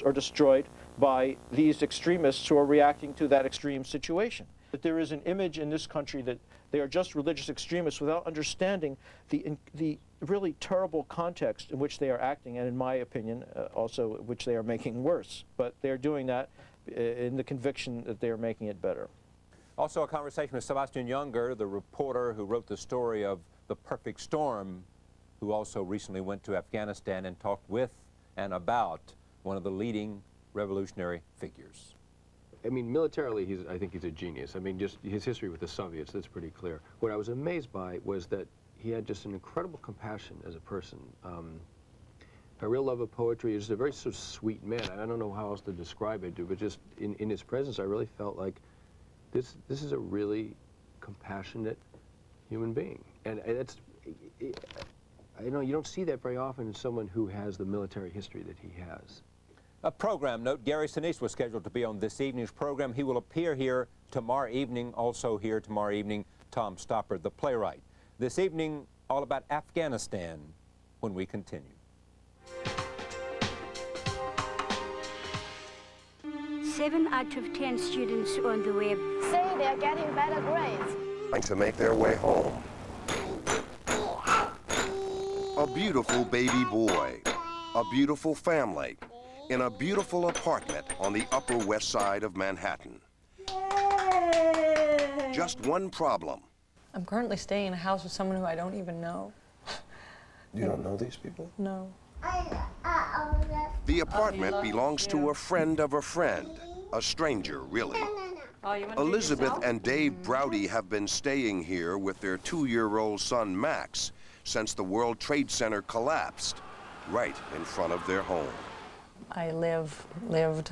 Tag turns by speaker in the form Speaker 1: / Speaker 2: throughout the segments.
Speaker 1: or destroyed by these extremists who are reacting to that extreme situation. That there is an image in this country that they are just religious extremists without understanding the really terrible context in which they are acting, and in my opinion, also which they are making worse. But they are doing that in the conviction that they are making it better.
Speaker 2: Also a conversation with Sebastian Junger, the reporter who wrote the story of The Perfect Storm, who also recently went to Afghanistan and talked with and about one of the leading revolutionary figures.
Speaker 3: I mean, militarily, I think he's a genius. I mean, just his history with the Soviets, that's pretty clear. What I was amazed by was that he had just an incredible compassion as a person. A real love of poetry. He's a very sort of sweet man. I don't know how else to describe it, but just in his presence, I really felt like this is a really compassionate human being. And it's, you know, you don't see that very often in someone who has the military history that he has.
Speaker 2: A program note, Gary Sinise was scheduled to be on this evening's program. He will appear here tomorrow evening. Also here tomorrow evening, Tom Stoppard, the playwright. This evening, all about Afghanistan when we continue.
Speaker 4: 7 out of 10 students on the web
Speaker 5: say they're getting better grades.
Speaker 6: Trying to make their way home. A beautiful baby boy, a beautiful family, in a beautiful apartment on the Upper West Side of Manhattan. Just one problem.
Speaker 7: I'm currently staying in a house with someone who I don't even know.
Speaker 6: You don't know these people?
Speaker 7: No.
Speaker 6: The apartment belongs to a friend of a friend, a stranger, really. Elizabeth and Dave Browdy have been staying here with their 2-year-old son, Max, since the World Trade Center collapsed, right in front of their home.
Speaker 7: I lived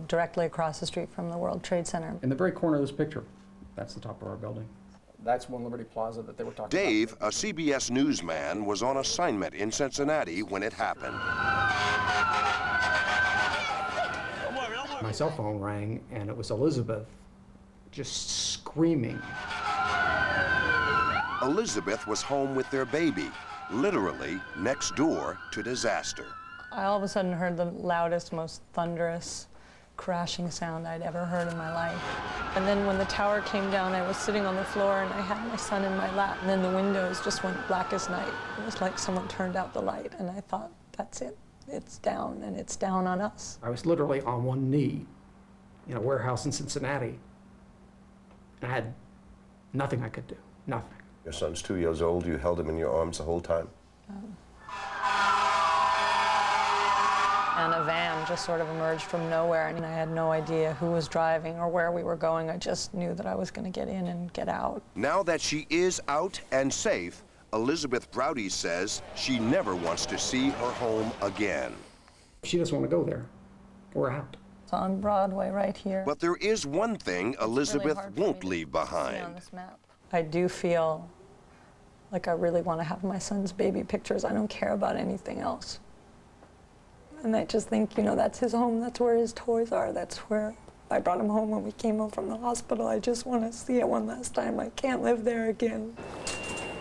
Speaker 7: directly across the street from the World Trade Center.
Speaker 8: In the very corner of this picture, that's the top of our building. That's One Liberty Plaza that they were talking about.
Speaker 6: Dave, a CBS newsman, was on assignment in Cincinnati when it happened.
Speaker 8: My cell phone rang, and it was Elizabeth just screaming.
Speaker 6: Elizabeth was home with their baby, literally next door to disaster.
Speaker 7: I all of a sudden heard the loudest, most thunderous crashing sound I'd ever heard in my life. And then when the tower came down, I was sitting on the floor and I had my son in my lap, and then the windows just went black as night. It was like someone turned out the light, and I thought, that's it. It's down, and it's down on us.
Speaker 8: I was literally on one knee in a warehouse in Cincinnati, and I had nothing I could do, nothing.
Speaker 6: Your son's 2 years old. You held him in your arms the whole time?
Speaker 7: And a van just sort of emerged from nowhere, and I had no idea who was driving or where we were going. I just knew that I was going to get in and get out.
Speaker 6: Now that she is out and safe, Elizabeth Browdy says she never wants to see her home again.
Speaker 8: She doesn't want to go there. We're out.
Speaker 7: It's on Broadway right here.
Speaker 6: But there is one thing Elizabeth won't leave behind.
Speaker 7: On this map. I do feel like I really want to have my son's baby pictures. I don't care about anything else. And I just think, you know, that's his home. That's where his toys are. That's where I brought him home when we came home from the hospital. I just want to see it one last time. I can't live there again.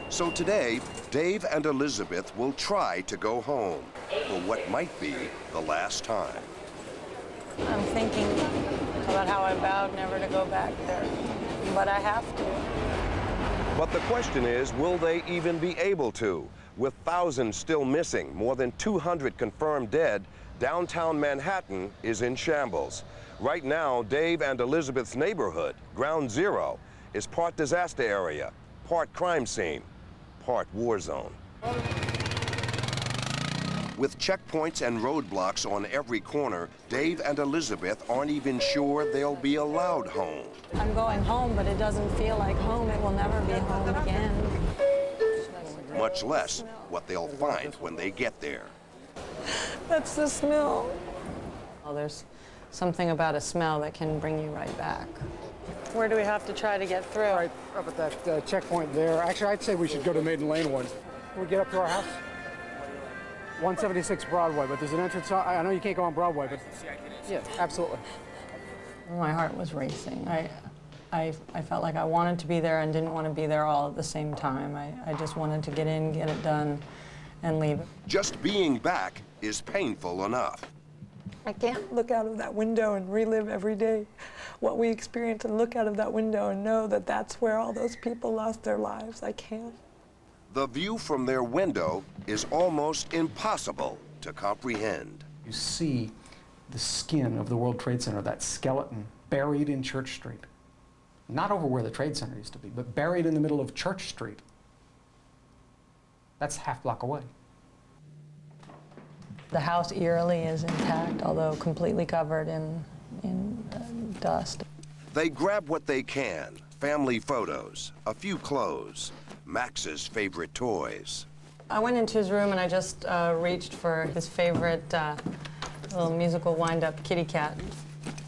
Speaker 6: So today, Dave and Elizabeth will try to go home for what might be the last time.
Speaker 7: I'm thinking about how I vowed never to go back there, but I have to.
Speaker 6: But the question is, will they even be able to? With thousands still missing, more than 200 confirmed dead, downtown Manhattan is in shambles. Right now, Dave and Elizabeth's neighborhood, Ground Zero, is part disaster area, part crime scene, part war zone. With checkpoints and roadblocks on every corner, Dave and Elizabeth aren't even sure they'll be allowed home.
Speaker 7: I'm going home, but it doesn't feel like home. It will never be home again.
Speaker 6: Much less what they'll find when they get there.
Speaker 7: That's the smell. Well, there's something about a smell that can bring you right back. Where do we have to try to get through?
Speaker 9: Right up at that checkpoint there. Actually, I'd say we should go to Maiden Lane one. Can we get up to our house? 176 Broadway, but there's an entrance. I know you can't go on Broadway, but yeah, absolutely.
Speaker 7: My heart was racing. I felt like I wanted to be there and didn't want to be there all at the same time. I just wanted to get in, get it done, and leave.
Speaker 6: Just being back is painful enough.
Speaker 7: I can't look out of that window and relive every day what we experience and look out of that window and know that that's where all those people lost their lives. I can't.
Speaker 6: The view from their window is almost impossible to comprehend.
Speaker 8: You see the skin of the World Trade Center, that skeleton, buried in Church Street. Not over where the Trade Center used to be, but buried in the middle of Church Street. That's half block away.
Speaker 7: The house eerily is intact, although completely covered in dust.
Speaker 6: They grab what they can, family photos, a few clothes, Max's favorite toys.
Speaker 7: I went into his room and I just reached for his favorite little musical wind-up kitty cat.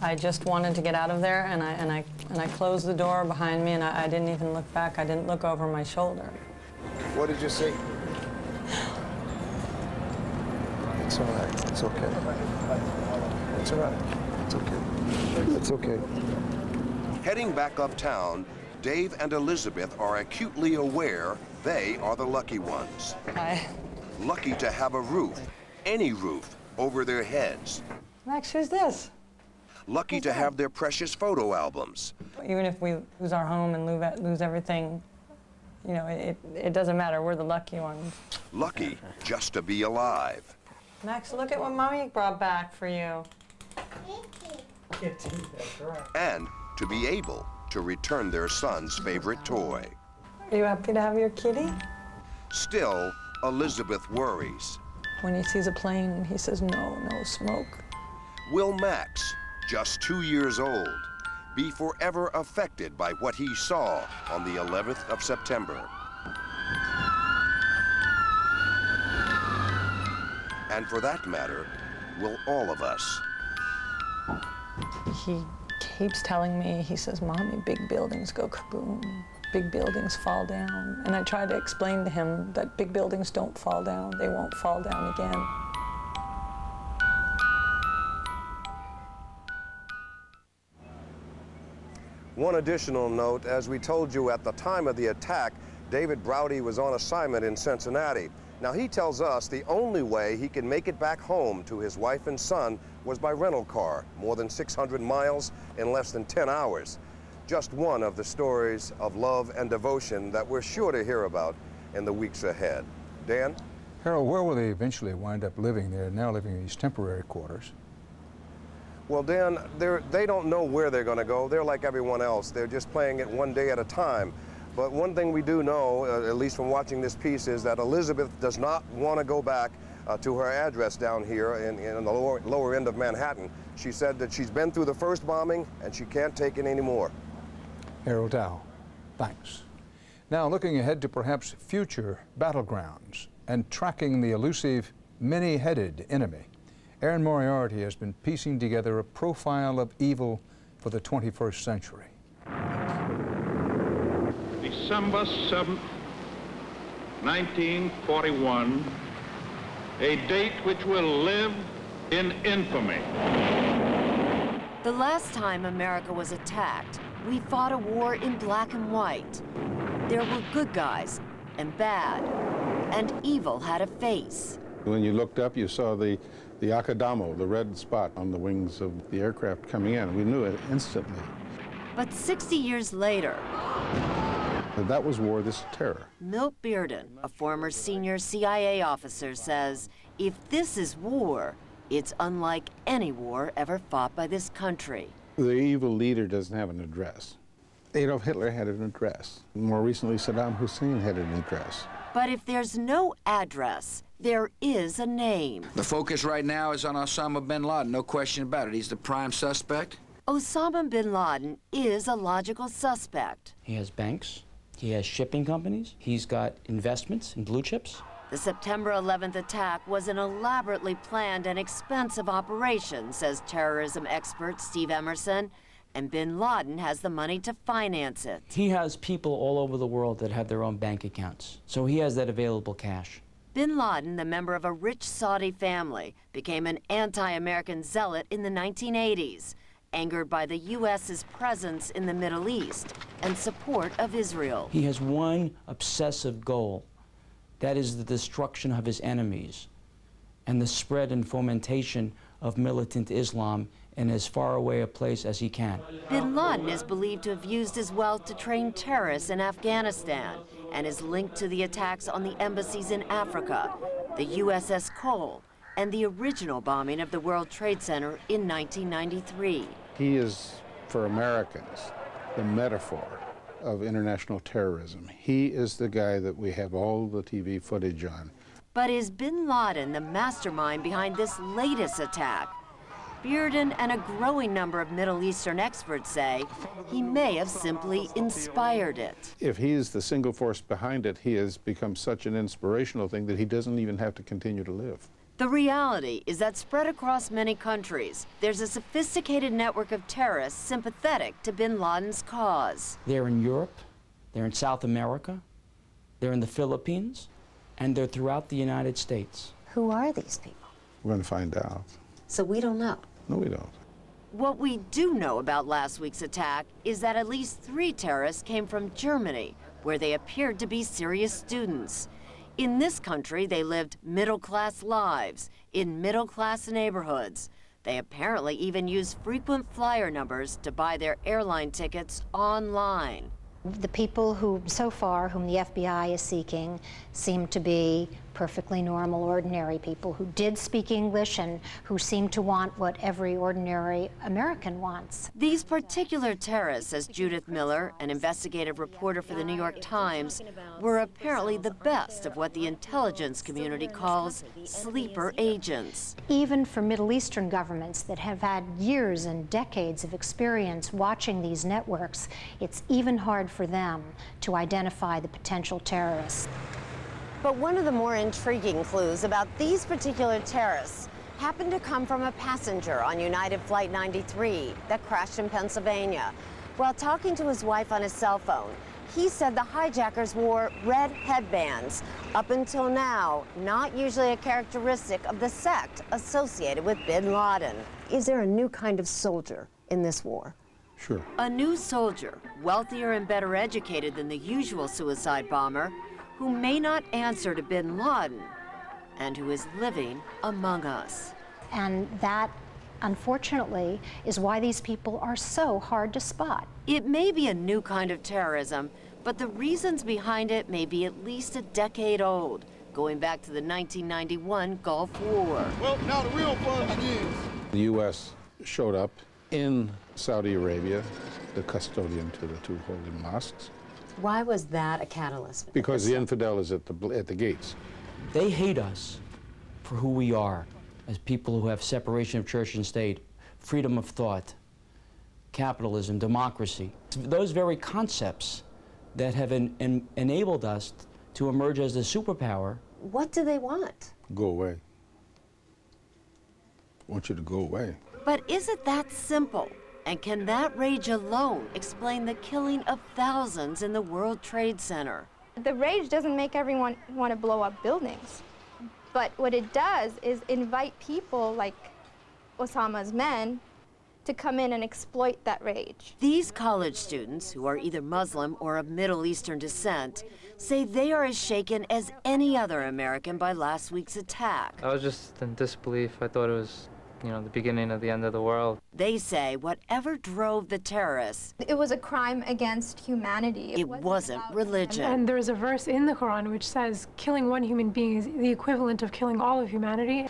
Speaker 7: I just wanted to get out of there, and I closed the door behind me, and I didn't even look back. I didn't look over my shoulder.
Speaker 10: What did you see? It's all right. It's okay. It's all right. It's okay. It's okay.
Speaker 6: Heading back uptown, Dave and Elizabeth are acutely aware they are the lucky ones.
Speaker 7: Hi.
Speaker 6: Lucky to have a roof, any roof, over their heads.
Speaker 7: Max, who's this?
Speaker 6: Lucky to have their precious photo albums.
Speaker 7: Even if we lose our home and lose everything, you know, it doesn't matter. We're the lucky ones.
Speaker 6: Lucky just to be alive.
Speaker 7: Max, look at what Mommy brought back for you.
Speaker 6: And to be able to return their son's favorite toy.
Speaker 7: Are you happy to have your kitty?
Speaker 6: Still, Elizabeth worries.
Speaker 7: When he sees a plane, he says, no, no smoke.
Speaker 6: Will Max, just 2 years old, be forever affected by what he saw on the 11th of September? And for that matter, will all of us?
Speaker 7: He keeps telling me, he says, Mommy, big buildings go kaboom. Big buildings fall down. And I try to explain to him that big buildings don't fall down. They won't fall down again.
Speaker 6: One additional note, as we told you at the time of the attack, David Browdy was on assignment in Cincinnati. Now he tells us the only way he can make it back home to his wife and son was by rental car, more than 600 miles in less than 10 hours. Just one of the stories of love and devotion that we're sure to hear about in the weeks ahead. Dan?
Speaker 11: Harold, where will they eventually wind up living? They're now living in these temporary quarters.
Speaker 6: Well, Dan, they don't know where they're going to go. They're like everyone else. They're just playing it one day at a time. But one thing we do know, at least from watching this piece, is that Elizabeth does not want to go back to her address down here in the lower end of Manhattan. She said that she's been through the first bombing and she can't take it anymore.
Speaker 11: Harold Dow, thanks. Now looking ahead to perhaps future battlegrounds and tracking the elusive, many-headed enemy, Erin Moriarty has been piecing together a profile of evil for the 21st century.
Speaker 12: December 7th, 1941, a date which will live in infamy.
Speaker 13: The last time America was attacked, we fought a war in black and white. There were good guys and bad, and evil had a face.
Speaker 14: When you looked up, you saw the Akadamo, the red spot on the wings of the aircraft coming in. We knew it instantly.
Speaker 13: But 60 years later,
Speaker 14: that was war, this terror.
Speaker 13: Milt Bearden, a former senior CIA officer, says, if this is war, it's unlike any war ever fought by this country.
Speaker 14: The evil leader doesn't have an address. Adolf Hitler had an address. More recently, Saddam Hussein had an address.
Speaker 13: But if there's no address, there is a name.
Speaker 15: The focus right now is on Osama bin Laden, no question about it. He's the prime suspect.
Speaker 13: Osama bin Laden is a logical suspect.
Speaker 16: He has banks, he has shipping companies, he's got investments in blue chips.
Speaker 13: The September 11th attack was an elaborately planned and expensive operation, says terrorism expert Steve Emerson, and bin Laden has the money to finance it.
Speaker 16: He has people all over the world that have their own bank accounts, so he has that available cash.
Speaker 13: Bin Laden, the member of a rich Saudi family, became an anti-American zealot in the 1980s, angered by the U.S.'s presence in the Middle East and support of Israel.
Speaker 16: He has one obsessive goal. That is the destruction of his enemies and the spread and fomentation of militant Islam in as far away a place as he can.
Speaker 13: Bin Laden is believed to have used his wealth to train terrorists in Afghanistan and is linked to the attacks on the embassies in Africa, the USS Cole, and the original bombing of the World Trade Center in 1993.
Speaker 14: He is, for Americans, the metaphor of international terrorism. He is the guy that we have all the TV footage on.
Speaker 13: But is bin Laden the mastermind behind this latest attack? Bearden and a growing number of Middle Eastern experts say he may have simply inspired it.
Speaker 14: If he is the single force behind it, he has become such an inspirational thing that he doesn't even have to continue to live.
Speaker 13: The reality is that spread across many countries, there's a sophisticated network of terrorists sympathetic to bin Laden's cause.
Speaker 16: They're in Europe, they're in South America, they're in the Philippines, and they're throughout the United States.
Speaker 17: Who are these people?
Speaker 14: We're going to find out.
Speaker 17: So we don't know.
Speaker 14: No, we don't.
Speaker 13: What we do know about last week's attack is that at least 3 terrorists came from Germany, where they appeared to be serious students. In this country, they lived middle-class lives in middle-class neighborhoods. They apparently even used frequent flyer numbers to buy their airline tickets online.
Speaker 17: The people who, so far, whom the FBI is seeking seem to be perfectly normal, ordinary people who did speak English and who seem to want what every ordinary American wants.
Speaker 13: These particular terrorists, says Judith Miller, an investigative reporter for the New York Times, were apparently the best of what the intelligence community calls sleeper agents.
Speaker 17: Even for Middle Eastern governments that have had years and decades of experience watching these networks, it's even hard for them to identify the potential terrorists.
Speaker 18: But one of the more intriguing clues about these particular terrorists happened to come from a passenger on United Flight 93 that crashed in Pennsylvania. While talking to his wife on his cell phone, he said the hijackers wore red headbands. Up until now, not usually a characteristic of the sect associated with bin Laden. Is there a new kind of soldier in this war?
Speaker 14: Sure.
Speaker 13: A new soldier, wealthier and better educated than the usual suicide bomber, who may not answer to bin Laden, and who is living among us.
Speaker 17: And that, unfortunately, is why these people are so hard to spot.
Speaker 13: It may be a new kind of terrorism, but the reasons behind it may be at least a decade old, going back to the 1991 Gulf War.
Speaker 19: Well, now the real fun begins.
Speaker 14: The U.S. showed up in Saudi Arabia, the custodian to the 2 holy mosques.
Speaker 17: Why was that a catalyst?
Speaker 14: Because the infidel is at the gates.
Speaker 16: They hate us for who we are, as people who have separation of church and state, freedom of thought, capitalism, democracy. Those very concepts that have enabled us to emerge as a superpower.
Speaker 18: What do they want?
Speaker 14: Go away. I want you to go away.
Speaker 13: But is it that simple? And can that rage alone explain the killing of thousands in the World Trade Center?
Speaker 20: The rage doesn't make everyone want to blow up buildings. But what it does is invite people like Osama's men to come in and exploit that rage.
Speaker 13: These college students, who are either Muslim or of Middle Eastern descent, say they are as shaken as any other American by last week's attack.
Speaker 21: I was just in disbelief. I thought it was, the beginning of the end of the world.
Speaker 13: They say whatever drove the terrorists,
Speaker 20: it was a crime against humanity.
Speaker 13: It wasn't religion.
Speaker 22: And there's a verse in the Quran which says killing one human being is the equivalent of killing all of humanity.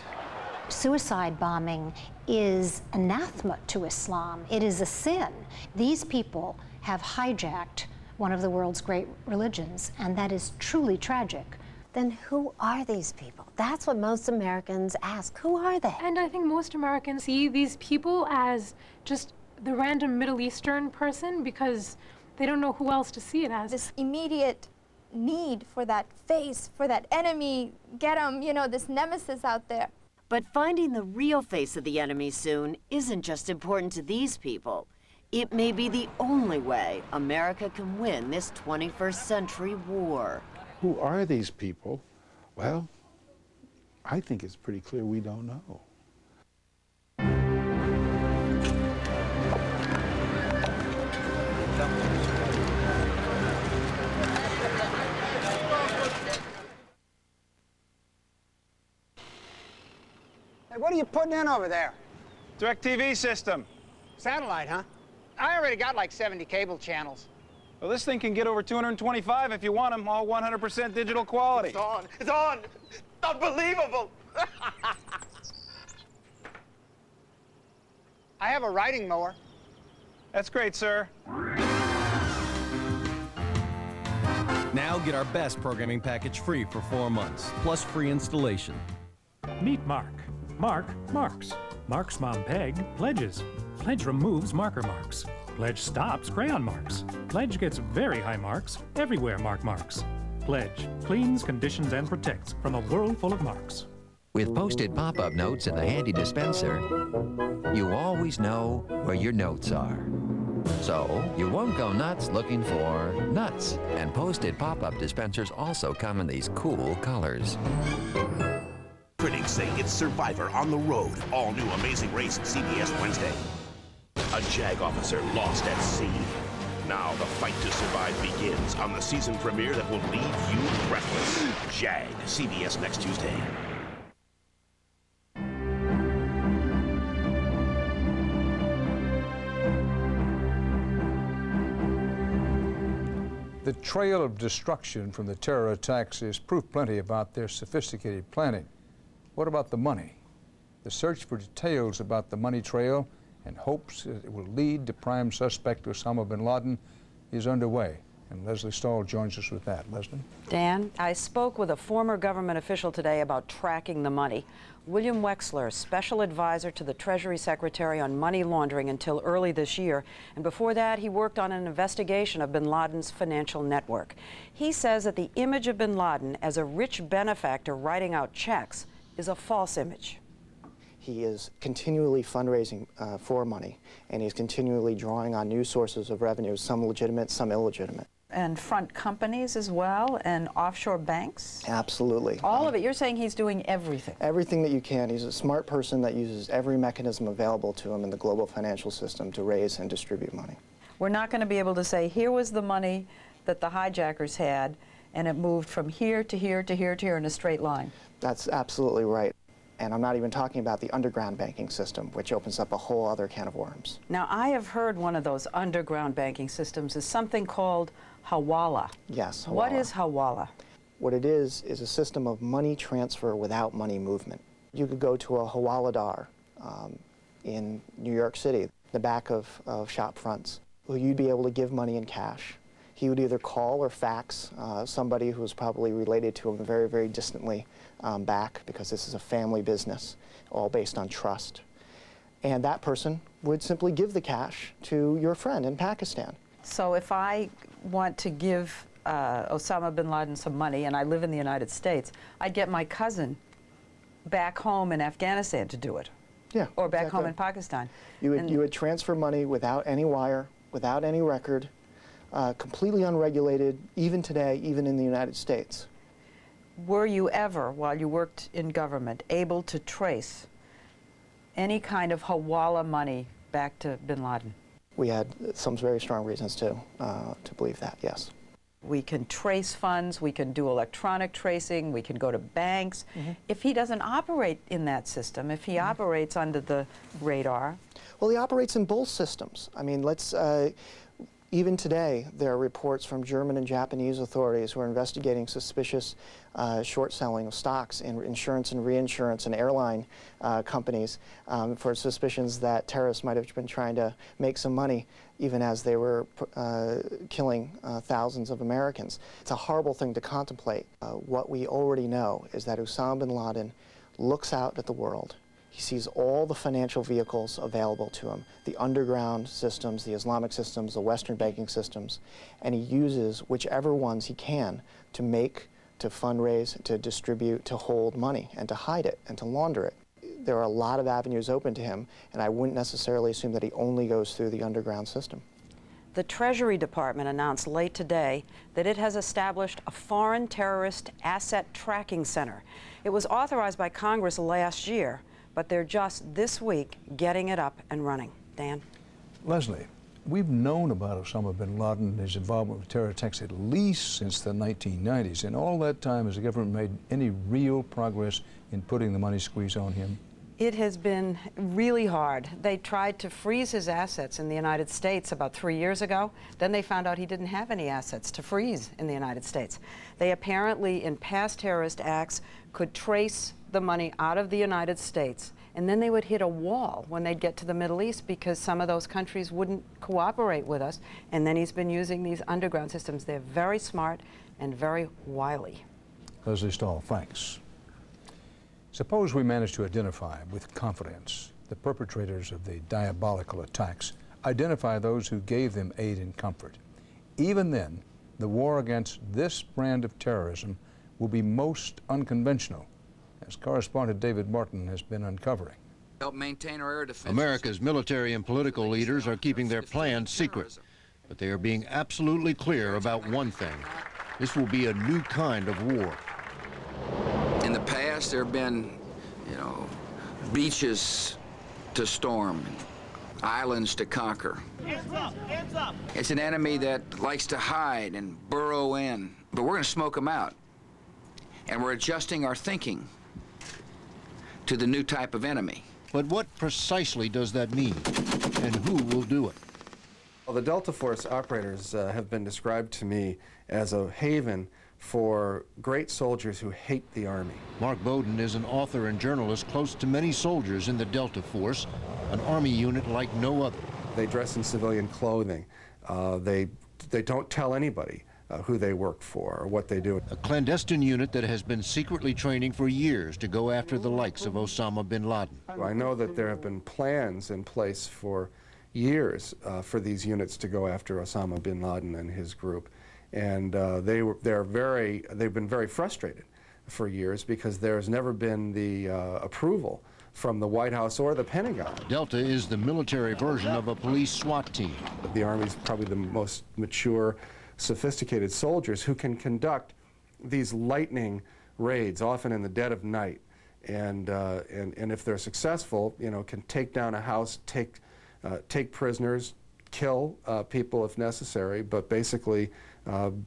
Speaker 17: Suicide bombing is anathema to Islam. It is a sin. These people have hijacked one of the world's great religions, and that is truly tragic.
Speaker 18: Then who are these people? That's what most Americans ask. Who are they?
Speaker 22: And I think most Americans see these people as just the random Middle Eastern person because they don't know who else to see it as.
Speaker 20: This immediate need for that face, for that enemy, get them, this nemesis out there.
Speaker 13: But finding the real face of the enemy soon isn't just important to these people. It may be the only way America can win this 21st century war.
Speaker 14: Who are these people? Well, I think it's pretty clear we don't know.
Speaker 23: Hey, what are you putting in over there?
Speaker 1: DirecTV system.
Speaker 3: Satellite, huh? I already got like 70 cable channels.
Speaker 1: Well, this thing can get over 225 if you want them, all 100% digital quality.
Speaker 3: It's on. It's on. Unbelievable. I have a riding mower.
Speaker 1: That's great, sir.
Speaker 23: Now get our best programming package free for 4 months, plus free installation.
Speaker 24: Meet Mark. Mark marks. Mark's mom, Peg, pledges. Pledge removes marker marks. Pledge stops crayon marks. Pledge gets very high marks everywhere Mark marks. Pledge cleans, conditions, and protects from a world full of marks.
Speaker 25: With posted pop-up notes in the handy dispenser, you always know where your notes are. So you won't go nuts looking for nuts. And posted pop-up dispensers also come in these cool colors.
Speaker 26: Critics say it's Survivor on the road. All new Amazing Race, CBS Wednesday. A JAG officer lost at sea. Now the fight to survive begins on the season premiere that will leave you breathless. JAG, CBS next Tuesday.
Speaker 11: The trail of destruction from the terror attacks is proof plenty about their sophisticated planning. What about the money? The search for details about the money trail and hopes that it will lead to prime suspect Osama bin Laden is underway. And Leslie Stahl joins us with that. Leslie?
Speaker 27: Dan, I spoke with a former government official today about tracking the money. William Wexler, special advisor to the Treasury Secretary on money laundering until early this year. And before that, he worked on an investigation of bin Laden's financial network. He says that the image of bin Laden as a rich benefactor writing out checks is a false image.
Speaker 28: He is continually fundraising for money, and he's continually drawing on new sources of revenue, some legitimate, some illegitimate.
Speaker 27: And front companies as well, and offshore banks?
Speaker 28: Absolutely.
Speaker 27: All of it. You're saying he's doing everything?
Speaker 28: Everything that you can. He's a smart person that uses every mechanism available to him in the global financial system to raise and distribute money.
Speaker 27: We're not going to be able to say, here was the money that the hijackers had, and it moved from here to here to here to here in a straight line.
Speaker 28: That's absolutely right. And I'm not even talking about the underground banking system, which opens up a whole other can of worms.
Speaker 27: Now, I have heard one of those underground banking systems is something called Hawala.
Speaker 28: Yes, Hawala.
Speaker 27: What is Hawala?
Speaker 28: What it is a system of money transfer without money movement. You could go to a Hawaladar in New York City, the back of shop fronts, who you'd be able to give money in cash. He would either call or fax somebody who was probably related to him very, very distantly back, because this is a family business, all based on trust. And that person would simply give the cash to your friend in Pakistan.
Speaker 27: So if I want to give Osama bin Laden some money and I live in the United States, I'd get my cousin back home in Afghanistan to do it.
Speaker 28: Yeah.
Speaker 27: Or back
Speaker 28: exactly.
Speaker 27: home in Pakistan.
Speaker 28: You would transfer money without any wire, without any record, completely unregulated, even today, even in the United States.
Speaker 27: Were you ever, while you worked in government, able to trace any kind of Hawala money back to bin Laden?
Speaker 28: We had some very strong reasons to believe that, yes.
Speaker 27: We can trace funds, we can do electronic tracing, we can go to banks. If he doesn't operate in that system, if he operates under the radar.
Speaker 28: Well, he operates in both systems. I mean, even today, there are reports from German and Japanese authorities who are investigating suspicious short selling of stocks in insurance and reinsurance and airline companies for suspicions that terrorists might have been trying to make some money even as they were killing thousands of Americans. It's a horrible thing to contemplate. What we already know is that Osama bin Laden looks out at the world. He sees all the financial vehicles available to him, the underground systems, the Islamic systems, the Western banking systems, and he uses whichever ones he can to make, to fundraise, to distribute, to hold money, and to hide it, and to launder it. There are a lot of avenues open to him, and I wouldn't necessarily assume that he only goes through the underground system.
Speaker 27: The Treasury Department announced late today that it has established a foreign terrorist asset tracking center. It was authorized by Congress last year, but they're just this week getting it up and running. Dan?
Speaker 11: Leslie, we've known about Osama bin Laden and his involvement with terror attacks at least since the 1990s. And all that time, has the government made any real progress in putting the money squeeze on him?
Speaker 27: It has been really hard. They tried to freeze his assets in the United States about 3 years ago. Then they found out he didn't have any assets to freeze in the United States. They apparently, in past terrorist acts, could trace the money out of the United States, and then they would hit a wall when they'd get to the Middle East because some of those countries wouldn't cooperate with us. And then he's been using these underground systems. They're very smart and very wily.
Speaker 11: Leslie Stahl, thanks. Suppose we manage to identify with confidence the perpetrators of the diabolical attacks, identify those who gave them aid and comfort. Even then, the war against this brand of terrorism will be most unconventional, as correspondent David Martin has been uncovering.
Speaker 15: Help maintain our air defense.
Speaker 2: America's military and political leaders are keeping their plans secret, but they are being absolutely clear about one thing. This will be a new kind of war.
Speaker 15: In the past, there have been, beaches to storm, islands to conquer.
Speaker 3: Hands up! Hands up!
Speaker 15: It's an enemy that likes to hide and burrow in, but we're going to smoke them out. And we're adjusting our thinking to the new type of enemy.
Speaker 2: But what precisely does that mean, and who will do it?
Speaker 4: Well, the Delta Force operators have been described to me as a haven for great soldiers who hate the Army.
Speaker 2: Mark Bowden is an author and journalist close to many soldiers in the Delta Force, an Army unit like no other.
Speaker 4: They dress in civilian clothing. They don't tell anybody who they work for or what they do.
Speaker 2: A clandestine unit that has been secretly training for years to go after the likes of Osama bin Laden.
Speaker 4: I know that there have been plans in place for years for these units to go after Osama bin Laden and his group. And they've been very frustrated for years because there's never been the approval from the White House or the Pentagon.
Speaker 2: Delta is the military version of a police SWAT team.
Speaker 4: The Army's probably the most mature, sophisticated soldiers who can conduct these lightning raids, often in the dead of night. And if they're successful, can take down a house, take prisoners, kill people if necessary, but basically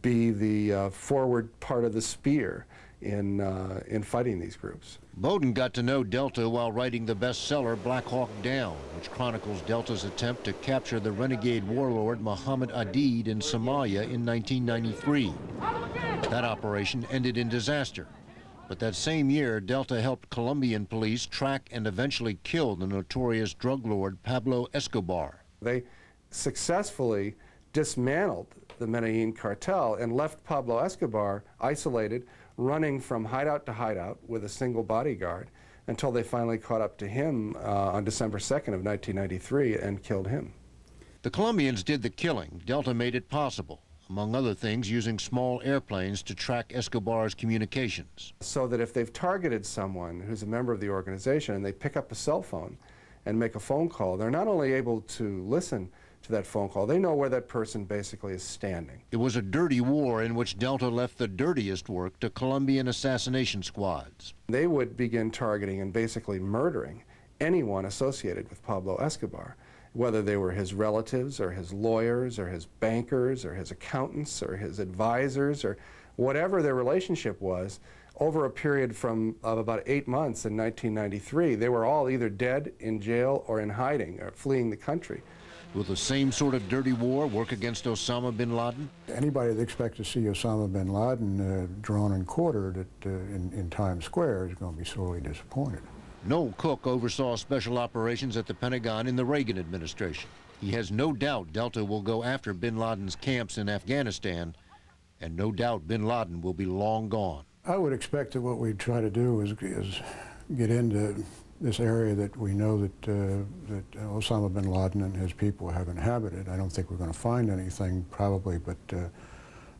Speaker 4: be the forward part of the spear in fighting these groups.
Speaker 2: Bowden got to know Delta while writing the bestseller Black Hawk Down, which chronicles Delta's attempt to capture the renegade warlord Muhammad Aidid in Somalia in 1993. That operation ended in disaster. But that same year, Delta helped Colombian police track and eventually kill the notorious drug lord Pablo Escobar.
Speaker 4: They successfully dismantled the Medellin cartel and left Pablo Escobar isolated, running from hideout to hideout with a single bodyguard until they finally caught up to him on December 2nd of 1993 and killed him.
Speaker 2: The Colombians did the killing. Delta made it possible, among other things using small airplanes to track Escobar's communications.
Speaker 4: So that if they've targeted someone who's a member of the organization and they pick up a cell phone and make a phone call, they're not only able to listen to that phone call, they know where that person basically is standing.
Speaker 2: It was a dirty war in which Delta left the dirtiest work to Colombian assassination squads.
Speaker 4: They would begin targeting and basically murdering anyone associated with Pablo Escobar, whether they were his relatives or his lawyers or his bankers or his accountants or his advisors or whatever their relationship was. Over a period of about 8 months in 1993, they were all either dead, in jail, or in hiding, or fleeing the country.
Speaker 2: Will the same sort of dirty war work against Osama bin Laden?
Speaker 5: Anybody that expects to see Osama bin Laden drawn and quartered in Times Square is going to be sorely disappointed.
Speaker 2: Noel Cook oversaw special operations at the Pentagon in the Reagan administration. He has no doubt Delta will go after bin Laden's camps in Afghanistan, and no doubt bin Laden will be long gone.
Speaker 5: I would expect that what we try to do is get into this area that we know that Osama bin Laden and his people have inhabited. I don't think we're going to find anything probably but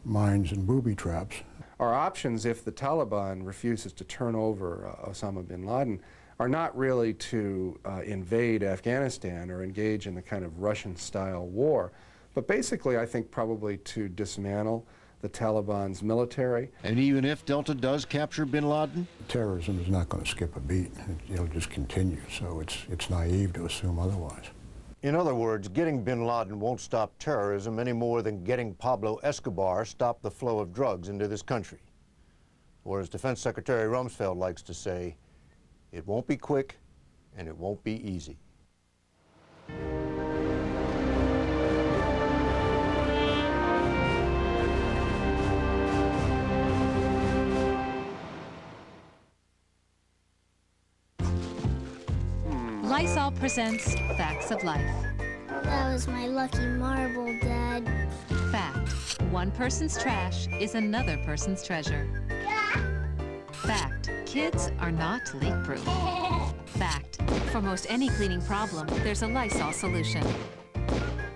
Speaker 5: mines and booby traps.
Speaker 4: Our options, if the Taliban refuses to turn over Osama bin Laden, are not really to invade Afghanistan or engage in the kind of Russian-style war, but basically I think probably to dismantle the Taliban's military.
Speaker 2: And even if Delta does capture bin Laden?
Speaker 5: Terrorism is not going to skip a beat. It'll just continue, so it's naive to assume otherwise.
Speaker 6: In other words, getting bin Laden won't stop terrorism any more than getting Pablo Escobar stopped the flow of drugs into this country. Or as Defense Secretary Rumsfeld likes to say, it won't be quick and it won't be easy.
Speaker 7: Lysol presents Facts of Life.
Speaker 8: That was my lucky marble, Dad.
Speaker 7: Fact: one person's trash is another person's treasure. Fact: kids are not leak-proof. Fact: for most any cleaning problem, there's a Lysol solution.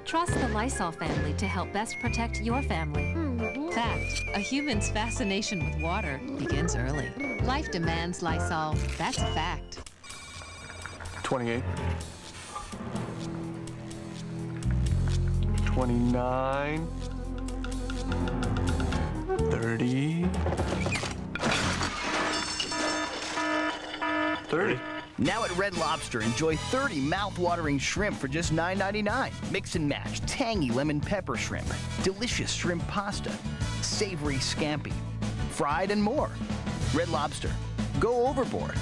Speaker 7: Trust the Lysol family to help best protect your family. Fact: a human's fascination with water begins early. Life demands Lysol. That's a fact.
Speaker 4: 28. 29. 30. 30.
Speaker 9: Now at Red Lobster, enjoy 30 mouth-watering shrimp for just $9.99. Mix and match tangy lemon pepper shrimp, delicious shrimp pasta, savory scampi, fried and more. Red Lobster, go overboard.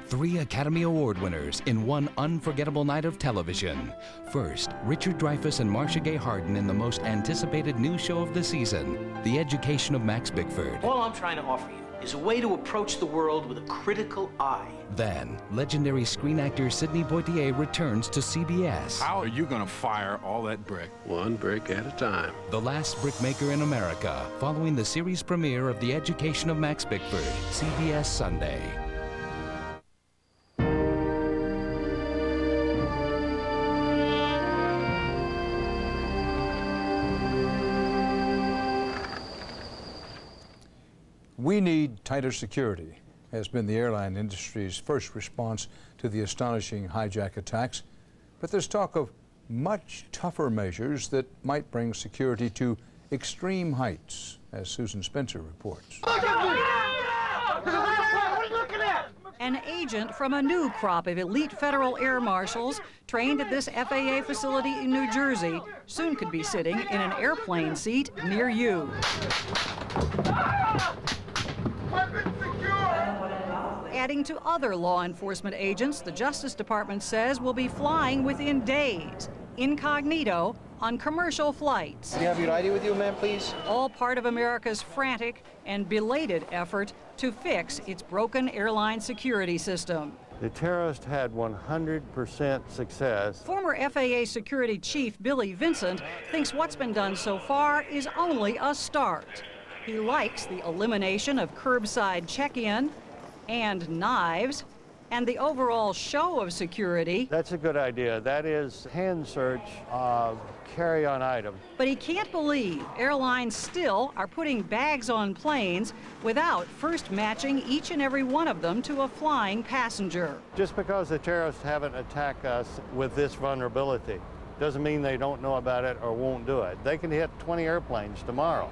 Speaker 10: 3 Academy Award winners in one unforgettable night of television. First, Richard Dreyfuss and Marcia Gay Harden in the most anticipated new show of the season, The Education of Max Bickford.
Speaker 12: All I'm trying to offer you is a way to approach the world with a critical eye.
Speaker 10: Then, legendary screen actor Sidney Poitier returns to CBS.
Speaker 16: How are you going to fire all that brick?
Speaker 10: One brick at a time. The last brickmaker in America, following the series premiere of The Education of Max Bickford, CBS Sunday.
Speaker 11: We need tighter security, has been the airline industry's first response to the astonishing hijack attacks. But there's talk of much tougher measures that might bring security to extreme heights, as Susan Spencer reports.
Speaker 19: An agent from a new crop of elite federal air marshals trained at this FAA facility in New Jersey soon could be sitting in an airplane seat near you. Adding to other law enforcement agents, the Justice Department says will be flying within days, incognito, on commercial flights.
Speaker 28: Do you have your ID with you, ma'am, please?
Speaker 19: All part of America's frantic and belated effort to fix its broken airline security system.
Speaker 6: The terrorist had 100% success.
Speaker 19: Former FAA security chief Billy Vincent thinks what's been done so far is only a start. He likes the elimination of curbside check-in and knives and the overall show of security.
Speaker 6: That's a good idea. That is hand search of carry-on items.
Speaker 19: But he can't believe airlines still are putting bags on planes without first matching each and every one of them to a flying passenger.
Speaker 6: Just because the terrorists haven't attacked us with this vulnerability doesn't mean they don't know about it or won't do it. They can hit 20 airplanes tomorrow.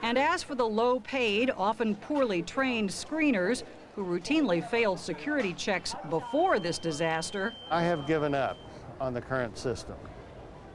Speaker 19: And as for the low-paid, often poorly trained screeners who routinely failed security checks before this disaster,
Speaker 6: I have given up on the current system.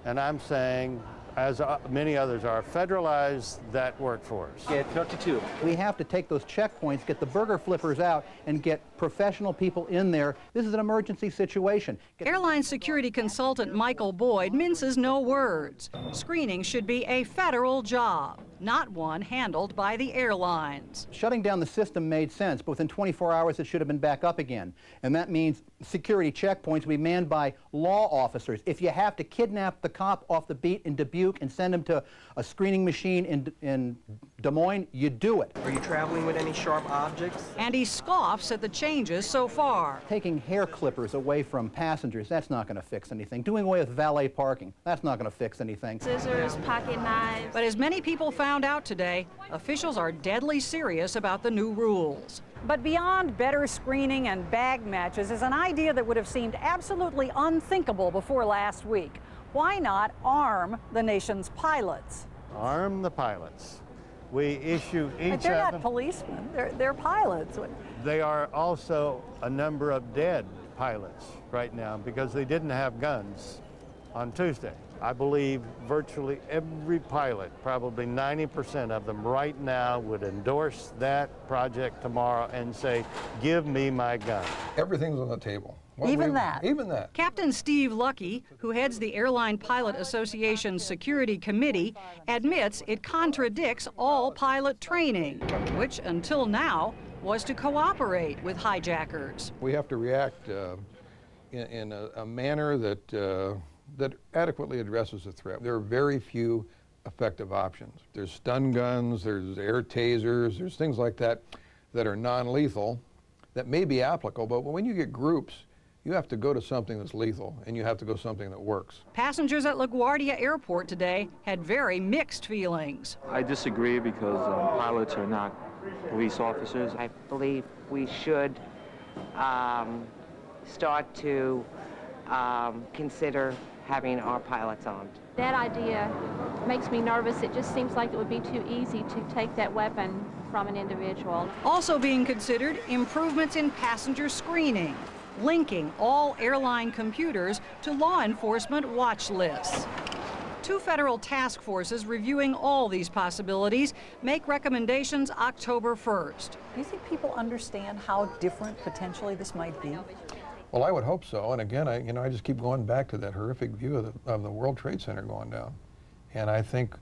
Speaker 6: And I'm saying, as many others are, federalize that workforce.
Speaker 21: Get 32. We have to take those checkpoints, get the burger flippers out, and get professional people in there. This is an emergency situation.
Speaker 19: airline security consultant Michael Boyd minces no words. Screening should be a federal job, not one handled by the airlines.
Speaker 21: Shutting down the system made sense, but within 24 hours it should have been back up again. And that means security checkpoints will be manned by law officers. If you have to kidnap the cop off the beat in Dubuque and send him to a screening machine in Des Moines, you do it.
Speaker 28: Are you traveling with any sharp objects?
Speaker 19: And he scoffs at the changes so far.
Speaker 21: Taking hair clippers away from passengers, that's not going to fix anything. Doing away with valet parking, that's not going to fix anything.
Speaker 20: Scissors, pocket knives.
Speaker 19: But as many people found out today, officials are deadly serious about the new rules. But beyond better screening and bag matches is an idea that would have seemed absolutely unthinkable before last week. Why not arm the nation's pilots?
Speaker 6: Arm the pilots. We issue each
Speaker 19: But they're
Speaker 6: of
Speaker 19: not
Speaker 6: them.
Speaker 19: policemen, they're pilots.
Speaker 6: They are also a number of dead pilots right now because they didn't have guns on Tuesday. I believe virtually every pilot, probably 90% of them right now, would endorse that project tomorrow and say, give me my gun.
Speaker 29: Everything's on the table.
Speaker 19: Even that.
Speaker 11: Even that.
Speaker 19: Captain Steve Lucky, who heads the Airline Pilot Association's Security Committee, admits it contradicts all pilot training, which until now was to cooperate with hijackers.
Speaker 11: We have to react in a manner that adequately addresses the threat. There are very few effective options. There's stun guns, there's air tasers, there's things like that that are non-lethal that may be applicable, but when you get groups, you have to go to something that's lethal, and you have to go something that works.
Speaker 19: Passengers at LaGuardia Airport today had very mixed feelings.
Speaker 1: I disagree because pilots are not police officers.
Speaker 13: I believe we should start to consider having our pilots armed.
Speaker 14: That idea makes me nervous. It just seems like it would be too easy to take that weapon from an individual.
Speaker 19: Also being considered, improvements in passenger screening, linking all airline computers to law enforcement watch lists. 2 federal task forces reviewing all these possibilities make recommendations October 1st.
Speaker 17: Do you think people understand how different potentially this might be?
Speaker 11: Well, I would hope so. And again, I just keep going back to that horrific view of the World Trade Center going down. And I think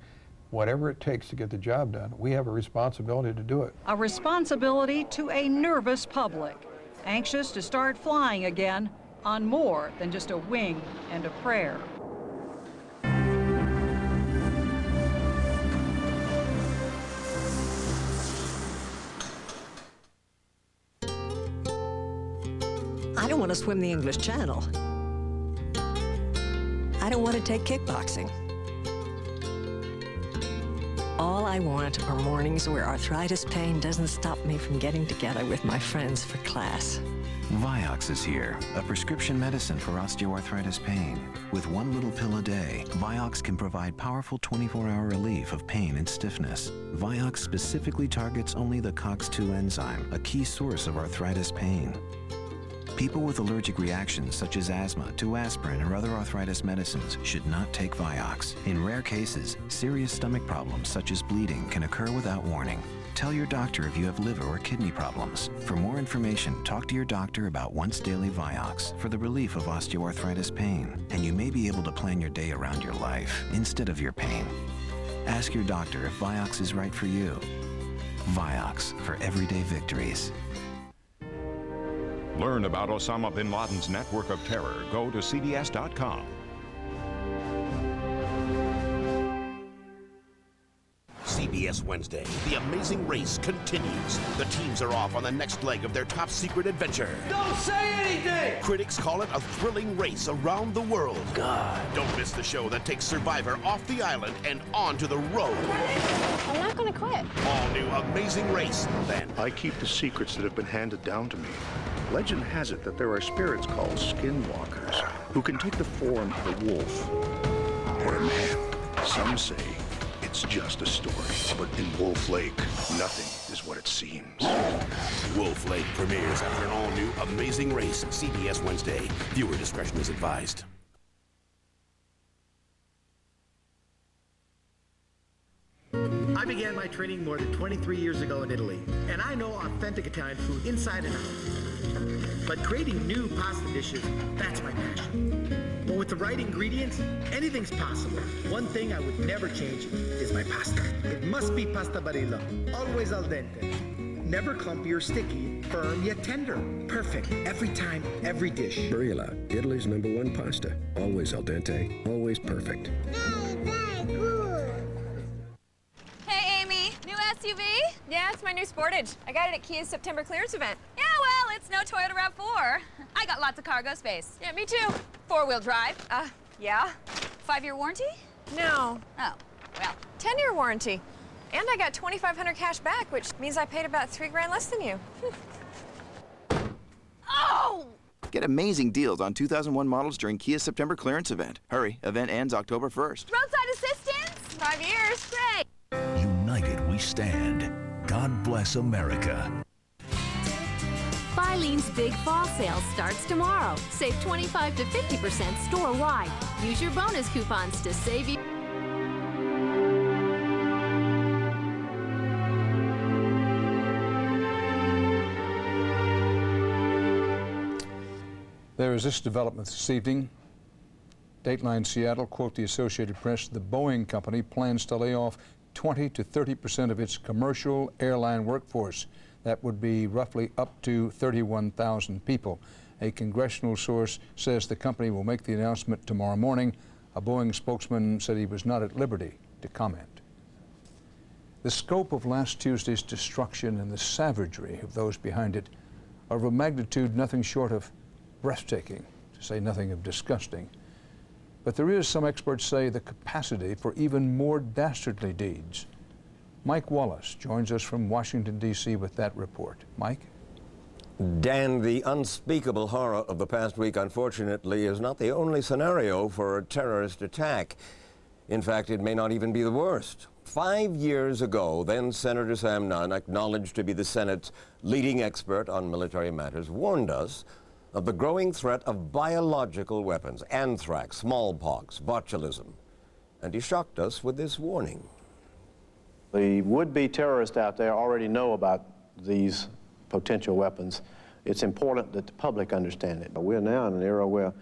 Speaker 11: whatever it takes to get the job done, we have a responsibility to do it.
Speaker 19: A responsibility to a nervous public, anxious to start flying again on more than just a wing and a prayer.
Speaker 18: I don't want to swim the English Channel. I don't want to take kickboxing. All I want are mornings where arthritis pain doesn't stop me from getting together with my friends for class.
Speaker 22: Vioxx is here, a prescription medicine for osteoarthritis pain. With one little pill a day, Vioxx can provide powerful 24-hour relief of pain and stiffness. Vioxx specifically targets only the COX-2 enzyme, a key source of arthritis pain. People with allergic reactions such as asthma to aspirin or other arthritis medicines should not take Vioxx. In rare cases, serious stomach problems such as bleeding can occur without warning. Tell your doctor if you have liver or kidney problems. For more information, talk to your doctor about once daily Vioxx for the relief of osteoarthritis pain, and you may be able to plan your day around your life instead of your pain. Ask your doctor if Vioxx is right for you. Vioxx for everyday victories.
Speaker 23: Learn about Osama bin Laden's network of terror. Go to CBS.com.
Speaker 26: CBS Wednesday, the amazing race continues. The teams are off on the next leg of their top secret adventure.
Speaker 12: Don't say anything!
Speaker 26: Critics call it a thrilling race around the world.
Speaker 12: God.
Speaker 26: Don't miss the show that takes Survivor off the island and onto the road.
Speaker 20: I'm not gonna quit.
Speaker 26: All new Amazing Race, then.
Speaker 24: I keep the secrets that have been handed down to me. Legend has it that there are spirits called skinwalkers who can take the form of a wolf or a man. Some say it's just a story, but in Wolf Lake, nothing is what it seems.
Speaker 26: Wolf Lake premieres after an all-new Amazing Race, CBS Wednesday. Viewer discretion is advised.
Speaker 29: I began my training more than 23 years ago in Italy, and I know authentic Italian food inside and out. But creating new pasta dishes, that's my passion. But with the right ingredients, anything's possible. One thing I would never change is my pasta. It must be pasta Barilla, always al dente. Never clumpy or sticky, firm yet tender. Perfect, every time, every dish.
Speaker 30: Barilla, Italy's #1 pasta. Always al dente, always perfect.
Speaker 31: Hey, Amy, new SUV? Yeah, it's my new Sportage. I got it at Kia's September clearance event. Yeah, well, it's no Toyota RAV4. I got lots of cargo space. Yeah, me too. 4-wheel drive. Yeah. 5-year warranty? No. Oh, well.
Speaker 32: 10-year warranty. And I got $2,500 cash back, which means I paid about $3 grand less than you.
Speaker 31: Oh!
Speaker 33: Get amazing deals on 2001 models during Kia's September clearance event. Hurry, event ends October 1st.
Speaker 31: Roadside assistance? 5 years. Great.
Speaker 34: United we stand. God bless America.
Speaker 35: Filene's Big Fall Sale starts tomorrow. Save 25 to 50% store-wide. Use your bonus coupons to save you.
Speaker 11: There is this development this evening. Dateline Seattle, quote the Associated Press, the Boeing company plans to lay off 20 to 30% of its commercial airline workforce. That would be roughly up to 31,000 people. A congressional source says the company will make the announcement tomorrow morning. A Boeing spokesman said he was not at liberty to comment. The scope of last Tuesday's destruction and the savagery of those behind it are of a magnitude nothing short of breathtaking, to say nothing of disgusting. But there is, some experts say, the capacity for even more dastardly deeds. Mike Wallace joins us from Washington, D.C. with that report. Mike?
Speaker 2: Dan, the unspeakable horror of the past week, unfortunately, is not the only scenario for a terrorist attack. In fact, it may not even be the worst. 5 years ago, then Senator Sam Nunn, acknowledged to be the Senate's leading expert on military matters, warned us of the growing threat of biological weapons, anthrax, smallpox, botulism. And he shocked us with this warning.
Speaker 3: The would-be terrorists out there already know about these potential weapons. It's important that the public understand it. We're now in an era where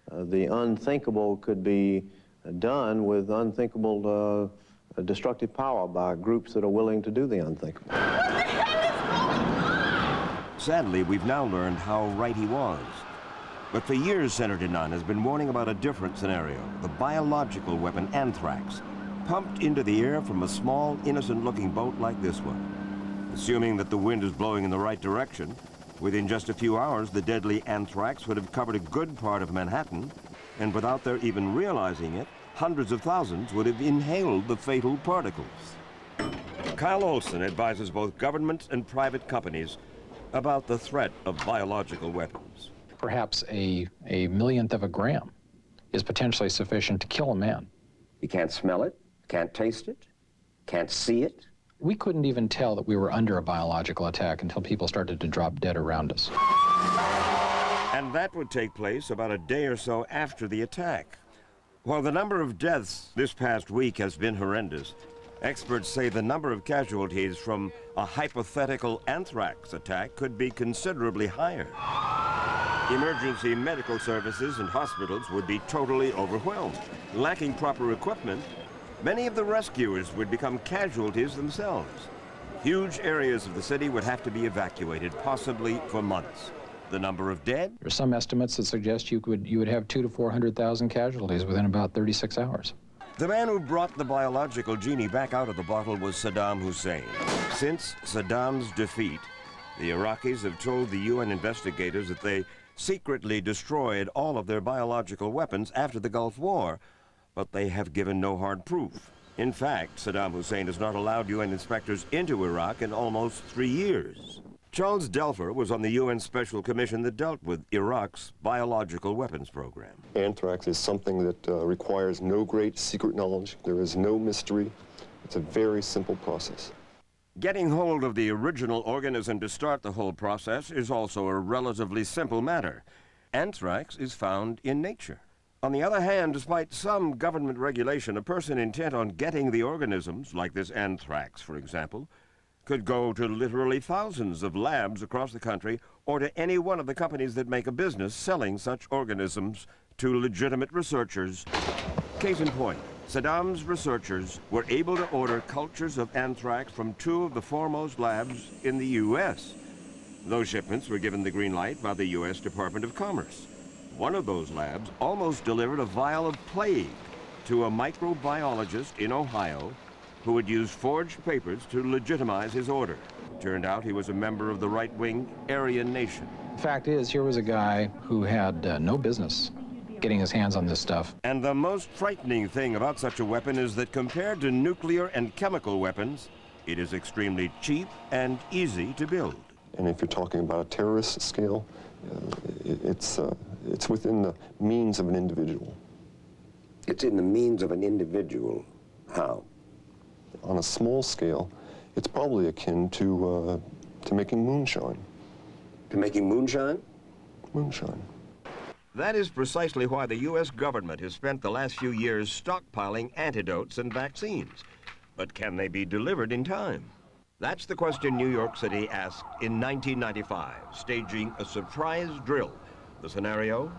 Speaker 3: the unthinkable could be done with unthinkable destructive power by groups that are willing to do the unthinkable.
Speaker 2: Sadly, we've now learned how right he was. But for years, Senator Nunn has been warning about a different scenario, the biological weapon anthrax, pumped into the air from a small, innocent-looking boat like this one. Assuming that the wind is blowing in the right direction, within just a few hours, the deadly anthrax would have covered a good part of Manhattan, and without their even realizing it, hundreds of thousands would have inhaled the fatal particles. Kyle Olson advises both governments and private companies about the threat of biological weapons.
Speaker 4: Perhaps a millionth of a gram is potentially sufficient to kill a man.
Speaker 5: You can't smell it, can't taste it, can't see it.
Speaker 4: We couldn't even tell that we were under a biological attack until people started to drop dead around us.
Speaker 2: And that would take place about a day or so after the attack. While the number of deaths this past week has been horrendous, experts say the number of casualties from a hypothetical anthrax attack could be considerably higher. Emergency medical services and hospitals would be totally overwhelmed. Lacking proper equipment, many of the rescuers would become casualties themselves. Huge areas of the city would have to be evacuated, possibly for months. The number of dead?
Speaker 4: There are some estimates that suggest you would have 200,000 to 400,000 casualties within about 36 hours.
Speaker 2: The man who brought the biological genie back out of the bottle was Saddam Hussein. Since Saddam's defeat, the Iraqis have told the UN investigators that they secretly destroyed all of their biological weapons after the Gulf War, but they have given no hard proof. In fact, Saddam Hussein has not allowed UN inspectors into Iraq in almost 3 years. Charles Delfer was on the UN Special Commission that dealt with Iraq's biological weapons program.
Speaker 6: Anthrax is something that requires no great secret knowledge. There is no mystery. It's a very simple process.
Speaker 2: Getting hold of the original organism to start the whole process is also a relatively simple matter. Anthrax is found in nature. On the other hand, despite some government regulation, a person intent on getting the organisms, like this anthrax, for example, could go to literally thousands of labs across the country or to any one of the companies that make a business selling such organisms to legitimate researchers. Case in point, Saddam's researchers were able to order cultures of anthrax from 2 of the foremost labs in the U.S. Those shipments were given the green light by the U.S. Department of Commerce. One of those labs almost delivered a vial of plague to a microbiologist in Ohio who had used forged papers to legitimize his order. Turned out he was a member of the right-wing Aryan Nation.
Speaker 4: The fact is, here was a guy who had no business getting his hands on this stuff.
Speaker 2: And the most frightening thing about such a weapon is that compared to nuclear and chemical weapons, it is extremely cheap and easy to build.
Speaker 6: And if you're talking about a terrorist scale, it's within the means of an individual.
Speaker 5: It's in the means of an individual. How?
Speaker 6: On a small scale, it's probably akin to making moonshine.
Speaker 5: To making moonshine?
Speaker 6: Moonshine.
Speaker 2: That is precisely why the U.S. government has spent the last few years stockpiling antidotes and vaccines. But can they be delivered in time? That's the question New York City asked in 1995, staging a surprise drill The scenario?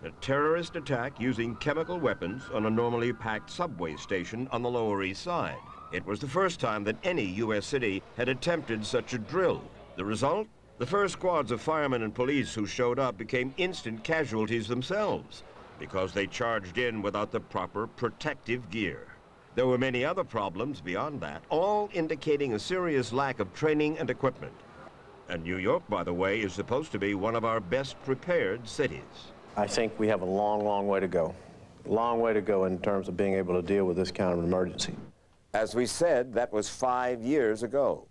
Speaker 2: A terrorist attack using chemical weapons on a normally packed subway station on the Lower East Side. It was the first time that any U.S. city had attempted such a drill. The result? The first squads of firemen and police who showed up became instant casualties themselves because they charged in without the proper protective gear. There were many other problems beyond that, all indicating a serious lack of training and equipment. And New York, by the way, is supposed to be one of our best prepared cities.
Speaker 3: I think we have a long, long way to go. Long way to go in terms of being able to deal with this kind of an emergency.
Speaker 2: As we said, that was 5 years ago.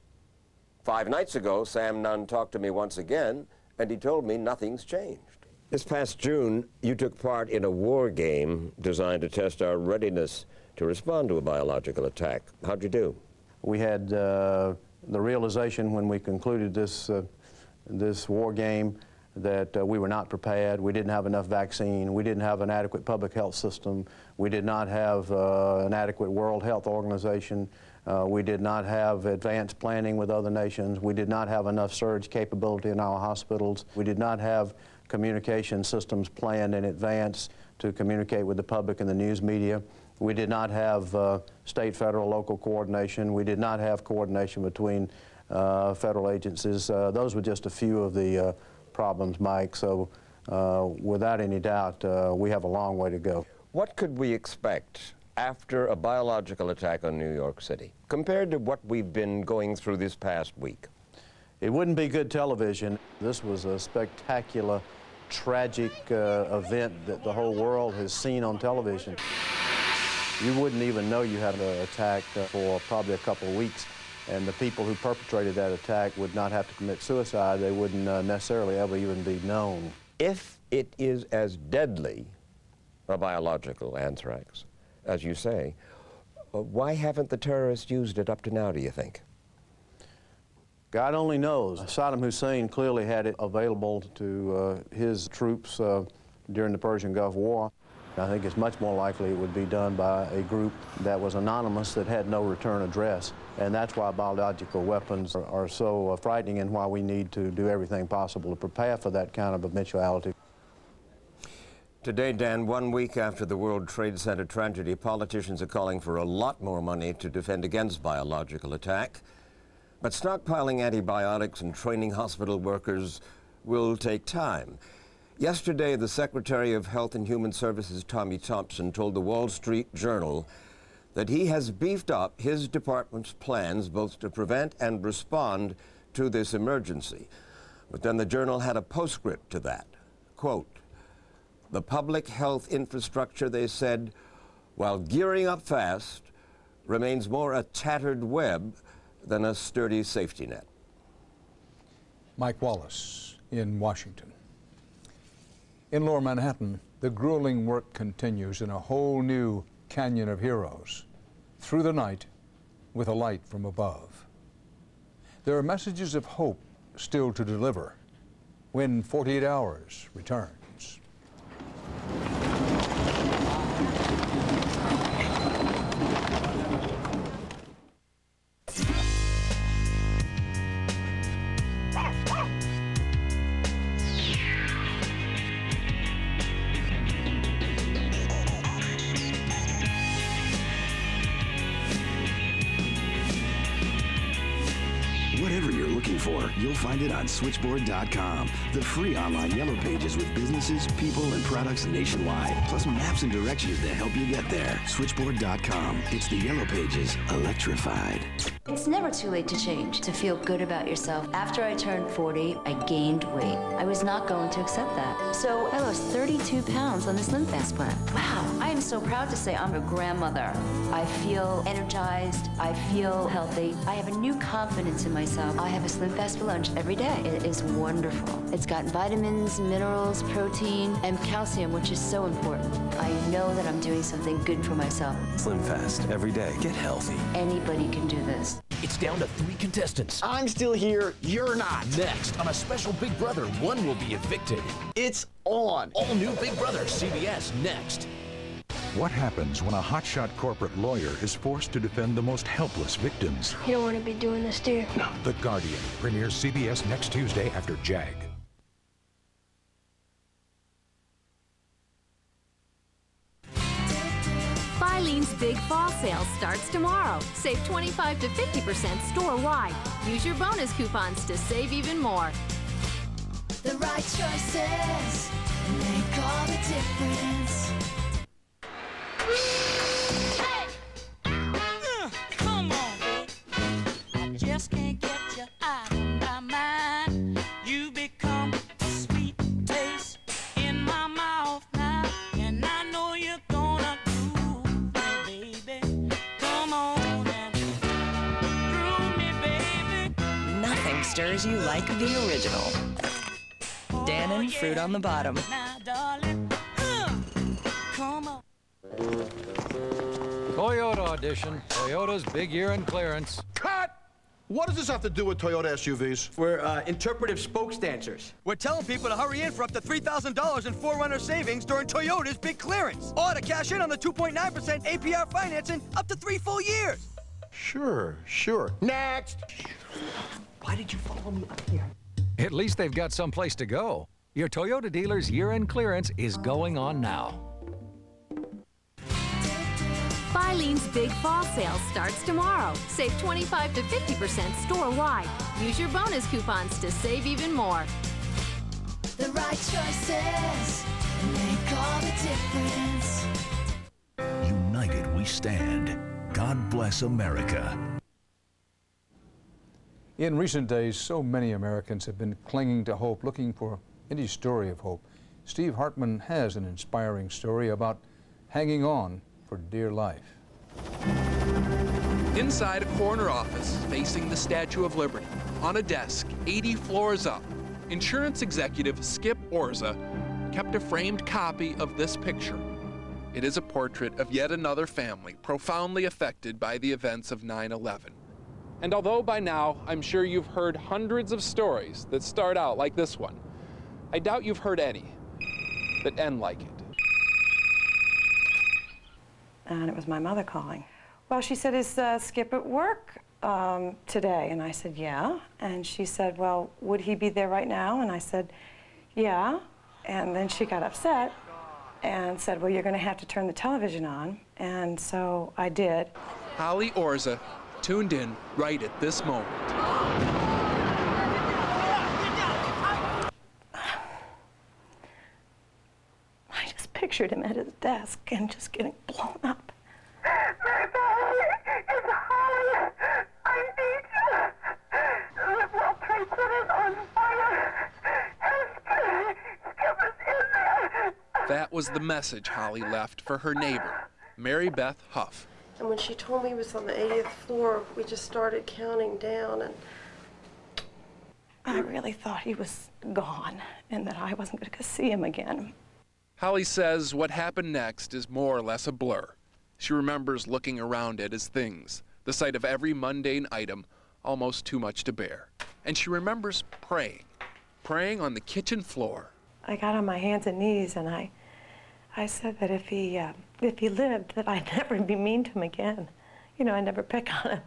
Speaker 2: 5 nights ago, Sam Nunn talked to me once again, and he told me nothing's changed. This past June, you took part in a war game designed to test our readiness to respond to a biological attack. How'd you do?
Speaker 3: We had the realization when we concluded this war game that we were not prepared. We didn't have enough vaccine. We didn't have an adequate public health system. We did not have an adequate World Health Organization. We did not have advanced planning with other nations. We did not have enough surge capability in our hospitals. We did not have communication systems planned in advance to communicate with the public and the news media. We did not have state, federal, local coordination. We did not have coordination between federal agencies. Those were just a few of the problems, Mike. So without any doubt, we have a long way to go.
Speaker 2: What could we expect after a biological attack on New York City, compared to what we've been going through this past week?
Speaker 3: It wouldn't be good television. This was a spectacular, tragic event that the whole world has seen on television. You wouldn't even know you had an attack for probably a couple of weeks, and the people who perpetrated that attack would not have to commit suicide. They wouldn't necessarily ever even be known.
Speaker 2: If it is as deadly a biological anthrax, as you say, why haven't the terrorists used it up to now, do you think?
Speaker 3: God only knows. Saddam Hussein clearly had it available to his troops during the Persian Gulf War. I think it's much more likely it would be done by a group that was anonymous, that had no return address. And that's why biological weapons are so frightening, and why we need to do everything possible to prepare for that kind of eventuality.
Speaker 2: Today, Dan, 1 week after the World Trade Center tragedy, politicians are calling for a lot more money to defend against biological attack. But stockpiling antibiotics and training hospital workers will take time. Yesterday, the Secretary of Health and Human Services, Tommy Thompson, told the Wall Street Journal that he has beefed up his department's plans both to prevent and respond to this emergency. But then the Journal had a postscript to that. Quote, "The public health infrastructure," they said, "while gearing up fast, remains more a tattered web than a sturdy safety net."
Speaker 11: Mike Wallace in Washington. In Lower Manhattan, the grueling work continues in a whole new canyon of heroes, through the night with a light from above. There are messages of hope still to deliver when 48 Hours returns.
Speaker 32: Whatever you're looking for, you'll find it on Switchboard.com, the free online yellow pages with businesses, people, and products nationwide, plus maps and directions to help you get there. Switchboard.com. It's the yellow pages electrified.
Speaker 1: It's never too late to change, to feel good about yourself. After I turned 40, I gained weight. I was not going to accept that. So I lost 32 pounds on this Slim Fast plan. Wow, I am so proud to say I'm a grandmother. I feel energized, I feel healthy. I have a new confidence in myself. I have a Slim Fast for lunch every day. It is wonderful. It's got vitamins, minerals, protein, and calcium, which is so important. I know that I'm doing something good for myself.
Speaker 7: Slim Fast, every day. Get healthy.
Speaker 1: Anybody can do this.
Speaker 8: It's down to 3 contestants.
Speaker 9: I'm still here, you're not.
Speaker 8: Next, on a special Big Brother, one will be evicted.
Speaker 9: It's on.
Speaker 8: All new Big Brother, CBS, next.
Speaker 23: What happens when a hotshot corporate lawyer is forced to defend the most helpless victims?
Speaker 10: You don't want to be doing this, do you?
Speaker 23: No. The Guardian premieres CBS next Tuesday after JAG.
Speaker 35: Filene's Big Fall Sale starts tomorrow. Save 25 to 50% store-wide. Use your bonus coupons to save even more.
Speaker 10: The right choices make all the difference.
Speaker 12: Come on, babe. I just can't get you out of my mind. You become a sweet taste in my mouth now, and I know you're gonna groove me, baby. Come on and groove me, baby.
Speaker 13: Nothing stirs you like the original. Dannon fruit on the bottom.
Speaker 12: Now, darling, come on.
Speaker 4: Toyota audition. Toyota's big year-end clearance.
Speaker 9: Cut! What does this have to do with Toyota SUVs?
Speaker 14: We're interpretive spokes dancers. We're telling people to hurry in for up to $3,000 in 4Runner savings during Toyota's big clearance. Or to cash in on the 2.9% APR financing up to 3 full years.
Speaker 9: Sure. Next!
Speaker 14: Why did you follow me up here?
Speaker 4: At least they've got someplace to go. Your Toyota dealer's year-end clearance is going on now.
Speaker 35: Filene's Big Fall Sale starts tomorrow. Save 25 to 50% store-wide. Use your bonus coupons to save even more.
Speaker 10: The right choices make all the difference.
Speaker 34: United we stand. God bless America.
Speaker 11: In recent days, so many Americans have been clinging to hope, looking for any story of hope. Steve Hartman has an inspiring story about hanging on for dear life.
Speaker 15: Inside a corner office facing the Statue of Liberty, on a desk 80 floors up, insurance executive Skip Orza kept a framed copy of this picture. It is a portrait of yet another family profoundly affected by the events of 9/11. And although by now I'm sure you've heard hundreds of stories that start out like this one, I doubt you've heard any that end like it.
Speaker 16: And it was my mother calling. Well, she said, is Skip at work today? And I said, yeah. And she said, well, would he be there right now? And I said, yeah. And then she got upset and said, well, you're going to have to turn the television on. And so I did.
Speaker 15: Holly Orza tuned in right at this moment.
Speaker 16: I just pictured him at his desk and just getting blown up.
Speaker 15: That was the message Holly left for her neighbor, Mary Beth Huff.
Speaker 17: And when she told me he was on the 80th floor, we just started counting down, and
Speaker 16: I really thought he was gone and that I wasn't going to see him again.
Speaker 15: Holly says what happened next is more or less a blur. She remembers looking around at his things, the sight of every mundane item, almost too much to bear. And she remembers praying on the kitchen floor.
Speaker 16: I got on my hands and knees and I said that if he lived, that I'd never be mean to him again. You know, I'd never pick on him.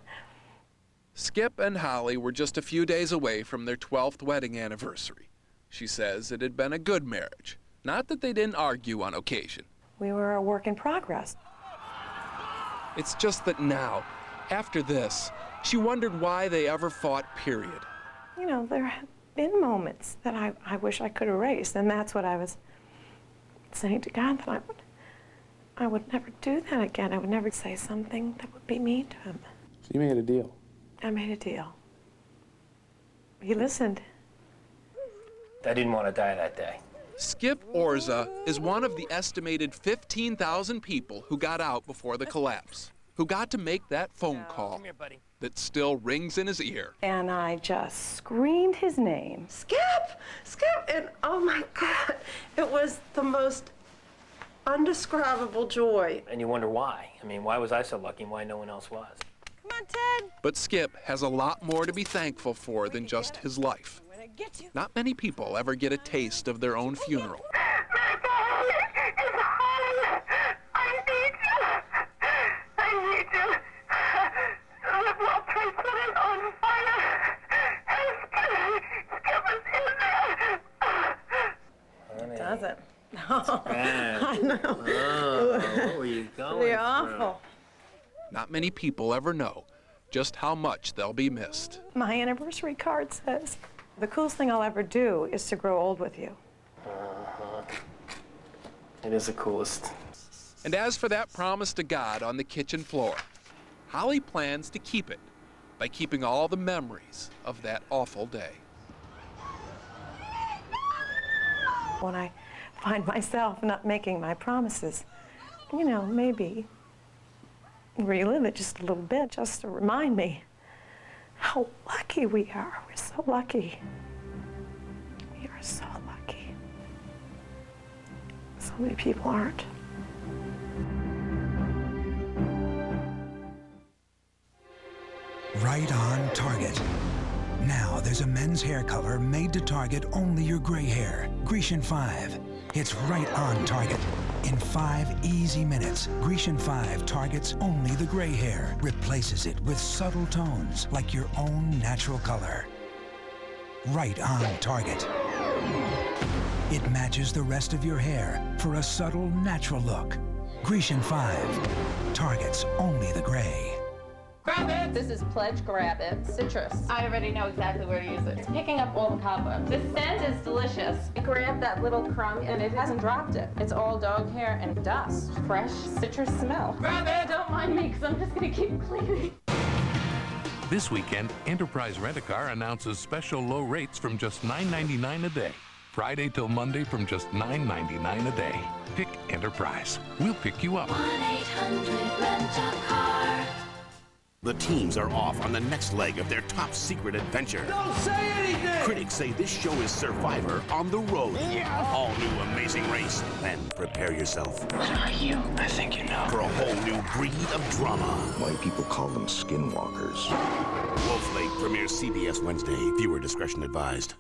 Speaker 15: Skip and Holly were just a few days away from their 12th wedding anniversary. She says it had been a good marriage. Not that they didn't argue on occasion.
Speaker 16: We were a work in progress.
Speaker 15: It's just that now, after this, she wondered why they ever fought, period.
Speaker 16: You know, there have been moments that I wish I could erase, and that's what I was saying to God, that I would never do that again. I would never say something that would be mean to him.
Speaker 18: So you made a deal?
Speaker 16: I made a deal. He listened.
Speaker 18: I didn't want to die that day.
Speaker 15: Skip Orza is one of the estimated 15,000 people who got out before the collapse, who got to make that phone call that still rings in his ear.
Speaker 16: And I just screamed his name.
Speaker 17: Skip! And oh my God, it was the most undescribable joy.
Speaker 18: And you wonder why. I mean, why was I so lucky and why no one else was?
Speaker 17: Come on, Ted.
Speaker 15: But Skip has a lot more to be thankful for than just his life. Not many people ever get a taste of their own funeral.
Speaker 17: It doesn't. No.
Speaker 18: I
Speaker 17: know.
Speaker 18: Oh, what were you you going
Speaker 16: They're awful.
Speaker 15: Not many people ever know just how much they'll be missed.
Speaker 16: My anniversary card says, the coolest thing I'll ever do is to grow old with you.
Speaker 18: It is the coolest.
Speaker 15: And as for that promise to God on the kitchen floor, Holly plans to keep it by keeping all the memories of that awful day.
Speaker 16: When I find myself not making my promises, you know, maybe relive it just a little bit, just to remind me how lucky we are. We're so lucky. We are so lucky. So many people aren't.
Speaker 5: Right on target. Now there's a men's hair color made to target only your gray hair. Grecian 5. It's right on target. In 5 easy minutes, Grecian 5 targets only the gray hair, replaces it with subtle tones like your own natural color. Right on target. It matches the rest of your hair for a subtle, natural look. Grecian 5 targets only the gray.
Speaker 6: Grab it! This is Pledge Grab It Citrus. I already know exactly where to use it. It's picking up all the cobwebs. The scent is delicious. You grab that little crumb and it hasn't dropped it. It's all dog hair and dust. Fresh citrus smell. Grab it! Don't mind me because I'm just going to keep cleaning.
Speaker 19: This weekend, Enterprise Rent-A-Car announces special low rates from just $9.99 a day. Friday till Monday from just $9.99 a day. Pick Enterprise. We'll pick you up.
Speaker 10: 1-800-RENT-A-CAR.
Speaker 20: The teams are off on the next leg of their top secret adventure.
Speaker 14: Don't say anything!
Speaker 20: Critics say this show is Survivor on the road.
Speaker 14: Yeah.
Speaker 20: All new amazing race. Then prepare yourself.
Speaker 18: It's not you. I think you know.
Speaker 20: For a whole new breed of drama.
Speaker 21: Why people call them skinwalkers.
Speaker 20: Wolf Lake premieres CBS Wednesday. Viewer discretion advised.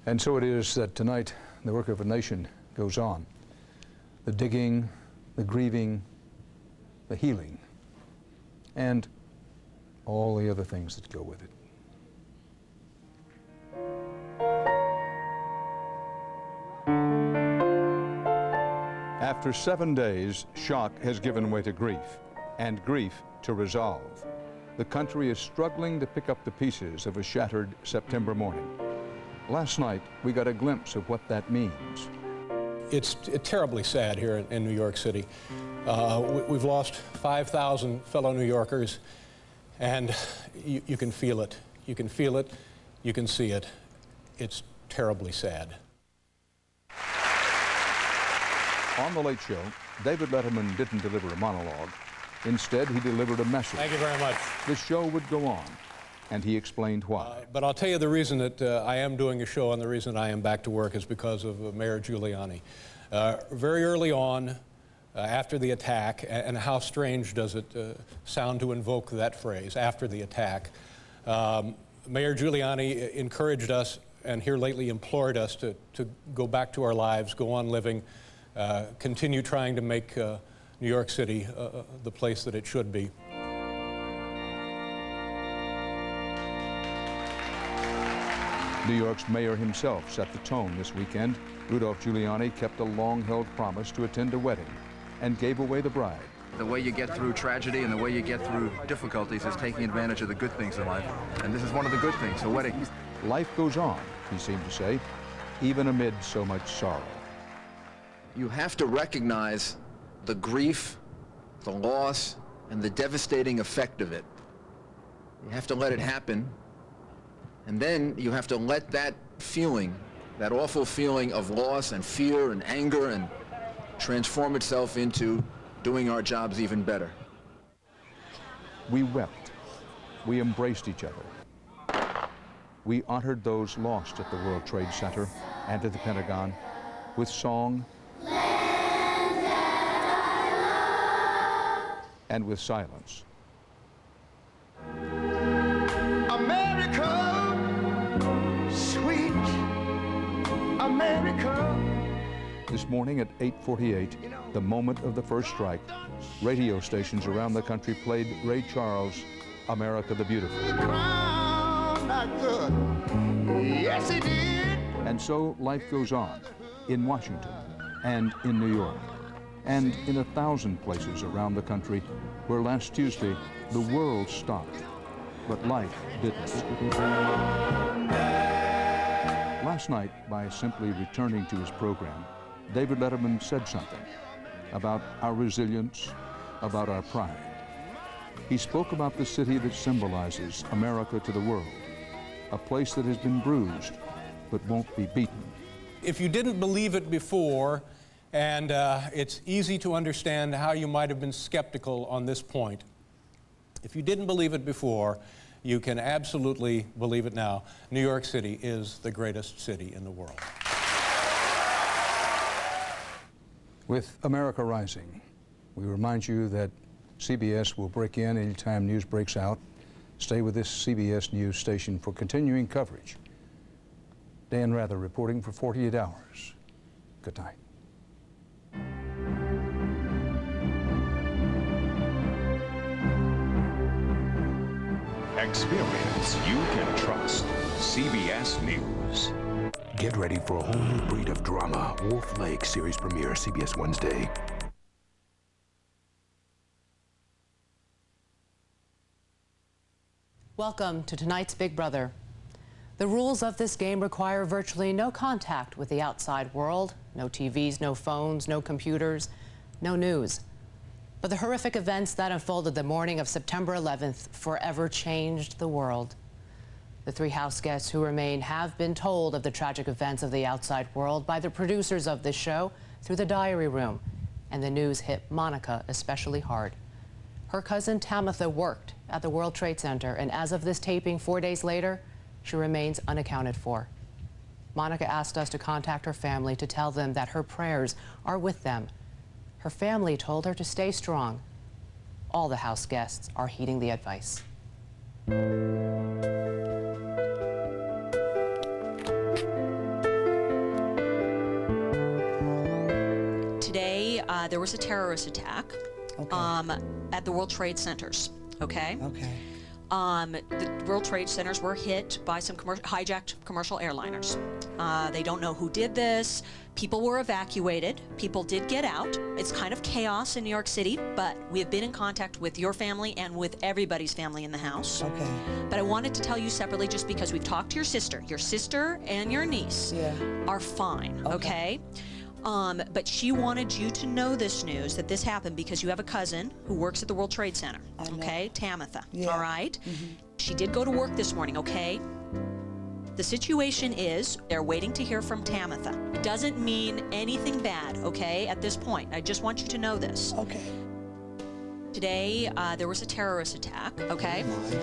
Speaker 11: And so it is that tonight the work of a nation goes on. The digging, the grieving, the healing, and all the other things that go with it. After 7 days, shock has given way to grief, and grief to resolve. The country is struggling to pick up the pieces of a shattered September morning. Last night, we got a glimpse of what that means.
Speaker 22: It's terribly sad here in New York City. We've lost 5,000 fellow New Yorkers, and you can feel it. You can feel it. You can see it. It's terribly sad.
Speaker 11: On The Late Show, David Letterman didn't deliver a monologue. Instead, he delivered a message.
Speaker 22: Thank you very much.
Speaker 11: The show would go on, and he explained why.
Speaker 22: But I'll tell you the reason that I am doing a show and the reason I am back to work is because of Mayor Giuliani. Very early on, after the attack, and how strange does it sound to invoke that phrase, after the attack, Mayor Giuliani encouraged us, and here lately implored us to go back to our lives, go on living, continue trying to make New York City the place that it should be.
Speaker 11: New York's mayor himself set the tone this weekend. Rudolph Giuliani kept a long-held promise to attend a wedding and gave away the bride.
Speaker 24: The way you get through tragedy and the way you get through difficulties is taking advantage of the good things in life. And this is one of the good things, a wedding.
Speaker 11: Life goes on, he seemed to say, even amid so much sorrow.
Speaker 24: You have to recognize the grief, the loss, and the devastating effect of it. You have to let it happen. And then you have to let that feeling, that awful feeling of loss and fear and anger, and transform itself into doing our jobs even better.
Speaker 11: We wept. We embraced each other. We honored those lost at the World Trade Center and at the Pentagon with song and with silence.
Speaker 9: America, sweet America.
Speaker 11: This morning at 8:48, the moment of the first strike, radio stations around the country played Ray Charles' America the Beautiful.
Speaker 9: Crown not good. Yes, he did.
Speaker 11: And so life goes on in Washington and in New York and in 1,000 places around the country where last Tuesday the world stopped, but life didn't. Last night, by simply returning to his program, David Letterman said something about our resilience, about our pride. He spoke about the city that symbolizes America to the world, a place that has been bruised but won't be beaten.
Speaker 22: If you didn't believe it before, and it's easy to understand how you might have been skeptical on this point. If you didn't believe it before, you can absolutely believe it now. New York City is the greatest city in the world.
Speaker 11: With America Rising, we remind you that CBS will break in anytime news breaks out. Stay with this CBS News station for continuing coverage. Dan Rather reporting for 48 hours. Good night.
Speaker 1: Experience you can trust. CBS News.
Speaker 34: Get ready for a whole new breed of drama. Wolf Lake series premiere, CBS Wednesday.
Speaker 2: Welcome to tonight's Big Brother. The rules of this game require virtually no contact with the outside world. No TVs, no phones, no computers, no news. But the horrific events that unfolded the morning of September 11th forever changed the world. The three house guests who remain have been told of the tragic events of the outside world by the producers of this show through the diary room, and the news hit Monica especially hard. Her cousin Tamitha worked at the World Trade Center, and as of this taping 4 days later, she remains unaccounted for. Monica asked us to contact her family to tell them that her prayers are with them. Her family told her to stay strong. All the house guests are heeding the advice.
Speaker 3: Today, there was a terrorist attack at the World Trade Centers, okay?
Speaker 7: Okay.
Speaker 3: The World Trade Centers were hit by some hijacked commercial airliners. They don't know who did this. People were evacuated. People did get out. It's kind of chaos in New York City, but we have been in contact with your family and with everybody's family in the house.
Speaker 7: Okay.
Speaker 3: But I wanted to tell you separately just because we've talked to your sister. Your sister and your niece are fine, okay? But she wanted you to know this news, that this happened because you have a cousin who works at the World Trade Center, okay? Tamitha, all right? She did go to work this morning, okay? The situation is they're waiting to hear from Tamitha. It doesn't mean anything bad, okay, at this point. I just want you to know this.
Speaker 7: Okay.
Speaker 3: Today, there was a terrorist attack, okay?
Speaker 7: Oh my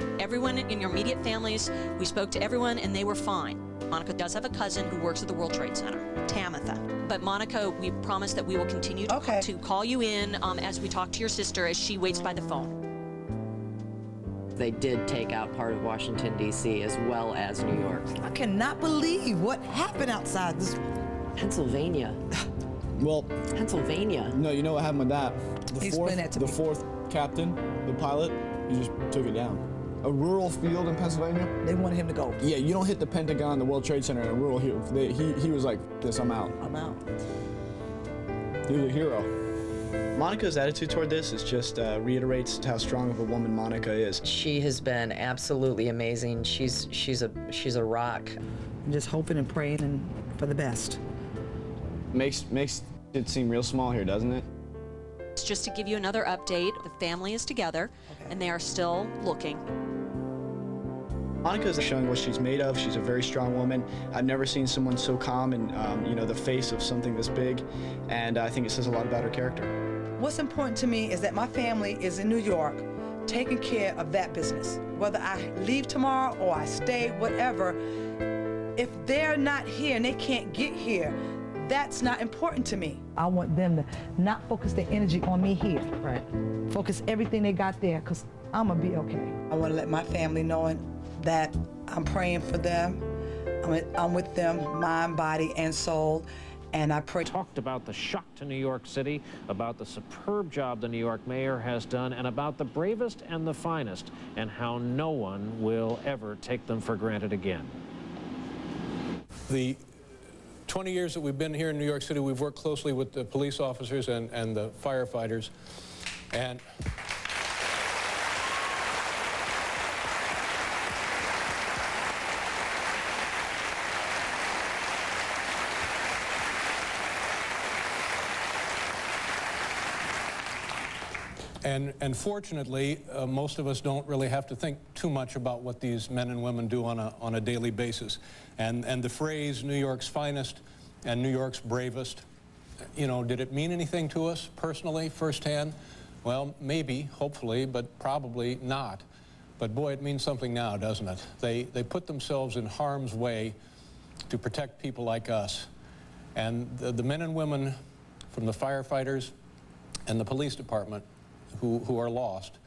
Speaker 7: God.
Speaker 3: Everyone in your immediate families, we spoke to everyone and they were fine. Monica does have a cousin who works at the World Trade Center, Tamitha. But Monica, we promise that we will continue to call you in as we talk to your sister as she waits by the phone.
Speaker 13: They did take out part of Washington, D.C. as well as New York.
Speaker 7: I cannot believe what happened outside this.
Speaker 13: Pennsylvania.
Speaker 8: Well,
Speaker 13: Pennsylvania.
Speaker 8: No, you know what happened with that?
Speaker 7: Explain that to me.
Speaker 8: The fourth captain, the pilot, he just took it down. A rural field in Pennsylvania.
Speaker 7: They wanted him to go.
Speaker 8: Yeah, you don't hit the Pentagon, the World Trade Center in a rural field. He was like, this, I'm out.
Speaker 7: I'm out.
Speaker 8: He was a hero.
Speaker 18: Monica's attitude toward this is just reiterates how strong of a woman Monica is.
Speaker 13: She has been absolutely amazing. She's a rock.
Speaker 7: I'm just hoping and praying and for the best.
Speaker 8: Makes it seem real small here, doesn't it?
Speaker 3: It's just to give you another update. The family is together and they are still looking.
Speaker 18: Monica's showing what she's made of. She's a very strong woman. I've never seen someone so calm and, the face of something this big, and I think it says a lot about her character.
Speaker 7: What's important to me is that my family is in New York taking care of that business. Whether I leave tomorrow or I stay, whatever, if they're not here and they can't get here, that's not important to me. I want them to not focus their energy on me here.
Speaker 13: Right.
Speaker 7: Focus everything they got there, because I'm going to be okay. I want to let my family know that I'm praying for them. I'm with them, mind, body, and soul. And I pray.
Speaker 23: Talked about the shock to New York City, about the superb job the New York mayor has done, and about the bravest and the finest, and how no one will ever take them for granted again.
Speaker 22: The 20 years that we've been here in New York City, we've worked closely with the police officers and the firefighters. And fortunately, most of us don't really have to think too much about what these men and women do on a daily basis. And the phrase New York's finest and New York's bravest, you know, did it mean anything to us personally, firsthand? Well, maybe, hopefully, but probably not. But boy, it means something now, doesn't it? They put themselves in harm's way to protect people like us. And the men and women from the firefighters and the police department who are lost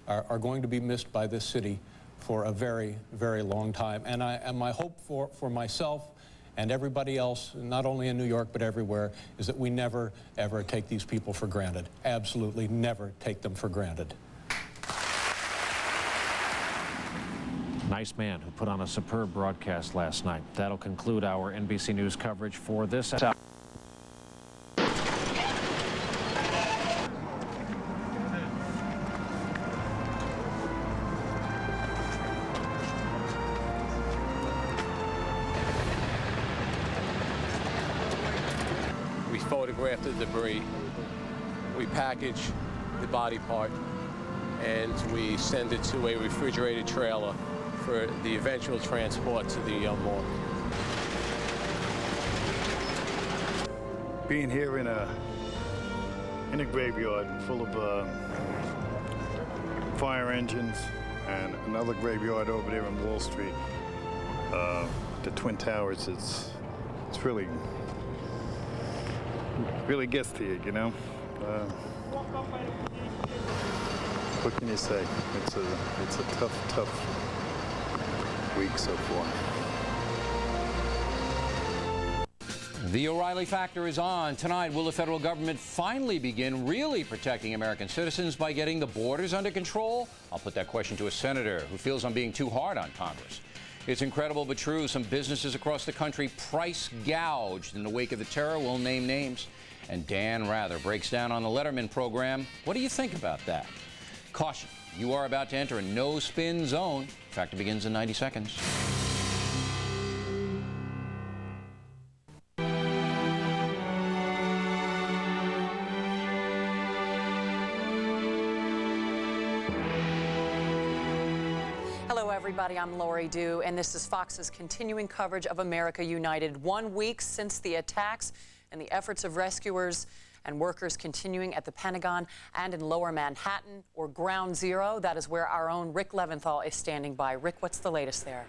Speaker 22: are going to be missed by this city for a very, very long time. And my hope for myself and everybody else, not only in New York but everywhere, is that we never, ever take these people for granted. Absolutely never take them for granted.
Speaker 23: Nice man who put on a superb broadcast last night. That'll conclude our NBC News coverage for this hour.
Speaker 4: Photograph the debris, we package the body part, and we send it to a refrigerated trailer for the eventual transport to the morgue.
Speaker 9: Being here in a graveyard full of fire engines and another graveyard over there on Wall Street, the Twin Towers, it's really gets to you, you know. What can you say? It's a tough week so far.
Speaker 12: The O'Reilly Factor is on. Tonight, will the federal government finally begin really protecting American citizens by getting the borders under control? I'll put that question to a senator who feels I'm being too hard on Congress. It's incredible but true. Some businesses across the country price gouged in the wake of the terror. We'll name names. And Dan Rather breaks down on the Letterman program. What do you think about that? Caution, you are about to enter a no-spin zone. Factor begins in 90 seconds.
Speaker 2: Hello, everybody. I'm Lori Dew, and this is Fox's continuing coverage of America United. 1 week since the attacks and the efforts of rescuers and workers continuing at the Pentagon and in Lower Manhattan, or Ground Zero. That is where our own Rick Leventhal is standing by. Rick, what's the latest there?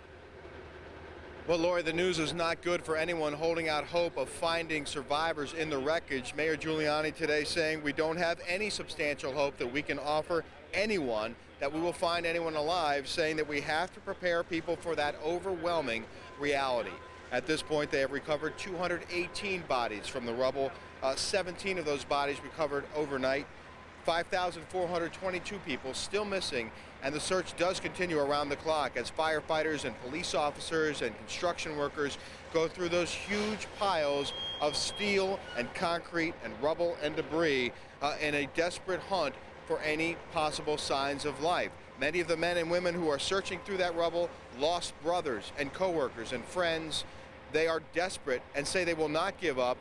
Speaker 15: Well, Lori, the news is not good for anyone holding out hope of finding survivors in the wreckage. Mayor Giuliani today saying we don't have any substantial hope that we can offer anyone, that we will find anyone alive, saying that we have to prepare people for that overwhelming reality. At this point, they have recovered 218 bodies from the rubble. 17 of those bodies recovered overnight. 5,422 people still missing, and the search does continue around the clock as firefighters and police officers and construction workers go through those huge piles of steel and concrete and rubble and debris in a desperate hunt for any possible signs of life. Many of the men and women who are searching through that rubble lost brothers and coworkers and friends. They are desperate and say they will not give up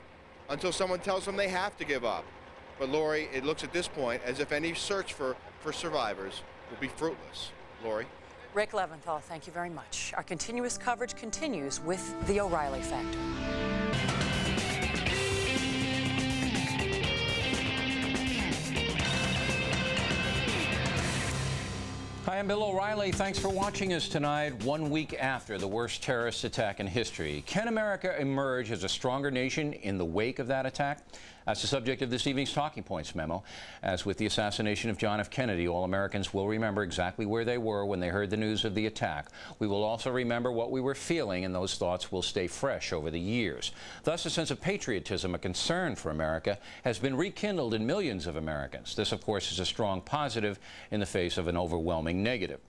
Speaker 15: until someone tells them they have to give up. But Lori, it looks at this point as if any search for survivors will be fruitless. Lori?
Speaker 2: Rick Leventhal, thank you very much. Our continuous coverage continues with the O'Reilly Factor.
Speaker 12: Hi, I'm Bill O'Reilly. Thanks for watching us tonight, 1 week after the worst terrorist attack in history. Can America emerge as a stronger nation in the wake of that attack? That's the subject of this evening's Talking Points memo. As with the assassination of John F. Kennedy, all Americans will remember exactly where they were when they heard the news of the attack. We will also remember what we were feeling, and those thoughts will stay fresh over the years. Thus, a sense of patriotism, a concern for America, has been rekindled in millions of Americans. This, of course, is a strong positive in the face of an overwhelming negative.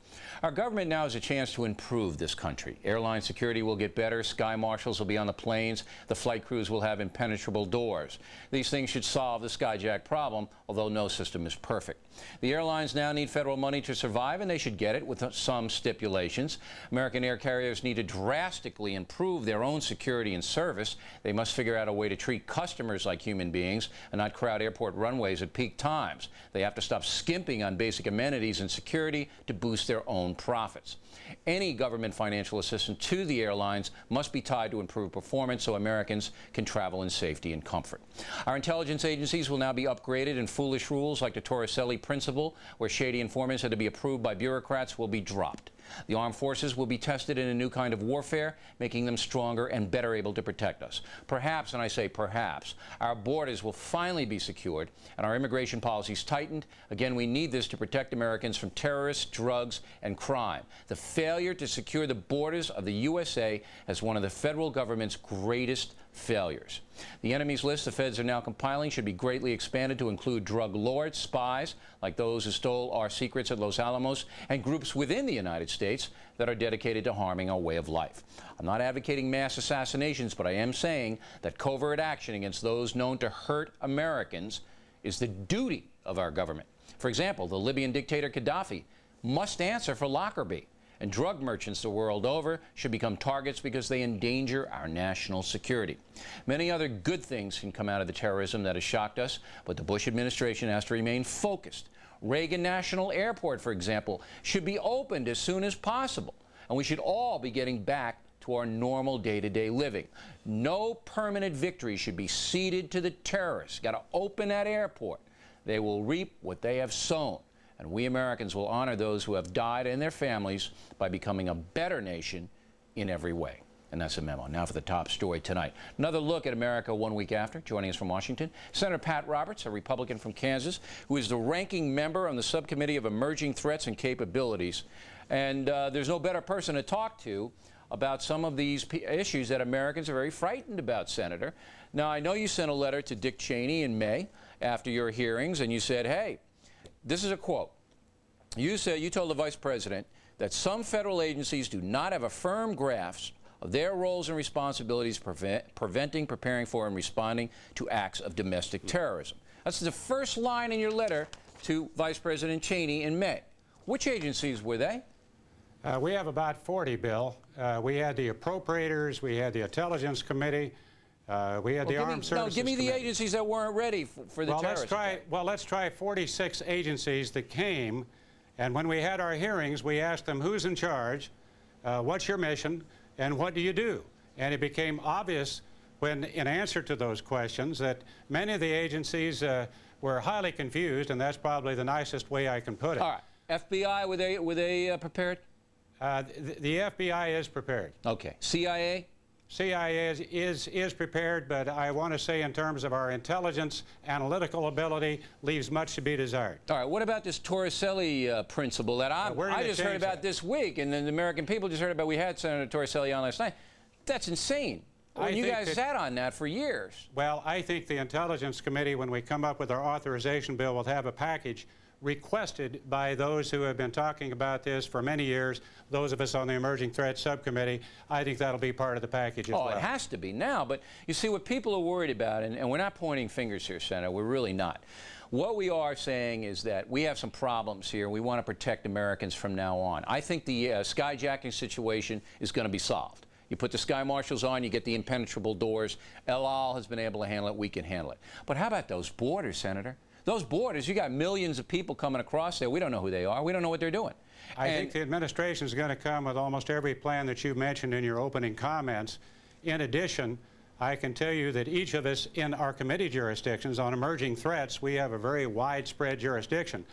Speaker 12: Our government now has a chance to improve this country. Airline security will get better, sky marshals will be on the planes, the flight crews will have impenetrable doors. These things should solve the skyjack problem, although no system is perfect. The airlines now need federal money to survive, and they should get it with some stipulations. American air carriers need to drastically improve their own security and service. They must figure out a way to treat customers like human beings and not crowd airport runways at peak times. They have to stop skimping on basic amenities and security to boost their own profits. Any government financial assistance to the airlines must be tied to improved performance so Americans can travel in safety and comfort. Our intelligence agencies will now be upgraded, and foolish rules like the Torricelli principle, where shady informants had to be approved by bureaucrats, will be dropped. The armed forces will be tested in a new kind of warfare, making them stronger and better able to protect us. Perhaps, and I say perhaps, our borders will finally be secured and our immigration policies tightened. Again, we need this to protect Americans from terrorists, drugs, and crime. The failure to secure the borders of the USA is one of the federal government's greatest failures. The enemies list the feds are now compiling should be greatly expanded to include drug lords, spies, like those who stole our secrets at Los Alamos, and groups within the United States that are dedicated to harming our way of life. I'm not advocating mass assassinations, but I am saying that covert action against those known to hurt Americans is the duty of our government. For example, the Libyan dictator Gaddafi must answer for Lockerbie, and drug merchants the world over should become targets because they endanger our national security. Many other good things can come out of the terrorism that has shocked us, but the Bush administration has to remain focused. Reagan National Airport, for example, should be opened as soon as possible, and we should all be getting back to our normal day-to-day living. No permanent victory should be ceded to the terrorists. Got to open that airport. They will reap what they have sown. And we Americans will honor those who have died and their families by becoming a better nation in every way. And that's a memo. Now for the top story tonight. Another look at America 1 week after. Joining us from Washington, Senator Pat Roberts, a Republican from Kansas, who is the ranking member on the Subcommittee of Emerging Threats and Capabilities. And there's no better person to talk to about some of these issues that Americans are very frightened about, Senator. Now, I know you sent a letter to Dick Cheney in May after your hearings, and you said, hey, this is a quote. You told the Vice President that some federal agencies do not have a firm grasp of their roles and responsibilities preventing, preparing for, and responding to acts of domestic terrorism. That's the first line in your letter to Vice President Cheney in May. Which agencies were they?
Speaker 5: We have about 40, Bill. We had the appropriators, we had the Intelligence Committee, we had the Armed Services
Speaker 12: give me the
Speaker 5: Committee.
Speaker 12: agencies that weren't ready for the terrorists.
Speaker 5: Let's try 46 agencies that came, and when we had our hearings, we asked them who's in charge, what's your mission, and what do you do? And it became obvious when, in answer to those questions, that many of the agencies were highly confused, and that's probably the nicest way I can put it.
Speaker 12: All right. FBI, were they prepared?
Speaker 5: The FBI is prepared.
Speaker 12: Okay. CIA?
Speaker 5: CIA is prepared, but I want to say in terms of our intelligence, analytical ability, leaves much to be desired.
Speaker 12: All right, what about this Torricelli principle that I just heard about this week, and then the American people just heard about? We had Senator Torricelli on last night. That's insane. You guys sat on that for years.
Speaker 5: Well, I think the Intelligence Committee, when we come up with our authorization bill, will have a package requested by those who have been talking about this for many years, those of us on the Emerging Threats Subcommittee. I think that'll be part of the package as well.
Speaker 12: Oh, it has to be now, but you see what people are worried about, and we're not pointing fingers here, Senator, we're really not. What we are saying is that we have some problems here. We want to protect Americans from now on. I think the skyjacking situation is going to be solved. You put the sky marshals on, you get the impenetrable doors. El Al has been able to handle it, we can handle it. But how about those borders, Senator? Those borders, you got millions of people coming across there. We don't know who they are. We don't know what they're doing.
Speaker 5: I think the administration is going to come with almost every plan that you mentioned in your opening comments. In addition, I can tell you that each of us in our committee jurisdictions on emerging threats, we have a very widespread jurisdiction.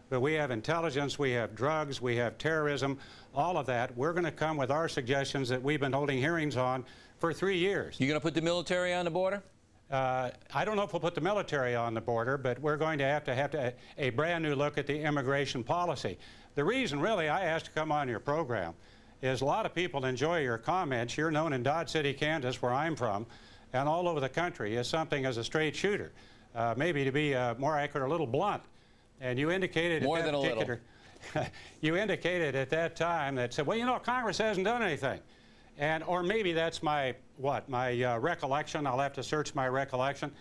Speaker 5: But we have intelligence, we have drugs, we have terrorism, all of that. We're going to come with our suggestions that we've been holding hearings on for 3 years.
Speaker 12: You going to put the military on the border?
Speaker 5: I don't know if we'll put the military on the border, but we're going to have a brand new look at the immigration policy. The reason, really, I asked to come on your program is a lot of people enjoy your comments. You're known in Dodge City, Kansas, where I'm from, and all over the country as something as a straight shooter. Maybe to be more accurate, a little blunt. And you indicated
Speaker 12: more than a little.
Speaker 5: You indicated at that time that said, well, you know, Congress hasn't done anything. And, or maybe that's my recollection. I'll have to search my recollection.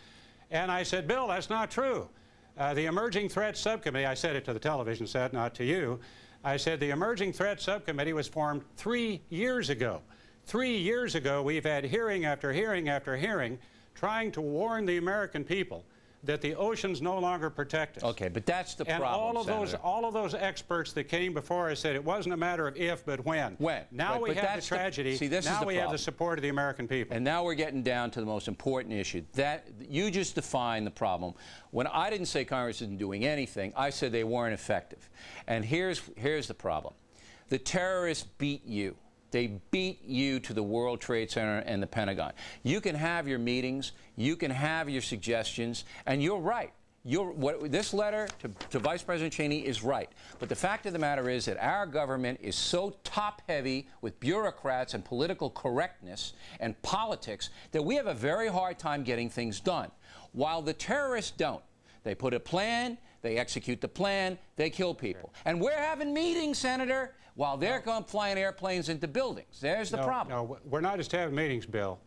Speaker 5: And I said, Bill, that's not true. The Emerging Threats Subcommittee, I said it to the television set, not to you. I said the Emerging Threats Subcommittee was formed 3 years ago. 3 years ago, we've had hearing after hearing after hearing trying to warn the American people that the oceans no longer protect us.
Speaker 12: Okay, but that's the
Speaker 5: and
Speaker 12: problem,
Speaker 5: all of those experts that came before us said it wasn't a matter of if, but when.
Speaker 12: When.
Speaker 5: Now we have the tragedy. Now we have the support of the American people.
Speaker 12: And now we're getting down to the most important issue. That you just defined the problem. When I didn't say Congress isn't doing anything, I said they weren't effective. And here's the problem. The terrorists beat you. They beat you to the World Trade Center and the Pentagon. You can have your meetings, you can have your suggestions, and you're right. This letter to Vice President Cheney is right. But the fact of the matter is that our government is so top-heavy with bureaucrats and political correctness and politics that we have a very hard time getting things done. While the terrorists don't. They put a plan, they execute the plan, they kill people. And we're having meetings, Senator, while they're going flying airplanes into buildings. There's the problem.
Speaker 5: No, we're not just having meetings, Bill.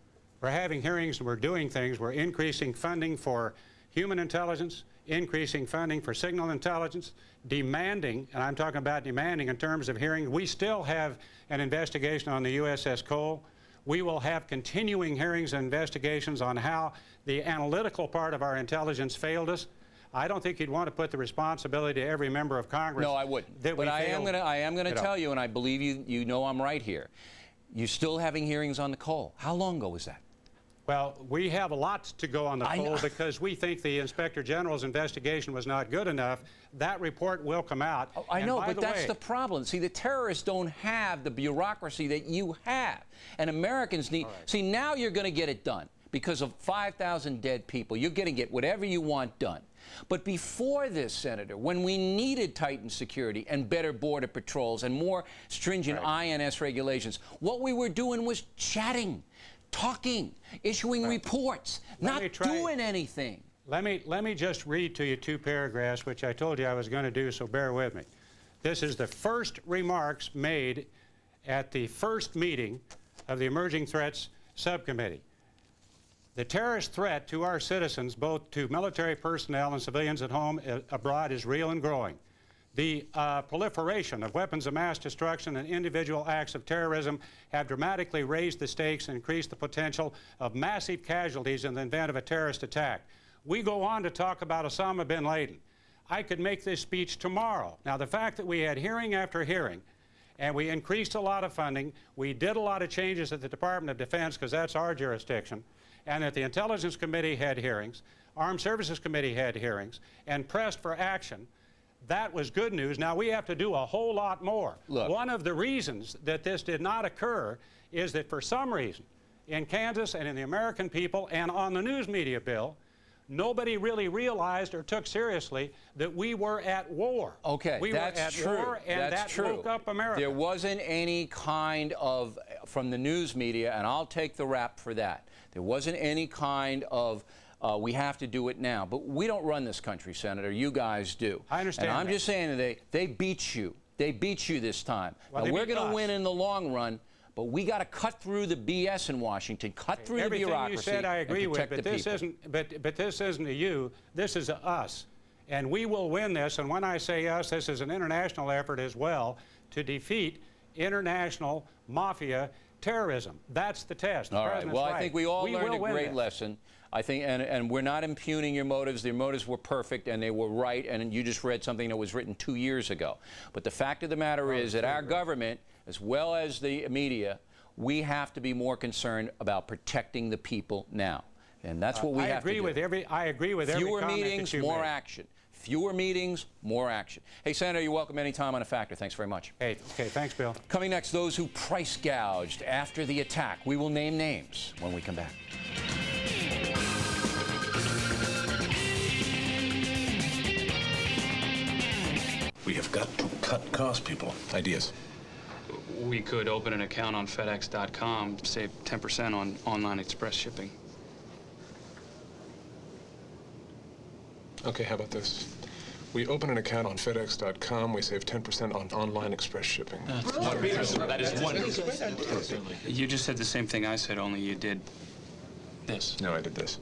Speaker 5: We're having hearings and we're doing things. We're increasing funding for human intelligence, increasing funding for signal intelligence, demanding, and I'm talking about demanding in terms of hearing. We still have an investigation on the USS Cole. We will have continuing hearings and investigations on how the analytical part of our intelligence failed us. I don't think you'd want to put the responsibility to every member of Congress.
Speaker 12: No, I wouldn't. But I am going to tell you, and I believe you know I'm right here. You're still having hearings on the Cole. How long ago was that?
Speaker 5: Well, we have a lot to go on the Cole because we think the Inspector General's investigation was not good enough. That report will come out.
Speaker 12: Oh, I know, but that's the problem. See, the terrorists don't have the bureaucracy that you have. And Americans need... Right. See, now you're going to get it done because of 5,000 dead people. You're going to get whatever you want done. But before this, Senator, when we needed tightened security and better border patrols and more stringent INS regulations, what we were doing was chatting, talking, issuing reports, not doing anything.
Speaker 5: Let me just read to you 2 paragraphs, which I told you I was going to do, so bear with me. This is the first remarks made at the first meeting of the Emerging Threats Subcommittee. The terrorist threat to our citizens, both to military personnel and civilians at home abroad, is real and growing. The proliferation of weapons of mass destruction and individual acts of terrorism have dramatically raised the stakes and increased the potential of massive casualties in the event of a terrorist attack. We go on to talk about Osama bin Laden. I could make this speech tomorrow. Now, the fact that we had hearing after hearing, and we increased a lot of funding, we did a lot of changes at the Department of Defense, because that's our jurisdiction, and that the Intelligence Committee had hearings, Armed Services Committee had hearings, and pressed for action, that was good news. Now we have to do a whole lot more.
Speaker 12: Look.
Speaker 5: One of the reasons that this did not occur is that for some reason, in Kansas and in the American people and on the news media, Bill, nobody really realized or took seriously that we were at war.
Speaker 12: Okay,
Speaker 5: we
Speaker 12: that's
Speaker 5: were at
Speaker 12: true.
Speaker 5: war, and
Speaker 12: that's
Speaker 5: that
Speaker 12: true.
Speaker 5: woke up America.
Speaker 12: There wasn't any kind of, from the news media, and I'll take the rap for that. There wasn't any kind of, we have to do it now. But we don't run this country, Senator. You guys do.
Speaker 5: I understand.
Speaker 12: And I'm just saying that they beat you. They beat you this time.
Speaker 5: Well,
Speaker 12: now, we're going to win in the long run. But we got to cut through the BS in Washington, cut through the bureaucracy.
Speaker 5: Everything you said, I agree with.
Speaker 12: But
Speaker 5: this isn't. But this isn't a you. This is a us, and we will win this. And when I say us, this is an international effort as well to defeat international mafia terrorism. That's the test.
Speaker 12: All right. Well, I think we all learned a great lesson. I think, and we're not impugning your motives. Their motives were perfect, and they were right. And you just read something that was written 2 years ago. But the fact of the matter is that our government, as well as the media, we have to be more concerned about protecting the people now. And that's what we have to do.
Speaker 5: I agree with every comment that you made.
Speaker 12: Fewer meetings, more action. Fewer meetings, more action. Hey, Senator, you're welcome anytime on A Factor. Thanks very much.
Speaker 5: Hey, okay, thanks, Bill.
Speaker 12: Coming next, those who price gouged after the attack. We will name names when we come back.
Speaker 20: got to cut costs, people. Ideas.
Speaker 6: We could open an account on FedEx.com, save 10% on online express shipping.
Speaker 10: Okay, how about this? We open an account on FedEx.com, we save 10% on online express shipping.
Speaker 6: That is wonderful. You just said the same thing I said, only you did this.
Speaker 10: No, I did this.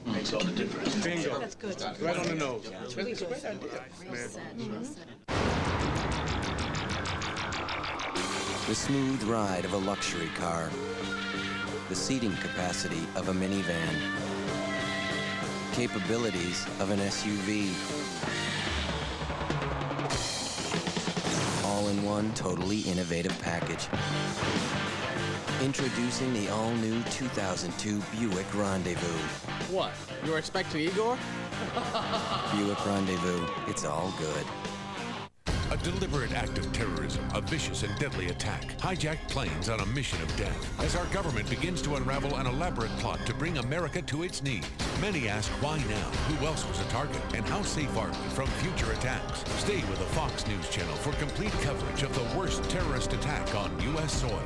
Speaker 20: Makes all the difference.
Speaker 6: Bingo.
Speaker 7: That's good.
Speaker 6: Right on the nose.
Speaker 7: That's really good.
Speaker 16: The smooth ride of a luxury car. The seating capacity of a minivan. Capabilities of an SUV. All in one totally innovative package. Introducing the all-new 2002 Buick Rendezvous.
Speaker 17: What? You were expecting Igor?
Speaker 16: Buick Rendezvous. It's all good.
Speaker 20: A deliberate act of terrorism, a vicious and deadly attack, hijacked planes on a mission of death. As our government begins to unravel an elaborate plot to bring America to its knees, many ask why now, who else was a target, and how safe are we from future attacks? Stay with the Fox News Channel for complete coverage of the worst terrorist attack on U.S. soil.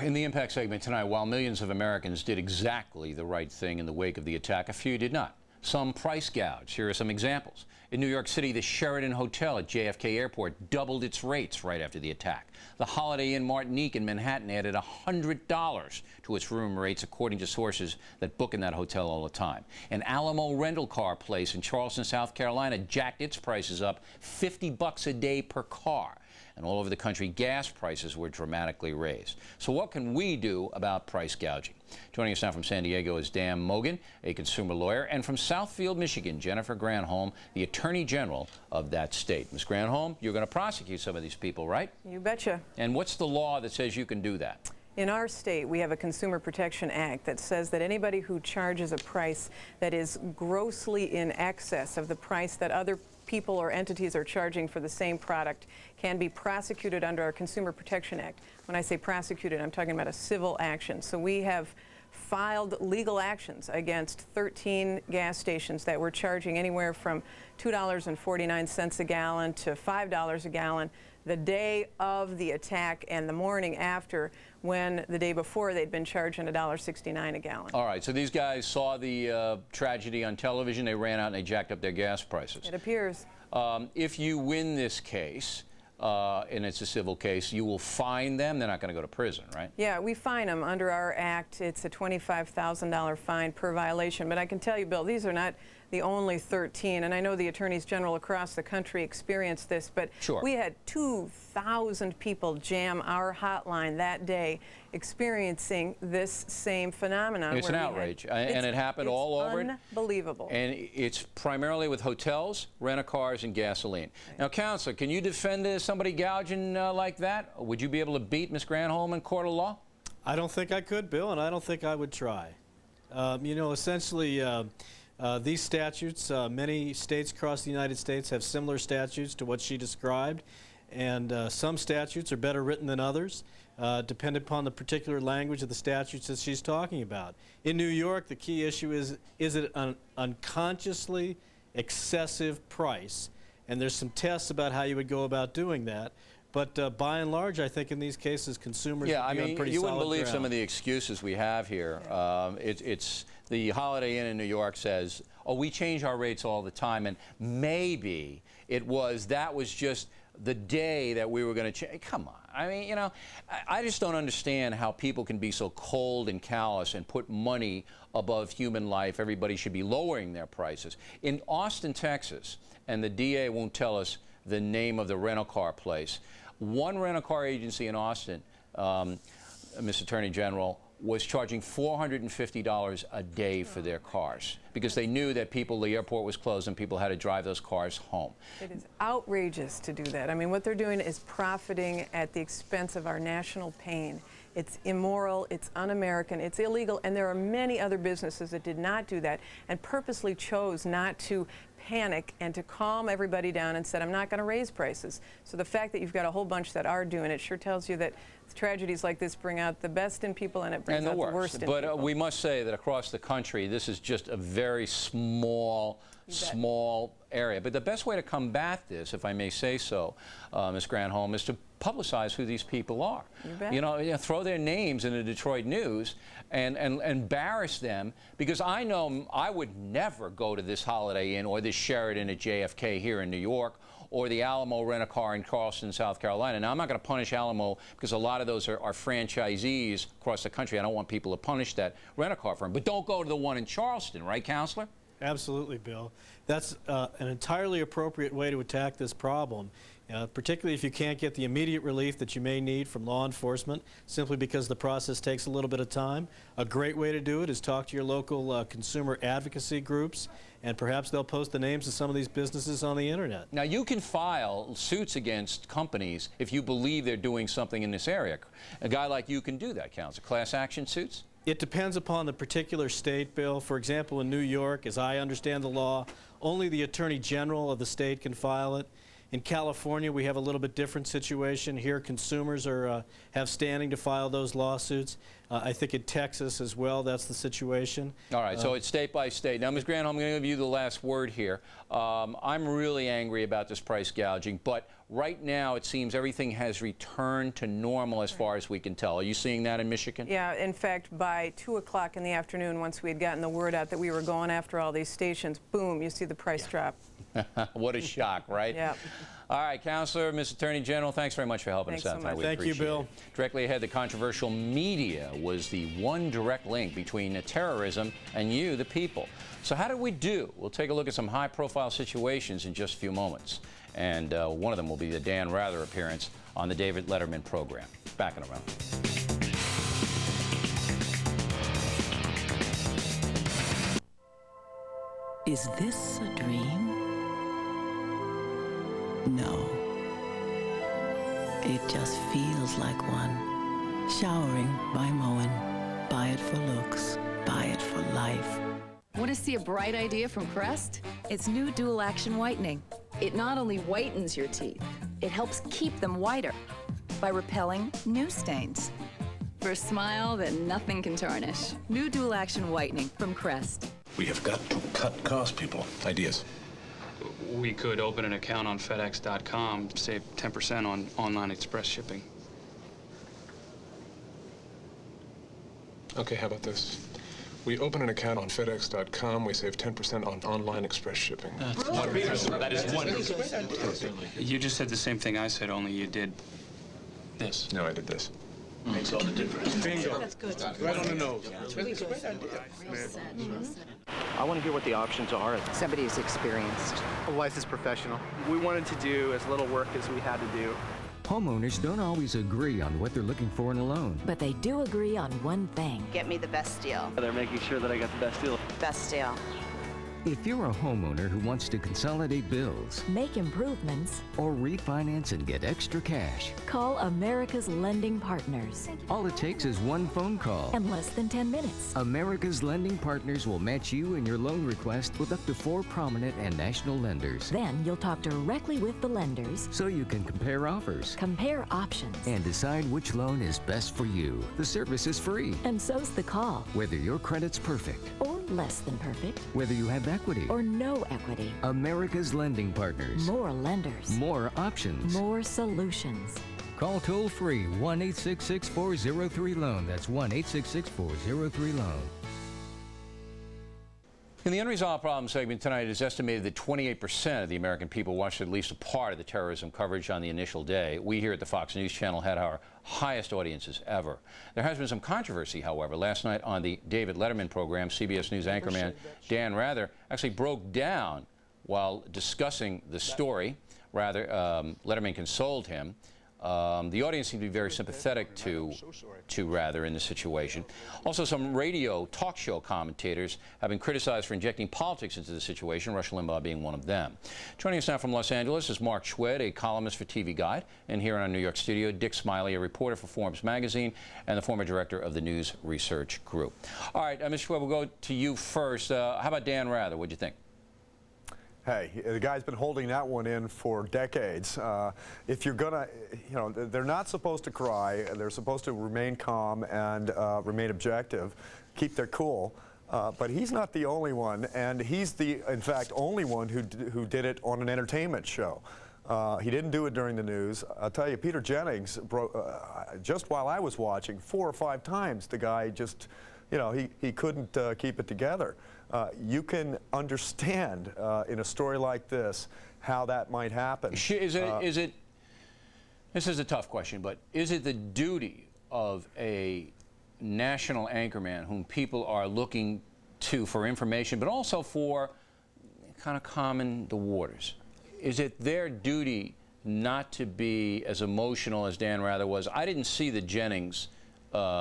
Speaker 12: In the Impact segment tonight, while millions of Americans did exactly the right thing in the wake of the attack, a few did not. Some price gouged. Here are some examples. In New York City, the Sheraton Hotel at JFK Airport doubled its rates right after the attack. The Holiday Inn Martinique in Manhattan added $100 to its room rates, according to sources that book in that hotel all the time. An Alamo rental car place in Charleston, South Carolina, jacked its prices up $50 a day per car. And all over the country, gas prices were dramatically raised. So what can we do about price gouging? Joining us now from San Diego is Dan Mogan, a consumer lawyer, and from Southfield, Michigan, Jennifer Granholm, the Attorney General of that state. Ms. Granholm, you're going to prosecute some of these people, right?
Speaker 19: You betcha.
Speaker 12: And what's the law that says you can do that?
Speaker 19: In our state, we have a Consumer Protection Act that says that anybody who charges a price that is grossly in excess of the price that other people or entities are charging for the same product can be prosecuted under our Consumer Protection Act. When I say prosecuted, I'm talking about a civil action. So we have filed legal actions against 13 gas stations that were charging anywhere from $2.49 a gallon to $5 a gallon the day of the attack and the morning after, when the day before they'd been charging $1.69 a gallon.
Speaker 12: All right, so these guys saw the tragedy on television, they ran out and they jacked up their gas prices.
Speaker 19: It appears.
Speaker 12: If you win this case, and it's a civil case, you will fine them. They're not going to go to prison, right?
Speaker 19: Yeah, we fine them under our act. It's a $25,000 fine per violation. But I can tell you, Bill, these are not the only 13, and I know the attorneys general across the country experienced this, but
Speaker 12: sure.
Speaker 19: We had 2,000 people jam our hotline that day experiencing this same phenomenon.
Speaker 12: It's an outrage, and it happened all over.
Speaker 19: Unbelievable.
Speaker 12: And it's primarily with hotels, rent-a-cars, and gasoline. Right. Now, Counselor, can you defend somebody gouging like that? Would you be able to beat Ms. Granholm in court of law?
Speaker 25: I don't think I could, Bill, and I don't think I would try. You know, essentially, these statutes, many states across the United States have similar statutes to what she described, and some statutes are better written than others, depending upon the particular language of the statutes that she's talking about. In New York, the key issue is it an unconsciously excessive price? And there's some tests about how you would go about doing that. But by and large, I think in these cases, consumers
Speaker 12: yeah,
Speaker 25: would be on pretty solid ground.
Speaker 12: You wouldn't believe some of the excuses we have here. It's the Holiday Inn in New York says, oh, we change our rates all the time, and maybe that was just the day that we were going to change. Come on. I mean, you know, I just don't understand how people can be so cold and callous and put money above human life. Everybody should be lowering their prices. In Austin, Texas, and the DA won't tell us the name of the rental car place, one rental car agency in Austin, Mr. Attorney General, was charging $450 a day for their cars because they knew that the airport was closed and people had to drive those cars home.
Speaker 19: It is outrageous to do that. I mean, what they're doing is profiting at the expense of our national pain. It's immoral, it's un-American, it's illegal, and there are many other businesses that did not do that and purposely chose not to panic and to calm everybody down and said, I'm not going to raise prices. So the fact that you've got a whole bunch that are doing it sure tells you that tragedies like this bring out the best in people and it brings out the worst in people.
Speaker 12: But we must say that across the country, this is just a very small area. But the best way to combat this, if I may say so, Ms. Granholm, is to publicize who these people are. You know, throw their names in the Detroit News and embarrass them, because I know I would never go to this Holiday Inn or this Sheraton at JFK here in New York, or the Alamo Rent-A-Car in Charleston, South Carolina. Now, I'm not going to punish Alamo because a lot of those are franchisees across the country. I don't want people to punish that rent-a-car firm. But don't go to the one in Charleston, right, Counselor?
Speaker 25: Absolutely, Bill. That's an entirely appropriate way to attack this problem, particularly if you can't get the immediate relief that you may need from law enforcement, simply because the process takes a little bit of time. A great way to do it is talk to your local consumer advocacy groups, and perhaps they'll post the names of some of these businesses on the internet.
Speaker 12: Now, you can file suits against companies if you believe they're doing something in this area. A guy like you can do that, Counselor. Class action suits?
Speaker 25: It depends upon the particular state, Bill. For example, in New York, as I understand the law, only the Attorney General of the state can file it. In California, we have a little bit different situation. Here, consumers have standing to file those lawsuits. I think in Texas as well, that's the situation.
Speaker 12: All right, so it's state by state. Now, Ms. Granholm, I'm going to give you the last word here. I'm really angry about this price gouging, but right now it seems everything has returned to normal as far as we can tell. Are you seeing that in Michigan?
Speaker 19: Yeah, in fact, by 2 o'clock in the afternoon, once we had gotten the word out that we were going after all these stations, boom, you see the price drop.
Speaker 12: What a shock, right?
Speaker 19: Yeah.
Speaker 12: All right, Counselor, Ms. Attorney General, thanks very much for helping us out tonight. We
Speaker 25: Thank you, Bill.
Speaker 12: It. Directly ahead, the controversial media was the one direct link between terrorism and you, the people. So how did we do? We'll take a look at some high-profile situations in just a few moments. And one of them will be the Dan Rather appearance on the David Letterman program. Back in a moment.
Speaker 1: Is this a dream? No. It just feels like one. Showering by Moen. Buy it for looks. Buy it for life.
Speaker 11: Want to see a bright idea from Crest? It's new dual action whitening. It not only whitens your teeth, it helps keep them whiter by repelling new stains. For a smile that nothing can tarnish. New dual action whitening from Crest.
Speaker 10: We have got to cut costs, people. Ideas.
Speaker 6: We could open an account on FedEx.com, save 10% on online express shipping.
Speaker 10: Okay, how about this? We open an account on FedEx.com, we save 10% on online express shipping.
Speaker 6: That is wonderful. You just said the same thing I said, only you did this.
Speaker 10: No, I did this.
Speaker 17: Makes all the difference.
Speaker 10: Bingo.
Speaker 17: That's good. Right on the nose.
Speaker 11: It's really good.
Speaker 14: I want to hear what the options are.
Speaker 21: Somebody who's experienced.
Speaker 14: A licensed professional.
Speaker 21: We wanted to do as little work as we had to do.
Speaker 24: Homeowners don't always agree on what they're looking for in a loan.
Speaker 26: But they do agree on one thing.
Speaker 27: Get me the best deal.
Speaker 21: They're making sure that I got the best deal.
Speaker 27: Best deal.
Speaker 24: If you're a homeowner who wants to consolidate bills,
Speaker 26: make improvements,
Speaker 24: or refinance and get extra cash,
Speaker 26: call America's Lending Partners.
Speaker 24: All it takes is one phone call.
Speaker 26: And less than 10 minutes.
Speaker 24: America's Lending Partners will match you and your loan request with up to 4 prominent and national lenders.
Speaker 26: Then you'll talk directly with the lenders.
Speaker 24: So you can compare offers.
Speaker 26: Compare options.
Speaker 24: And decide which loan is best for you. The service is free.
Speaker 26: And so's the call.
Speaker 24: Whether your credit's perfect.
Speaker 26: Or less than perfect.
Speaker 24: Whether you have equity.
Speaker 26: Or no equity.
Speaker 24: America's Lending Partners.
Speaker 26: More lenders.
Speaker 24: More options.
Speaker 26: More solutions.
Speaker 24: Call toll-free 1-866-403-LOAN. That's 1-866-403-LOAN.
Speaker 12: In the Unresolved Problems segment tonight, it is estimated that 28% of the American people watched at least a part of the terrorism coverage on the initial day. We here at the Fox News Channel had our highest audiences ever. There has been some controversy, however. Last night on the David Letterman program, CBS News anchorman Dan Rather actually broke down while discussing the story. Letterman consoled him. The audience seemed to be very sympathetic to Rather in the situation. Also, some radio talk show commentators have been criticized for injecting politics into the situation, Rush Limbaugh being one of them. Joining us now from Los Angeles is Mark Schwed, a columnist for TV Guide, and here in our New York studio, Dick Smiley, a reporter for Forbes magazine and the former director of the News Research Group. All right, Mr. Schwed, we'll go to you first. How about Dan Rather? What'd you think?
Speaker 3: Hey, the guy's been holding that one in for decades. If you're gonna, they're not supposed to cry. They're supposed to remain calm and remain objective, keep their cool. But he's not the only one, and he's the, in fact, only one who did it on an entertainment show. He didn't do it during the news. I'll tell you, Peter Jennings, just while I was watching, 4 or 5 times, the guy just, he couldn't keep it together. You can understand in a story like this how that might happen.
Speaker 12: This is a tough question, but is it the duty of a national anchorman whom people are looking to for information, but also for kind of calming the waters? Is it their duty not to be as emotional as Dan Rather was? I didn't see the Jennings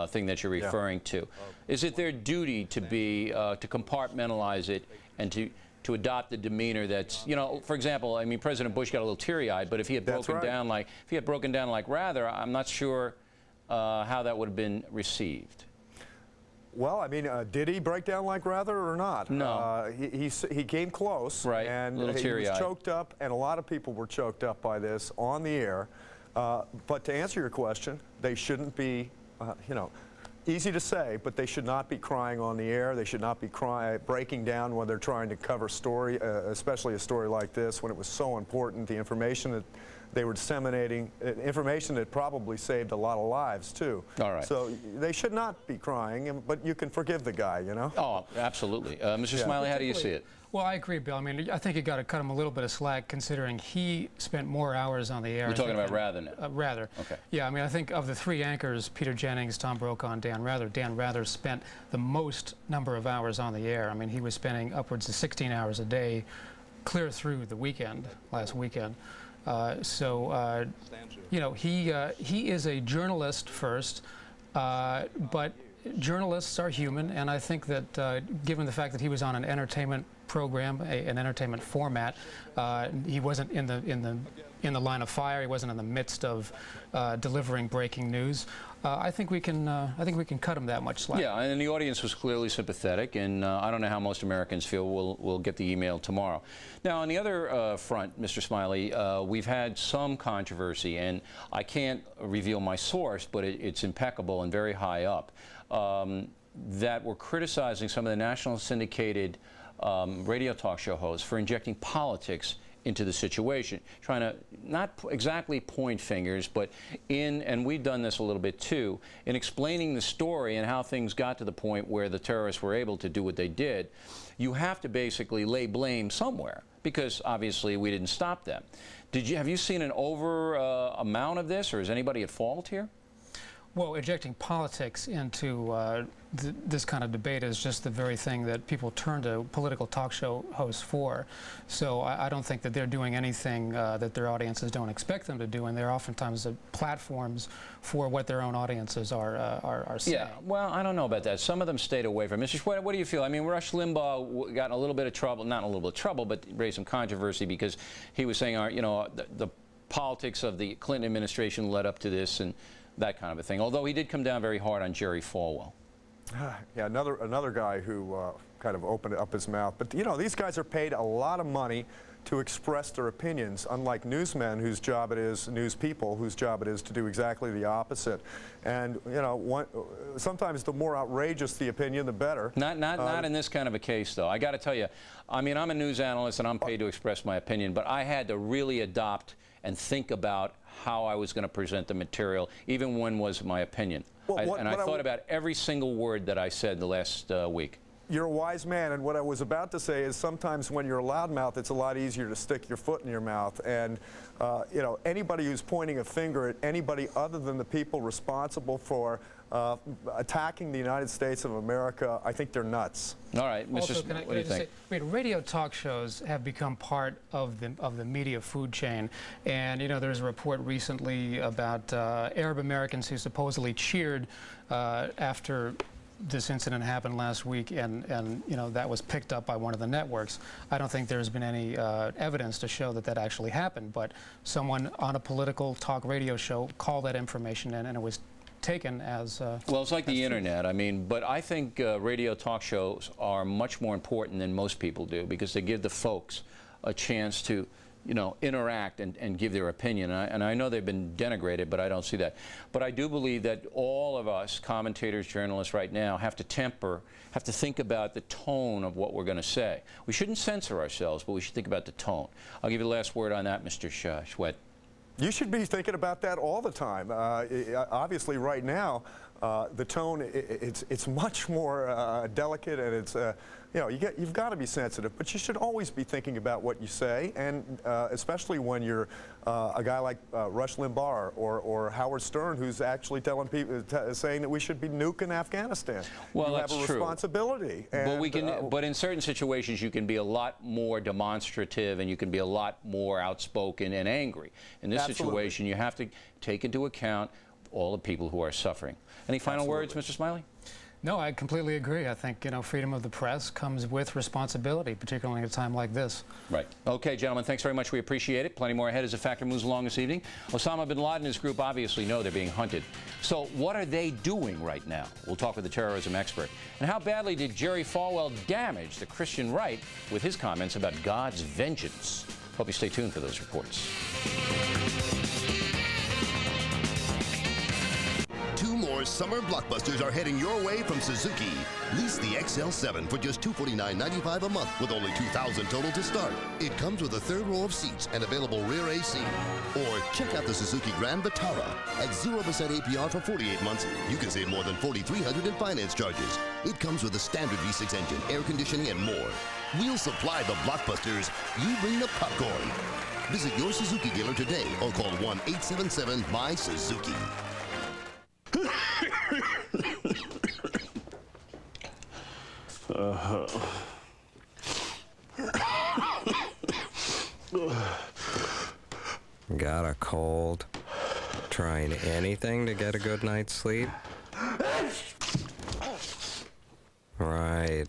Speaker 12: thing that you're referring to. Is it their duty to be to compartmentalize it and to adopt the demeanor that's, for example, I mean, President Bush got a little teary-eyed, but if he had broken down like Rather, I'm not sure how that would have been received.
Speaker 3: Well, I mean, did he break down like Rather or not?
Speaker 12: No.
Speaker 3: He came close,
Speaker 12: right?
Speaker 3: And he was choked up, and a lot of people were choked up by this on the air. But to answer your question, they shouldn't be, easy to say, but they should not be crying on the air. They should not be breaking down when they're trying to cover story, especially a story like this, when it was so important, the information that they were disseminating, information that probably saved a lot of lives, too.
Speaker 12: All right.
Speaker 3: So they should not be crying, but you can forgive the guy,
Speaker 12: Oh, absolutely. Mr. Smiley, how do you see it?
Speaker 8: Well, I agree, Bill. I mean, I think you got to cut him a little bit of slack, considering he spent more hours on the air.
Speaker 12: We're talking about Rather now.
Speaker 8: Rather.
Speaker 12: Okay.
Speaker 8: Yeah, I mean, I think of the 3 anchors, Peter Jennings, Tom Brokaw, and Dan Rather spent the most number of hours on the air. I mean, he was spending upwards of 16 hours a day, clear through the weekend, last weekend. He is a journalist first, but journalists are human, and I think that given the fact that he was on an entertainment program, an entertainment format, he wasn't in the line of fire. He wasn't in the midst of delivering breaking news. I think we can cut him that much slack.
Speaker 12: Yeah, and the audience was clearly sympathetic, and I don't know how most Americans feel. We'll get the email tomorrow. Now, on the other front, Mr. Smiley, we've had some controversy, and I can't reveal my source, but it's impeccable and very high up, that we're criticizing some of the national syndicated radio talk show hosts for injecting politics into the situation, trying to not exactly point fingers, but and we've done this a little bit too, in explaining the story and how things got to the point where the terrorists were able to do what they did. You have to basically lay blame somewhere, because obviously we didn't stop them. Have you seen an amount of this, or is anybody at fault here?
Speaker 8: Well, injecting politics into this kind of debate is just the very thing that people turn to political talk show hosts for. So I don't think that they're doing anything that their audiences don't expect them to do, and they're oftentimes platforms for what their own audiences are saying.
Speaker 12: Yeah, well, I don't know about that. Some of them stayed away from it. Mr. Schwed, what do you feel? I mean, Rush Limbaugh got in a little bit of trouble, not a little bit of trouble, but raised some controversy because he was saying, the politics of the Clinton administration led up to this, and that kind of a thing, although he did come down very hard on Jerry Falwell.
Speaker 3: Yeah, another guy who kind of opened up his mouth. But, these guys are paid a lot of money to express their opinions, unlike newsmen whose job it is, news people whose job it is to do exactly the opposite. And, sometimes the more outrageous the opinion, the better.
Speaker 12: Not in this kind of a case, though. I got to tell you, I mean, I'm a news analyst and I'm paid to express my opinion, but I had to really adopt and think about how I was going to present the material, even when was my opinion. I thought about every single word that I said the last week.
Speaker 3: You're a wise man, and what I was about to say is sometimes when you're a loudmouth, it's a lot easier to stick your foot in your mouth. And, anybody who's pointing a finger at anybody other than the people responsible for attacking the United States of America, I think they're nuts.
Speaker 12: All right, Mr.
Speaker 8: Also,
Speaker 12: what do you think?
Speaker 8: I mean, radio talk shows have become part of the media food chain, and there's a report recently about Arab Americans who supposedly cheered after this incident happened last week, and that was picked up by one of the networks. I don't think there's been any evidence to show that that actually happened, but someone on a political talk radio show called that information in, and it was taken as
Speaker 12: well, it's like the internet. I mean, but I think radio talk shows are much more important than most people do, because they give the folks a chance to, you know, interact and give their opinion. And I know they've been denigrated, but I don't see that. But I do believe that all of us, commentators, journalists right now, have to think about the tone of what we're going to say. We shouldn't censor ourselves, but we should think about the tone. I'll give you the last word on that, Mr. Schwett.
Speaker 3: You should be thinking about that all the time. Obviously, right now, the tone, it's much more delicate, and it's, you know, you've got to be sensitive, but you should always be thinking about what you say, and especially when you're a guy like Rush Limbaugh or Howard Stern, who's actually telling people, saying that we should be nuking Afghanistan.
Speaker 12: Well,
Speaker 3: you
Speaker 12: that's
Speaker 3: have a
Speaker 12: true.
Speaker 3: Responsibility.
Speaker 12: But
Speaker 3: and,
Speaker 12: we can. But in certain situations, you can be a lot more demonstrative, and you can be a lot more outspoken and angry. In this situation, you have to take into account all the people who are suffering. Any final words, Mr. Smiley?
Speaker 8: No, I completely agree. I think, you know, freedom of the press comes with responsibility, particularly at a time like this.
Speaker 12: Right. Okay, gentlemen, thanks very much. We appreciate it. Plenty more ahead as the Factor moves along this evening. Osama bin Laden and his group obviously know they're being hunted. So what are they doing right now? We'll talk with the terrorism expert. And how badly did Jerry Falwell damage the Christian right with his comments about God's vengeance? Hope you stay tuned for those reports.
Speaker 4: Two more summer blockbusters are heading your way from Suzuki. Lease the XL7 for just $249.95 a month with only $2,000 total to start. It comes with a third row of seats and available rear AC. Or check out the Suzuki Grand Vitara. At 0% APR for 48 months, you can save more than $4,300 in finance charges. It comes with a standard V6 engine, air conditioning, and more. We'll supply the blockbusters. You bring the popcorn. Visit your Suzuki dealer today or call 1-877-MY-SUZUKI.
Speaker 9: Got a cold? Trying anything to get a good night's sleep? Right.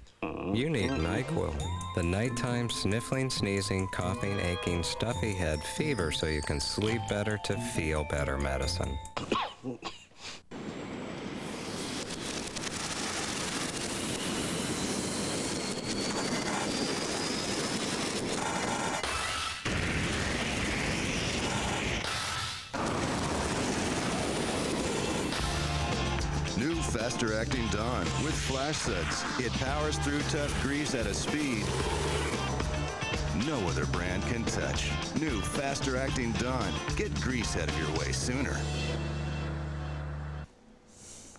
Speaker 9: You need NyQuil. The nighttime sniffling, sneezing, coughing, aching, stuffy head, fever, so you can sleep better to feel better medicine.
Speaker 13: New faster acting Dawn with flash suds. It powers through tough grease at a speed no other brand can touch. New faster acting Dawn. Get grease out of your way sooner.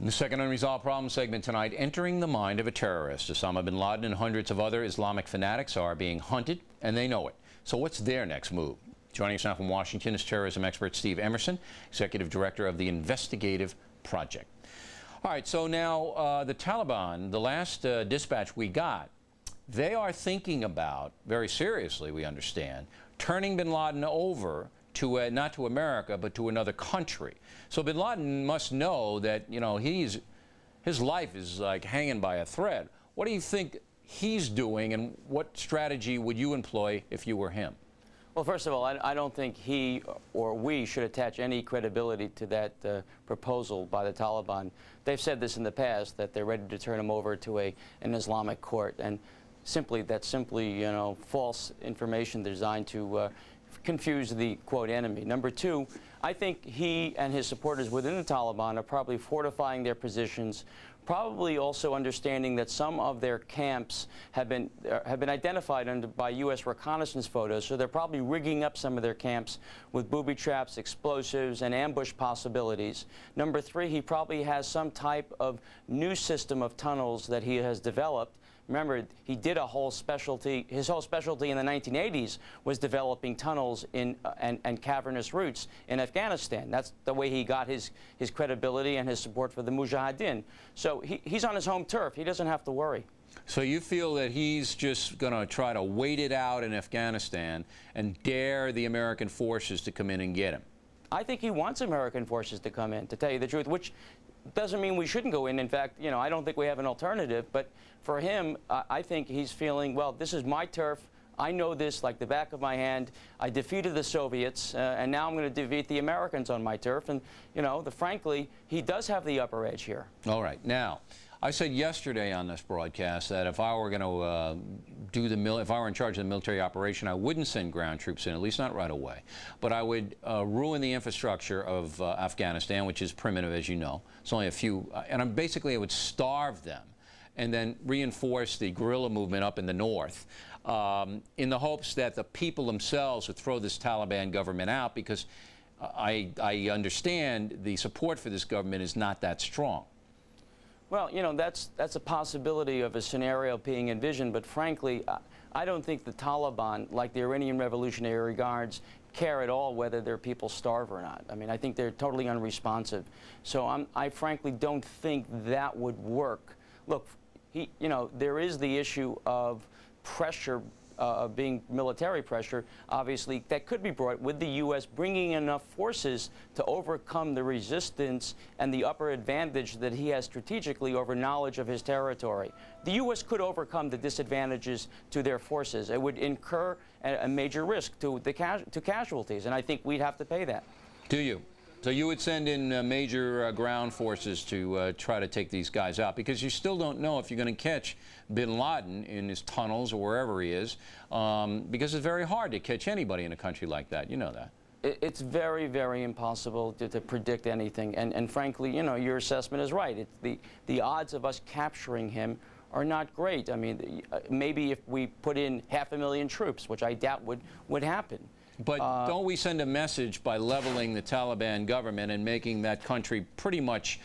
Speaker 12: In the second Unresolved Problem segment tonight, entering the mind of a terrorist. Osama bin Laden and hundreds of other Islamic fanatics are being hunted, and they know it. So what's their next move? Joining us now from Washington is terrorism expert Steve Emerson, Executive Director of the Investigative Project. All right, so now the Taliban, the last dispatch we got, they are thinking about, very seriously we understand, turning bin Laden over to not to America, but to another country. So bin Laden must know that, you know, his life is like hanging by a thread. What do you think he's doing, and what strategy would you employ if you were him?
Speaker 18: Well, first of all, I don't think he or we should attach any credibility to that proposal by the Taliban. They've said this in the past, that they're ready to turn him over to an Islamic court, and that's simply, you know, false information designed to confuse the, quote, enemy. Number two, I think he and his supporters within the Taliban are probably fortifying their positions, probably also understanding that some of their camps have been identified by U.S. reconnaissance photos, so they're probably rigging up some of their camps with booby traps, explosives, and ambush possibilities. Number three, he probably has some type of new system of tunnels that he has developed. Remember, he did a whole specialty, his whole specialty in the 1980s was developing tunnels and cavernous routes in Afghanistan. That's the way he got his credibility and his support for the Mujahideen. So he's on his home turf. He doesn't have to worry.
Speaker 12: So you feel that he's just going to try to wait it out in Afghanistan and dare the American forces to come in and get him?
Speaker 18: I think he wants American forces to come in, to tell you the truth, which doesn't mean we shouldn't go in. In fact, you know, I don't think we have an alternative. But for him, I think he's feeling, well, this is my turf. I know this like the back of my hand. I defeated the Soviets, and now I'm going to defeat the Americans on my turf. And, you know, frankly, he does have the upper edge here.
Speaker 12: All right. Now, I said yesterday on this broadcast that if I were going to if I were in charge of the military operation, I wouldn't send ground troops in, at least not right away. But I would ruin the infrastructure of Afghanistan, which is primitive, as you know. It's only a few, and basically I would starve them and then reinforce the guerrilla movement up in the north in the hopes that the people themselves would throw this Taliban government out, because I understand the support for this government is not that strong.
Speaker 18: Well, you know, that's a possibility of a scenario being envisioned, but frankly, I don't think the Taliban, like the Iranian Revolutionary Guards, care at all whether their people starve or not. I mean, I think they're totally unresponsive. So I frankly don't think that would work. Look, you know, there is the issue of pressure, being military pressure, obviously, that could be brought with the U.S. bringing enough forces to overcome the resistance and the upper advantage that he has strategically over knowledge of his territory. The U.S. could overcome the disadvantages to their forces. It would incur a major risk to casualties, and I think we'd have to pay that.
Speaker 12: Do you? So you would send in major ground forces to try to take these guys out, because you still don't know if you're going to catch bin Laden in his tunnels or wherever he is, because it's very hard to catch anybody in a country like that. You know that.
Speaker 18: It's very, very impossible to predict anything. And frankly, you know, your assessment is right. The odds of us capturing him are not great. I mean, maybe if we put in 500,000 troops, which I doubt would happen.
Speaker 12: But don't we send a message by leveling the Taliban government and making that country pretty much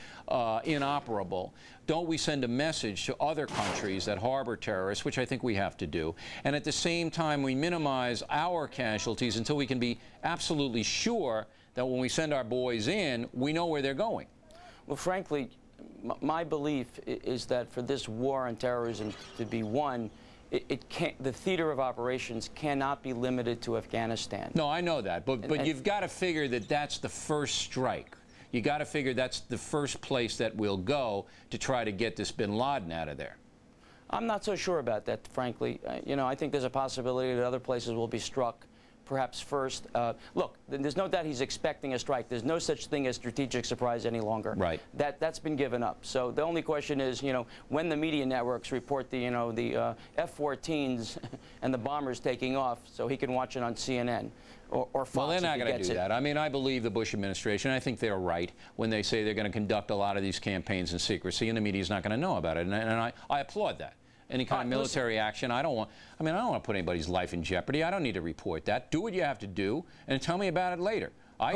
Speaker 12: inoperable? Don't we send a message to other countries that harbor terrorists, which I think we have to do, and at the same time we minimize our casualties until we can be absolutely sure that when we send our boys in, we know where they're going?
Speaker 18: Well, frankly, my belief is that for this war on terrorism to be won, the theater of operations cannot be limited to Afghanistan.
Speaker 12: No, I know that, but you've got to figure that that's the first strike. You got to figure that's the first place that we'll go to try to get this bin Laden out of there.
Speaker 18: I'm not so sure about that, frankly. You know, I think there's a possibility that other places will be struck perhaps first. Look, there's no doubt he's expecting a strike. There's no such thing as strategic surprise any longer.
Speaker 12: Right.
Speaker 18: That's been given up. So the only question is, you know, when the media networks report the, you know, the F-14s and the bombers taking off, so he can watch it on CNN or Fox.
Speaker 12: Well, they're not going to do that. I mean, I believe the Bush administration. I think they're right when they say they're going to conduct a lot of these campaigns in secrecy, and the media's not going to know about it. And I applaud that. Any kind of military action, I don't want to put anybody's life in jeopardy. I don't need to report that. Do what you have to do and tell me about it later. I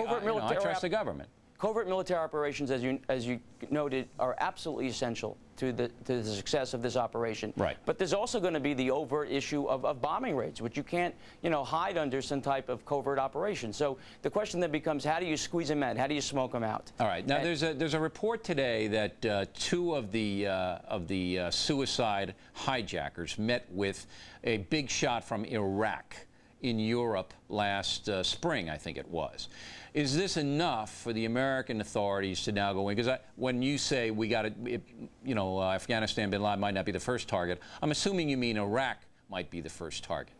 Speaker 12: trust the government.
Speaker 18: Covert military operations, as you noted, are absolutely essential to the success of this operation.
Speaker 12: Right.
Speaker 18: But there's also going to be the overt issue of bombing raids, which you can't, you know, hide under some type of covert operation. So the question then becomes, how do you squeeze them out? How do you smoke them out?
Speaker 12: All right. Now, there's a report today that two of the suicide hijackers met with a big shot from Iraq in Europe last spring, I think it was. Is this enough for the American authorities to now go in? Because when you say we got to, you know, Afghanistan, bin Laden might not be the first target, I'm assuming you mean Iraq might be the first target.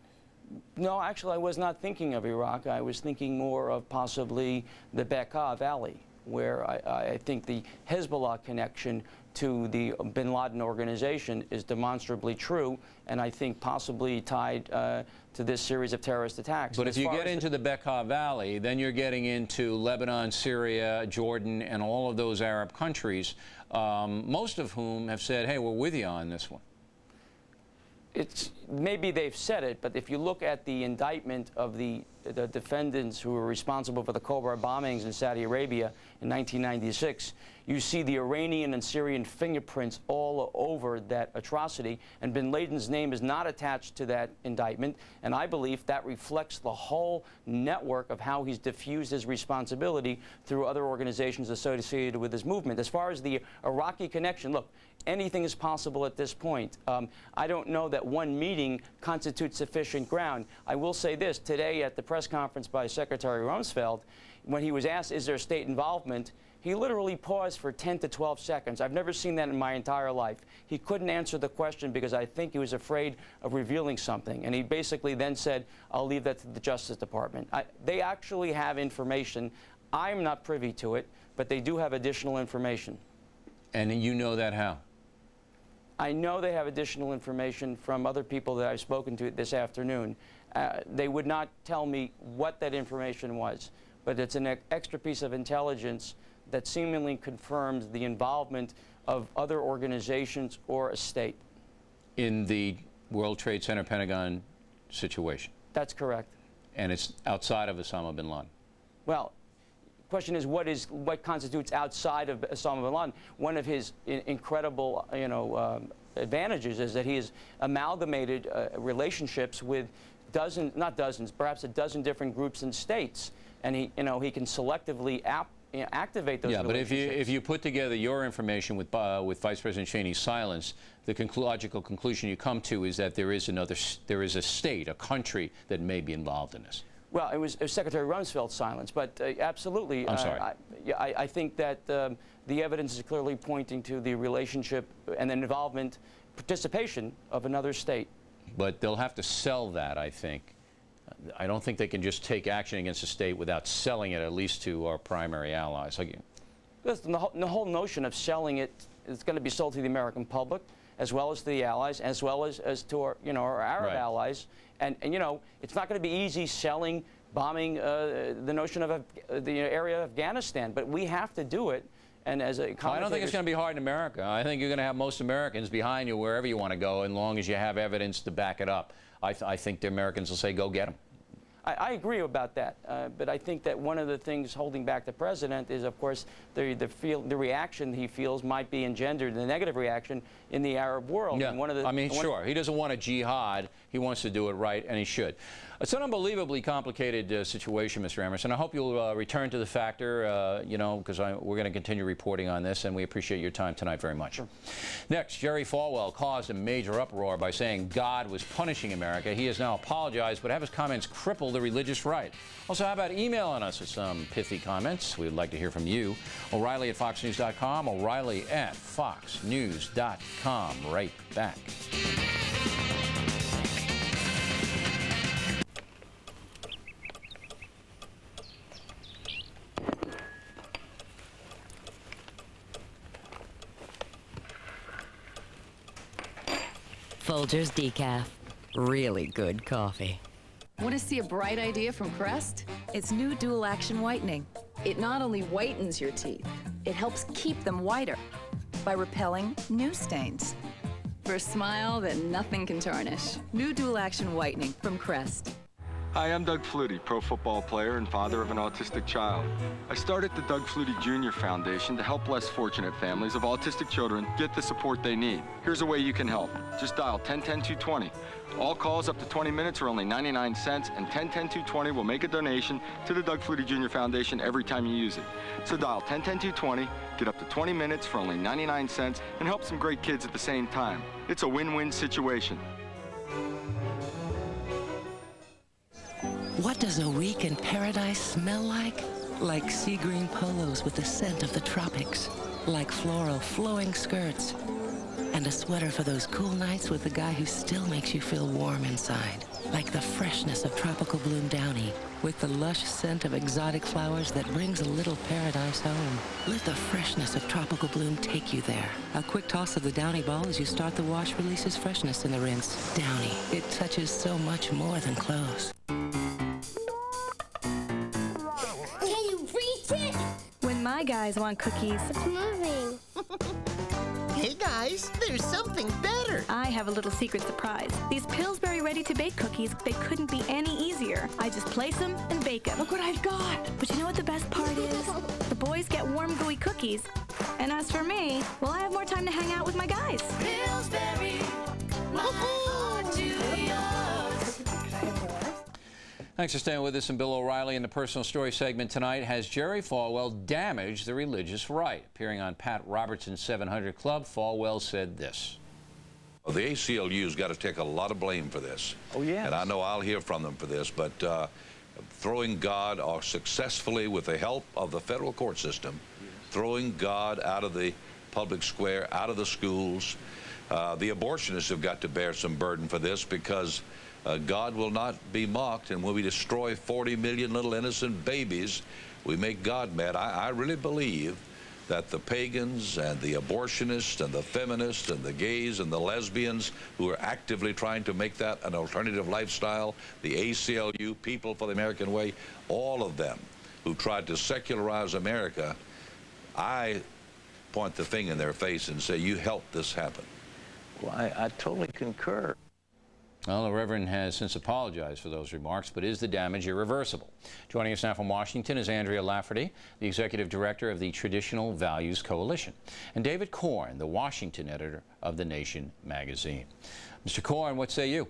Speaker 18: No, actually, I was not thinking of Iraq. I was thinking more of possibly the Bekaa Valley, where I think the Hezbollah connection to the bin Laden organization is demonstrably true, and I think possibly tied to this series of terrorist attacks.
Speaker 12: But if you get into the Bekaa Valley, then you're getting into Lebanon, Syria, Jordan, and all of those Arab countries, most of whom have said, hey, we're with you on this one.
Speaker 18: Maybe they've said it, but if you look at the indictment of the defendants who were responsible for the Cobra bombings in Saudi Arabia in 1996, you see the Iranian and Syrian fingerprints all over that atrocity, and bin Laden's name is not attached to that indictment, and I believe that reflects the whole network of how he's diffused his responsibility through other organizations associated with his movement. As far as the Iraqi connection, look, anything is possible at this point. I don't know that one meeting constitutes sufficient ground. I will say this, today at the press conference by Secretary Rumsfeld, when he was asked, is there state involvement, he literally paused for 10 to 12 seconds. I've never seen that in my entire life. He couldn't answer the question because I think he was afraid of revealing something. And he basically then said, I'll leave that to the Justice Department. They actually have information. I'm not privy to it, but they do have additional information.
Speaker 12: And you know that how?
Speaker 18: I know they have additional information from other people that I've spoken to this afternoon. They would not tell me what that information was, but it's an extra piece of intelligence that seemingly confirms the involvement of other organizations or a state.
Speaker 12: In the World Trade Center Pentagon situation?
Speaker 18: That's correct.
Speaker 12: And it's outside of Osama bin Laden?
Speaker 18: Well, the question is what constitutes outside of Osama bin Laden. One of his incredible, advantages is that he has amalgamated relationships with perhaps a dozen different groups and states, and he can selectively activate those relationships.
Speaker 12: Yeah, but if you put together your information with Vice President Cheney's silence, the logical conclusion you come to is that there is a state, a country that may be involved in this.
Speaker 18: Well, it was Secretary Rumsfeld's silence, but absolutely.
Speaker 12: I'm sorry.
Speaker 18: I think that the evidence is clearly pointing to the relationship and the involvement, participation of another state.
Speaker 12: But they'll have to sell that, I think. I don't think they can just take action against a state without selling it, at least to our primary allies.
Speaker 18: Listen, the whole notion of selling it is going to be sold to the American public, as well as to the allies, as well as to our, our Arab allies. And it's not going to be easy selling, bombing the notion of the area of Afghanistan, but we have to do it. And as a
Speaker 12: I don't think it's going to be hard in America. I think you're going to have most Americans behind you wherever you want to go, as long as you have evidence to back it up. I think the Americans will say, go get them.
Speaker 18: I agree about that, but I think that one of the things holding back the president is, of course, the reaction he feels might be engendered, the negative reaction in the Arab world.
Speaker 12: Yeah.
Speaker 18: And
Speaker 12: sure, he doesn't want a jihad. He wants to do it right, and he should. It's an unbelievably complicated situation, Mr. Emerson. I hope you'll return to the factor, because we're going to continue reporting on this, and we appreciate your time tonight very much. Sure. Next, Jerry Falwell caused a major uproar by saying God was punishing America. He has now apologized, but have his comments cripple the religious right. Also, how about emailing us with some pithy comments? We'd like to hear from you. O'Reilly at FoxNews.com, O'Reilly at FoxNews.com. Right back.
Speaker 26: Folgers Decaf. Really good coffee.
Speaker 11: Want to see a bright idea from Crest? It's new dual action whitening. It not only whitens your teeth, it helps keep them whiter by repelling new stains. For a smile that nothing can tarnish. New dual action whitening from Crest.
Speaker 2: Hi, I'm Doug Flutie, pro football player and father of an autistic child. I started the Doug Flutie Jr. Foundation to help less fortunate families of autistic children get the support they need. Here's a way you can help. Just dial 1010-220. All calls up to 20 minutes are only 99 cents, and 1010-220 will make a donation to the Doug Flutie Jr. Foundation every time you use it. So dial 1010-220, get up to 20 minutes for only 99 cents, and help some great kids at the same time. It's a win-win situation.
Speaker 1: What does a week in paradise smell like? Like sea green polos with the scent of the tropics. Like floral flowing skirts. And a sweater for those cool nights with the guy who still makes you feel warm inside. Like the freshness of tropical bloom downy, with the lush scent of exotic flowers that brings a little paradise home. Let the freshness of tropical bloom take you there. A quick toss of the Downy ball as you start the wash releases freshness in the rinse. Downy, it touches so much more than clothes.
Speaker 5: When my guys want cookies,
Speaker 7: it's moving. Hey guys, there's something better.
Speaker 5: I have a little secret surprise. These Pillsbury ready-to-bake cookies, they couldn't be any easier. I just place them and bake them. Look what I've got. But you know what the best part is? The boys get warm, gooey cookies. And as for me, well, I have more time to hang out with my guys.
Speaker 15: Pillsbury, my heart to yours.
Speaker 12: Thanks for staying with us. And Bill O'Reilly in the personal story segment tonight. Has Jerry Falwell damaged the religious right? Appearing on Pat Robertson's 700 Club, Falwell said this.
Speaker 22: Well, the ACLU's got to take a lot of blame for this.
Speaker 18: Oh, yeah.
Speaker 22: And I know I'll hear from them for this, but throwing God, or successfully with the help of the federal court system, throwing God out of the public square, out of the schools. The abortionists have got to bear some burden for this, because God will not be mocked, and when we destroy 40 million little innocent babies, we make God mad. I really believe that the pagans and the abortionists and the feminists and the gays and the lesbians who are actively trying to make that an alternative lifestyle, the ACLU, People for the American Way, all of them who tried to secularize America, I point the finger in their face and say, you helped this happen.
Speaker 6: Well, I totally concur.
Speaker 12: Well, the Reverend has since apologized for those remarks, but is the damage irreversible? Joining us now from Washington is Andrea Lafferty, the Executive Director of the Traditional Values Coalition, and David Korn, the Washington editor of The Nation magazine. Mr. Korn, what say you?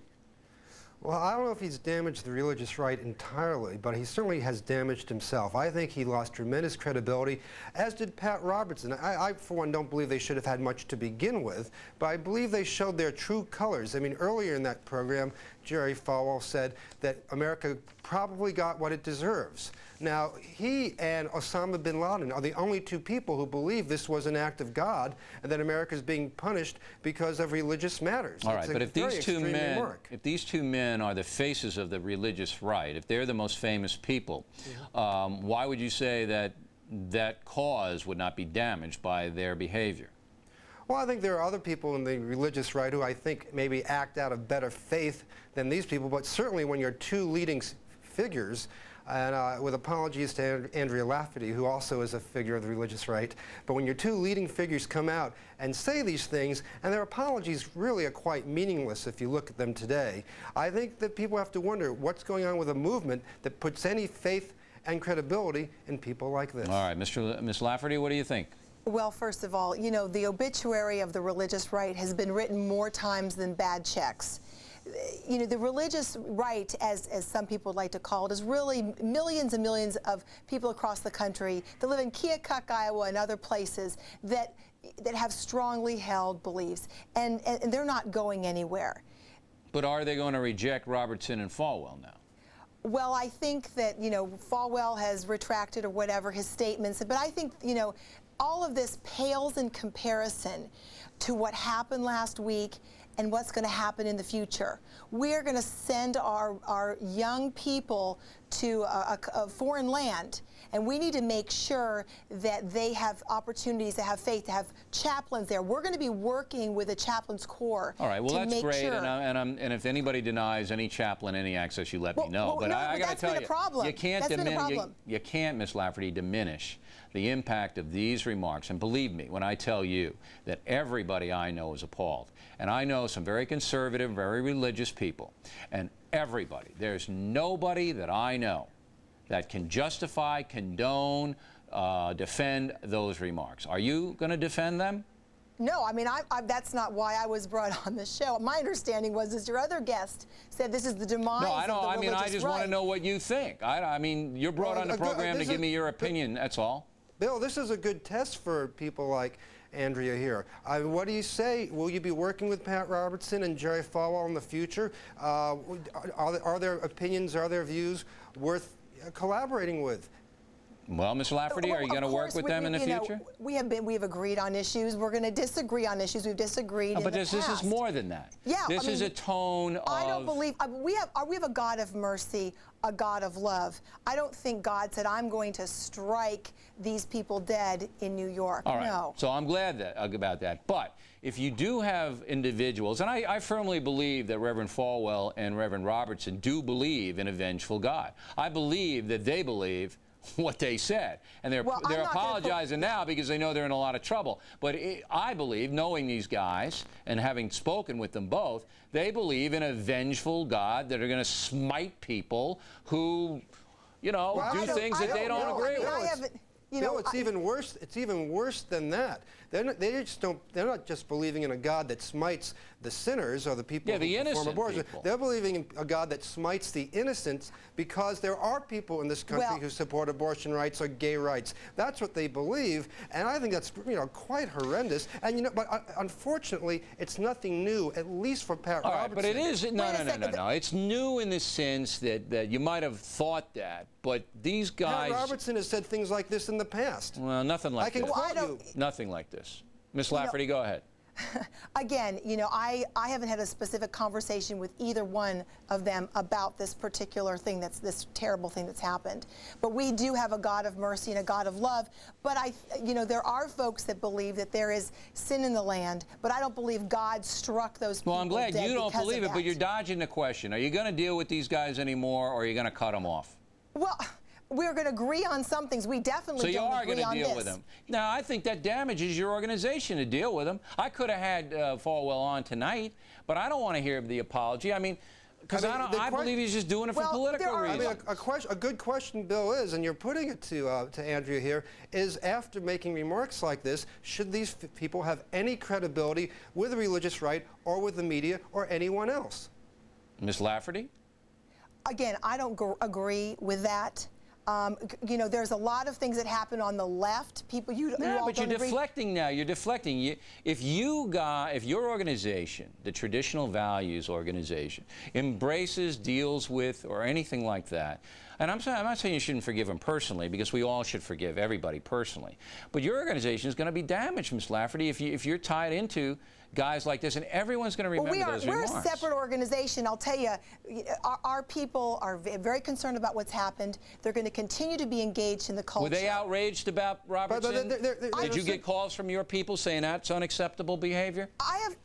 Speaker 16: Well, I don't know if he's damaged the religious right entirely, but he certainly has damaged himself. I think he lost tremendous credibility, as did Pat Robertson. I, for one, don't believe they should have had much to begin with, but I believe they showed their true colors. I mean, earlier in that program, Jerry Falwell said that America probably got what it deserves. Now, he and Osama bin Laden are the only two people who believe this was an act of God and that America is being punished because of religious matters.
Speaker 12: All right, but if these two men are the faces of the religious right, if they're the most famous people, why would you say that that cause would not be damaged by their behavior?
Speaker 16: Well, I think there are other people in the religious right who I think maybe act out of better faith than these people, but certainly when you're two leading figures, and with apologies to Andrea Lafferty, who also is a figure of the religious right, but when your two leading figures come out and say these things, and their apologies really are quite meaningless if you look at them today, I think that people have to wonder what's going on with a movement that puts any faith and credibility in people like this.
Speaker 12: All right, Ms. Lafferty, what do you think?
Speaker 19: Well, first of all, you know, the obituary of the religious right has been written more times than bad checks. You know, the religious right, as some people like to call it, is really millions and millions of people across the country that live in Keokuk, Iowa, and other places that have strongly held beliefs, and they're not going anywhere.
Speaker 12: But are they going to reject Robertson and Falwell now?
Speaker 19: Well, I think that, you know, Falwell has retracted or whatever his statements, but I think, you know, all of this pales in comparison to what happened last week and what's going to happen in the future. We're going to send our young people to a foreign land, and we need to make sure that they have opportunities to have faith, to have chaplains there. We're going to be working with the chaplains corps.
Speaker 12: All right, well,
Speaker 19: to
Speaker 12: that's
Speaker 19: make
Speaker 12: great,
Speaker 19: sure.
Speaker 12: and if anybody denies any chaplain any access, you let me know.
Speaker 19: Well,
Speaker 12: but
Speaker 19: no,
Speaker 12: I got to tell you, you can't
Speaker 19: you
Speaker 12: can't, Ms. Lafferty, diminish the impact of these remarks. And believe me when I tell you that everybody I know is appalled. And I know some very conservative, very religious people. And everybody, there's nobody that I know that can justify, condone, defend those remarks. Are you going to defend them?
Speaker 19: No, I mean, that's not why I was brought on the show. My understanding was, as your other guest said, this is the demise of the religious right.
Speaker 12: No, I mean, I just want to know what you think. I mean, you're brought on the program to give me your opinion, that's all.
Speaker 16: Bill, this is a good test for people like Andrea here. What do you say? Will you be working with Pat Robertson and Jerry Falwell in the future? Are there opinions, are there views worth collaborating with?
Speaker 12: Well, Ms. Lafferty, are you going to work with them in the future?
Speaker 19: We have agreed on issues. We're going to disagree on issues. We've disagreed in the past.
Speaker 12: But this is more than that.
Speaker 19: Yeah,
Speaker 12: this is a tone of...
Speaker 19: I don't believe... we have a God of mercy, a God of love. I don't think God said, I'm going to strike these people dead in New York.
Speaker 12: All right.
Speaker 19: No.
Speaker 12: So I'm glad about that. But if you do have individuals, and I firmly believe that Reverend Falwell and Reverend Robertson do believe in a vengeful God. I believe that they believe what they said, and they're apologizing now because they know they're in a lot of trouble. But I believe, knowing these guys and having spoken with them both, they believe in a vengeful God that are going to smite people who, you know, do things that they don't agree with.
Speaker 16: Bill, it's even worse. It's even worse than that. They're not just believing in a God that smites the sinners or the people who perform abortion. They're believing in a God that smites the innocents because there are people in this country who support abortion rights or gay rights. That's what they believe, and I think that's, you know, quite horrendous. And, you know, but unfortunately, it's nothing new, at least for Pat Robertson.
Speaker 12: Right, but it is no. It's new in the sense that you might have thought that, but these guys.
Speaker 16: Pat Robertson has said things like this in the past.
Speaker 12: Well, nothing like this.
Speaker 16: I can quote you.
Speaker 12: Nothing like this. Miss Lafferty, go ahead.
Speaker 19: Again, you know, I haven't had a specific conversation with either one of them about this particular thing, this terrible thing that's happened. But we do have a God of mercy and a God of love. But you know, there are folks that believe that there is sin in the land, but I don't believe God struck those people.
Speaker 12: Well, I'm glad you don't believe it,
Speaker 19: that.
Speaker 12: but you're dodging the question. Are you going to deal with these guys anymore, or are you going to cut them off?
Speaker 19: Well, we're going to agree on some things. We definitely don't agree on this. So you are going to deal with them. Now,
Speaker 12: I think that damages your organization to deal with them. I could have had Falwell on tonight, but I don't want to hear the apology. I mean, because I believe he's just doing it for political reasons.
Speaker 16: I mean, a good question, Bill, is, and you're putting it to Andrea here, is after making remarks like this, should these people have any credibility with the religious right or with the media or anyone else?
Speaker 12: Ms. Lafferty?
Speaker 19: Again, I don't agree with that. You know, there's a lot of things that happen on the left. People,
Speaker 12: but you're deflecting now. You're deflecting. If your organization, the traditional values organization, embraces, deals with, or anything like that, and I'm not saying you shouldn't forgive them personally, because we all should forgive everybody personally. But your organization is going to be damaged, Ms. Lafferty, if you're tied into guys like this, and everyone's going to remember those remarks.
Speaker 19: We're a separate organization. I'll tell you, our people are very concerned about what's happened. They're going to continue to be engaged in the culture.
Speaker 12: Were they outraged about Robertson? Did you get calls from your people saying that's unacceptable behavior?
Speaker 19: I have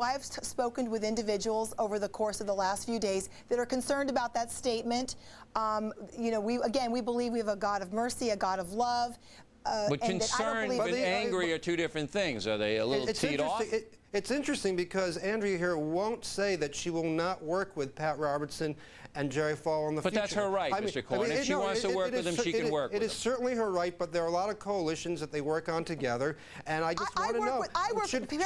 Speaker 19: I have spoken with individuals over the course of the last few days that are concerned about that statement. You know, we believe we have a God of mercy, a God of love.
Speaker 12: But concerned and angry are two different things. Are they a little teed off?
Speaker 16: It's interesting because Andrea here won't say that she will not work with Pat Robertson and Jerry Falwell in the future.
Speaker 12: But that's her right, Mr. Coyne. If she wants to work with them, she can work with them.
Speaker 16: It is certainly her right, but there are a lot of coalitions that they work on together, and I just want to know, should we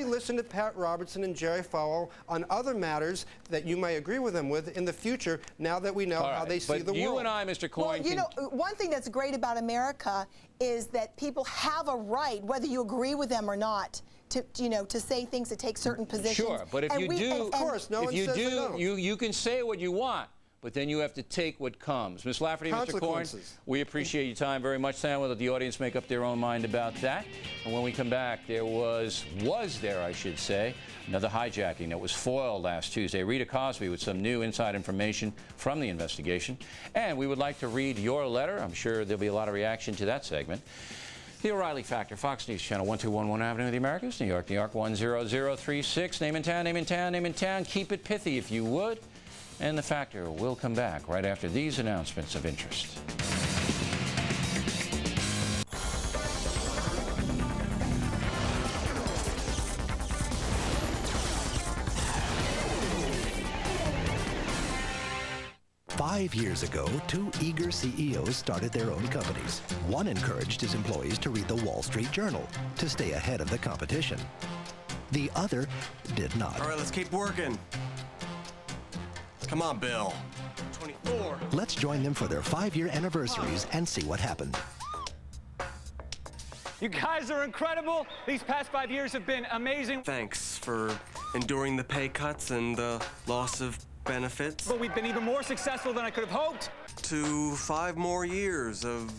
Speaker 16: listen to Pat Robertson and Jerry Falwell on other matters that you may agree with them with in the future, now that we know how they see the world?
Speaker 12: But you and I, Mr. Coyne,
Speaker 19: well, you know, one thing that's great about America is that people have a right, whether you agree with them or not, to say things, to take certain positions.
Speaker 12: Sure, but if you do,
Speaker 16: of course, no one says they don't.
Speaker 12: You can say what you want, but then you have to take what comes. Ms. Lafferty, Mr. Coyne, we appreciate your time very much. Sam, we'll let the audience make up their own mind about that. And when we come back, there was there, I should say, another hijacking that was foiled last Tuesday. Rita Cosby with some new inside information from the investigation. And we would like to read your letter. I'm sure there'll be a lot of reaction to that segment. The O'Reilly Factor, Fox News Channel, 1211 Avenue of the Americas, New York, 10036. Name in town, name in town, name in town. Keep it pithy if you would. And The Factor will come back right after these announcements of interest.
Speaker 10: Five years ago, two eager CEOs started their own companies. One encouraged his employees to read the Wall Street Journal to stay ahead of the competition. The other did not.
Speaker 14: All right, let's keep working. Come on, Bill. 24.
Speaker 10: Let's join them for their 5-year anniversaries and see what happened.
Speaker 17: You guys are incredible. These past 5 years have been amazing.
Speaker 14: Thanks for enduring the pay cuts and the loss of benefits.
Speaker 17: But we've been even more successful than I could have hoped.
Speaker 14: To 5 more years of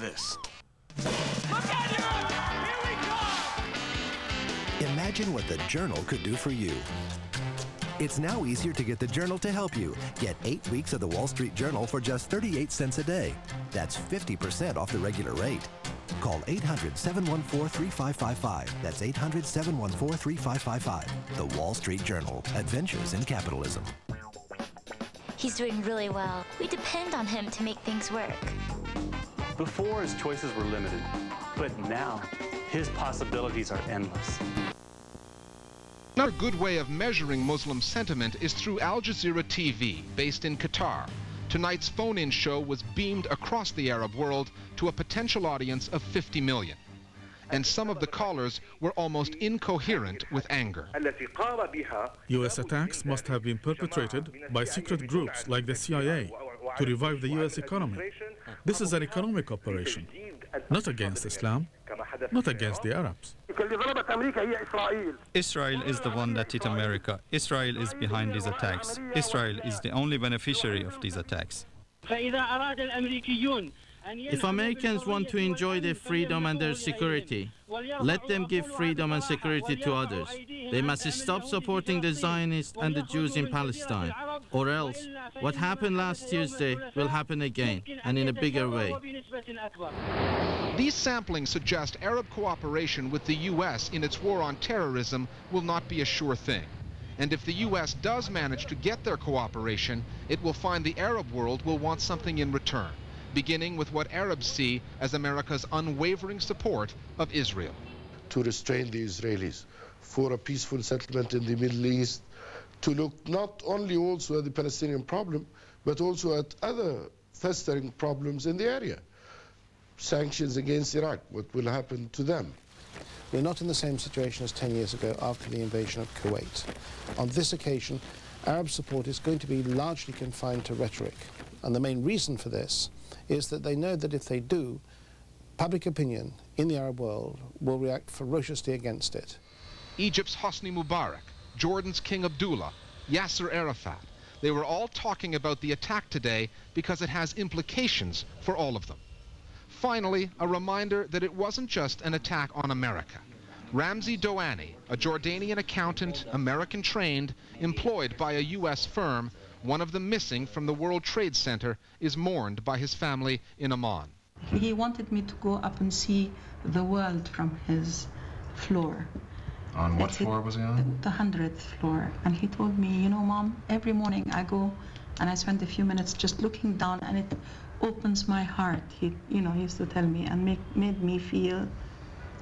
Speaker 14: this.
Speaker 17: Look out, Europe! Here we go!
Speaker 10: Imagine what the Journal could do for you. It's now easier to get the Journal to help you. Get 8 weeks of the Wall Street Journal for just 38 cents a day. That's 50% off the regular rate. Call 800-714-3555. That's 800-714-3555. The Wall Street Journal. Adventures in Capitalism.
Speaker 20: He's doing really well. We depend on him to make things work.
Speaker 21: Before, his choices were limited, but now his possibilities are endless.
Speaker 23: Another good way of measuring Muslim sentiment is through Al Jazeera TV, based in Qatar. Tonight's phone-in show was beamed across the Arab world to a potential audience of 50 million. And some of the callers were almost incoherent with anger.
Speaker 25: U.S. attacks must have been perpetrated by secret groups like the CIA to revive the U.S. economy. This is an economic operation, not against Islam, not against the Arabs.
Speaker 27: Israel is the one that hit America. Israel is behind these attacks. Israel is the only beneficiary of these attacks.
Speaker 3: If Americans want to enjoy their freedom and their security, let them give freedom and security to others. They must stop supporting the Zionists and the Jews in Palestine, or else what happened last Tuesday will happen again, and in a bigger way.
Speaker 23: These samplings suggest Arab cooperation with the U.S. in its war on terrorism will not be a sure thing. And if the U.S. does manage to get their cooperation, it will find the Arab world will want something in return, beginning with what Arabs see as America's unwavering support of Israel.
Speaker 4: To restrain the Israelis for a peaceful settlement in the Middle East, to look not only also at the Palestinian problem, but also at other festering problems in the area. Sanctions against Iraq, what will happen to them?
Speaker 8: We're not in the same situation as 10 years ago after the invasion of Kuwait. On this occasion, Arab support is going to be largely confined to rhetoric. And the main reason for this is that they know that if they do, public opinion in the Arab world will react ferociously against it.
Speaker 23: Egypt's Hosni Mubarak, Jordan's King Abdullah, Yasser Arafat, they were all talking about the attack today because it has implications for all of them. Finally, a reminder that it wasn't just an attack on America. Ramzi Doani, a Jordanian accountant, American-trained, employed by a U.S. firm, one of the missing from the World Trade Center, is mourned by his family in Amman.
Speaker 9: He wanted me to go up and see the world from his floor.
Speaker 23: On what floor was he on?
Speaker 9: The 100th floor. And he told me, you know, Mom, every morning I go and I spend a few minutes just looking down, and it opens my heart. He used to tell me, and made me feel,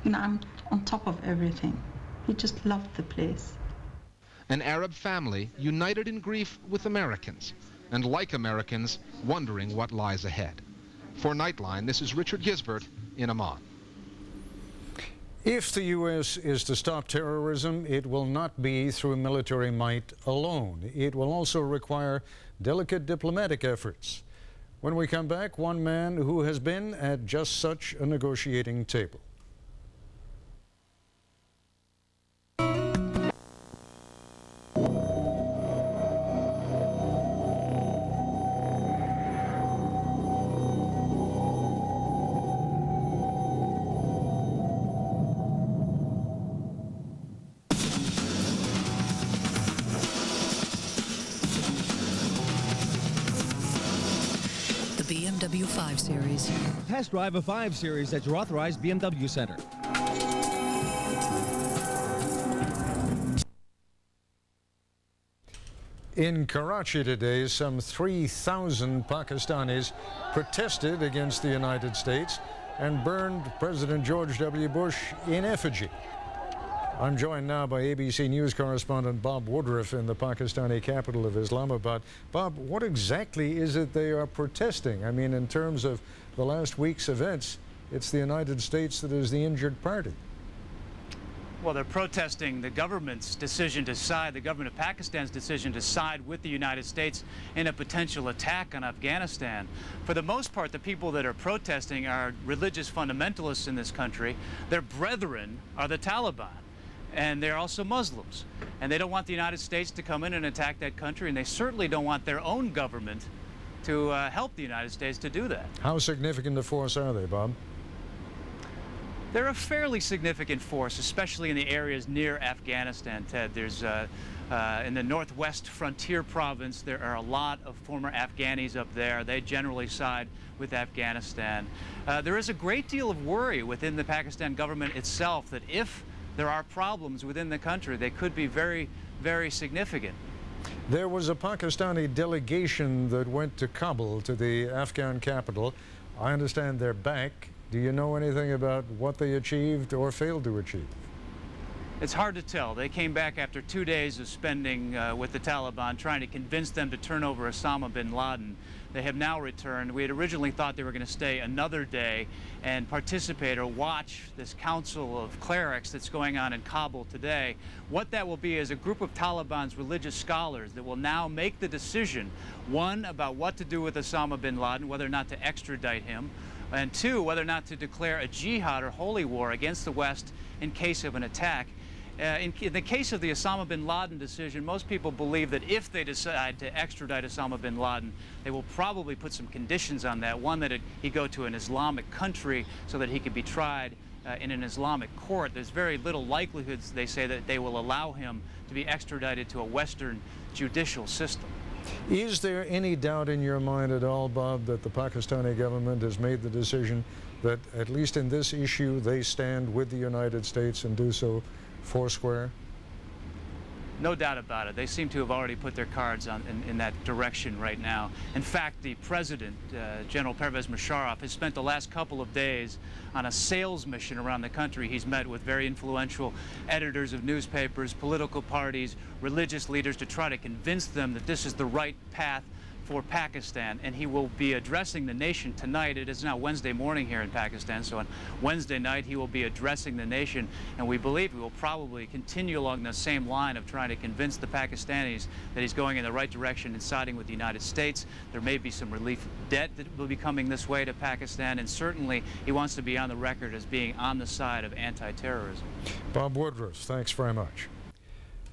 Speaker 9: I'm on top of everything. He just loved the place.
Speaker 23: An Arab family united in grief with Americans, and like Americans, wondering what lies ahead. For Nightline, this is Richard Gisbert in Amman.
Speaker 13: If the U.S. is to stop terrorism, it will not be through military might alone. It will also require delicate diplomatic efforts. When we come back, one man who has been at just such a negotiating table.
Speaker 24: BMW 5 Series.
Speaker 26: Test drive a 5 Series at your authorized BMW center.
Speaker 13: In Karachi today, some 3,000 Pakistanis protested against the United States and burned President George W. Bush in effigy. I'm joined now by ABC News correspondent Bob Woodruff in the Pakistani capital of Islamabad. Bob, what exactly is it they are protesting? I mean, in terms of the last week's events, it's the United States that is the injured party.
Speaker 28: Well, they're protesting the government's decision to side, the government of Pakistan's decision to side with the United States in a potential attack on Afghanistan. For the most part, the people that are protesting are religious fundamentalists in this country. Their brethren are the Taliban. And they're also Muslims. And they don't want the United States to come in and attack that country, and they certainly don't want their own government to help the United States to do that.
Speaker 13: How significant a force are they, Bob?
Speaker 28: They're a fairly significant force, especially in the areas near Afghanistan, Ted. There's, in the northwest frontier province, there are a lot of former Afghanis up there. They generally side with Afghanistan. There is a great deal of worry within the Pakistan government itself that if there are problems within the country, they could be very, very significant.
Speaker 13: There was a Pakistani delegation that went to Kabul, to the Afghan capital. I understand they're back. Do you know anything about what they achieved or failed to achieve?
Speaker 28: It's hard to tell. They came back after 2 days of spending with the Taliban, trying to convince them to turn over Osama bin Laden. They have now returned. We had originally thought they were going to stay another day and participate or watch this council of clerics that's going on in Kabul today. What that will be is a group of Taliban's religious scholars that will now make the decision, one, about what to do with Osama bin Laden, whether or not to extradite him, and two, whether or not to declare a jihad or holy war against the West in case of an attack. In the case of the Osama bin Laden decision, most people believe that if they decide to extradite Osama bin Laden, they will probably put some conditions on that. One, that he go to an Islamic country so that he could be tried in an Islamic court. There's very little likelihood, they say, that they will allow him to be extradited to a Western judicial system.
Speaker 13: Is there any doubt in your mind at all, Bob, that the Pakistani government has made the decision that, at least in this issue, they stand with the United States and do so foursquare?
Speaker 28: No doubt about it. They seem to have already put their cards in that direction right now. In fact, the president, General Pervez Musharraf, has spent the last couple of days on a sales mission around the country. He's met with very influential editors of newspapers, political parties, religious leaders to try to convince them that this is the right path for Pakistan, and he will be addressing the nation tonight. It is now Wednesday morning here in Pakistan, so on Wednesday night he will be addressing the nation, and we believe he will probably continue along the same line of trying to convince the Pakistanis that he's going in the right direction and siding with the United States. There may be some relief debt that will be coming this way to Pakistan, and certainly he wants to be on the record as being on the side of anti-terrorism.
Speaker 13: Bob Woodruff, thanks very much.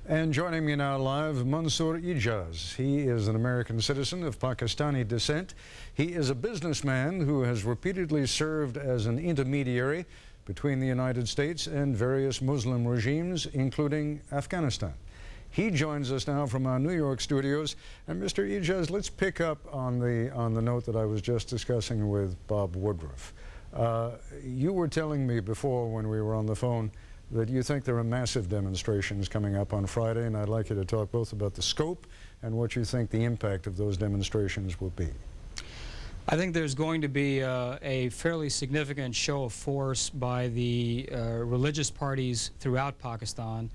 Speaker 13: And joining me now live, Mansour Ijaz. He is an American citizen of Pakistani descent. He is a businessman who has repeatedly served as an intermediary between the United States and various Muslim regimes, including Afghanistan. He joins us now from our New York studios. And Mr. Ijaz, let's pick up on the note that I was just discussing with Bob Woodruff. You were telling me before, when we were on the phone, that you think there are massive demonstrations coming up on Friday, and I'd like you to talk both about the scope and what you think the impact of those demonstrations will be.
Speaker 1: I think there's going to be a fairly significant show of force by the religious parties throughout Pakistan.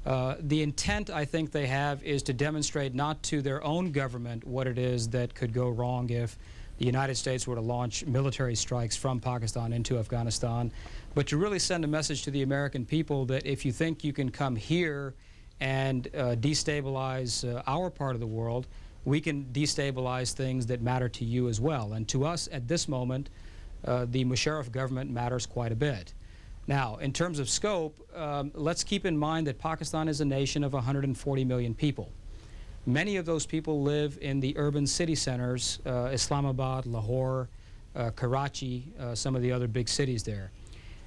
Speaker 1: The intent, I think, they have is to demonstrate not to their own government what it is that could go wrong if the United States were to launch military strikes from Pakistan into Afghanistan, but to really send a message to the American people that if you think you can come here and destabilize our part of the world, we can destabilize things that matter to you as well. And to us, at this moment, the Musharraf government matters quite a bit. Now, in terms of scope, let's keep in mind that Pakistan is a nation of 140 million people. Many of those people live in the urban city centers, Islamabad, Lahore, Karachi, some of the other big cities there.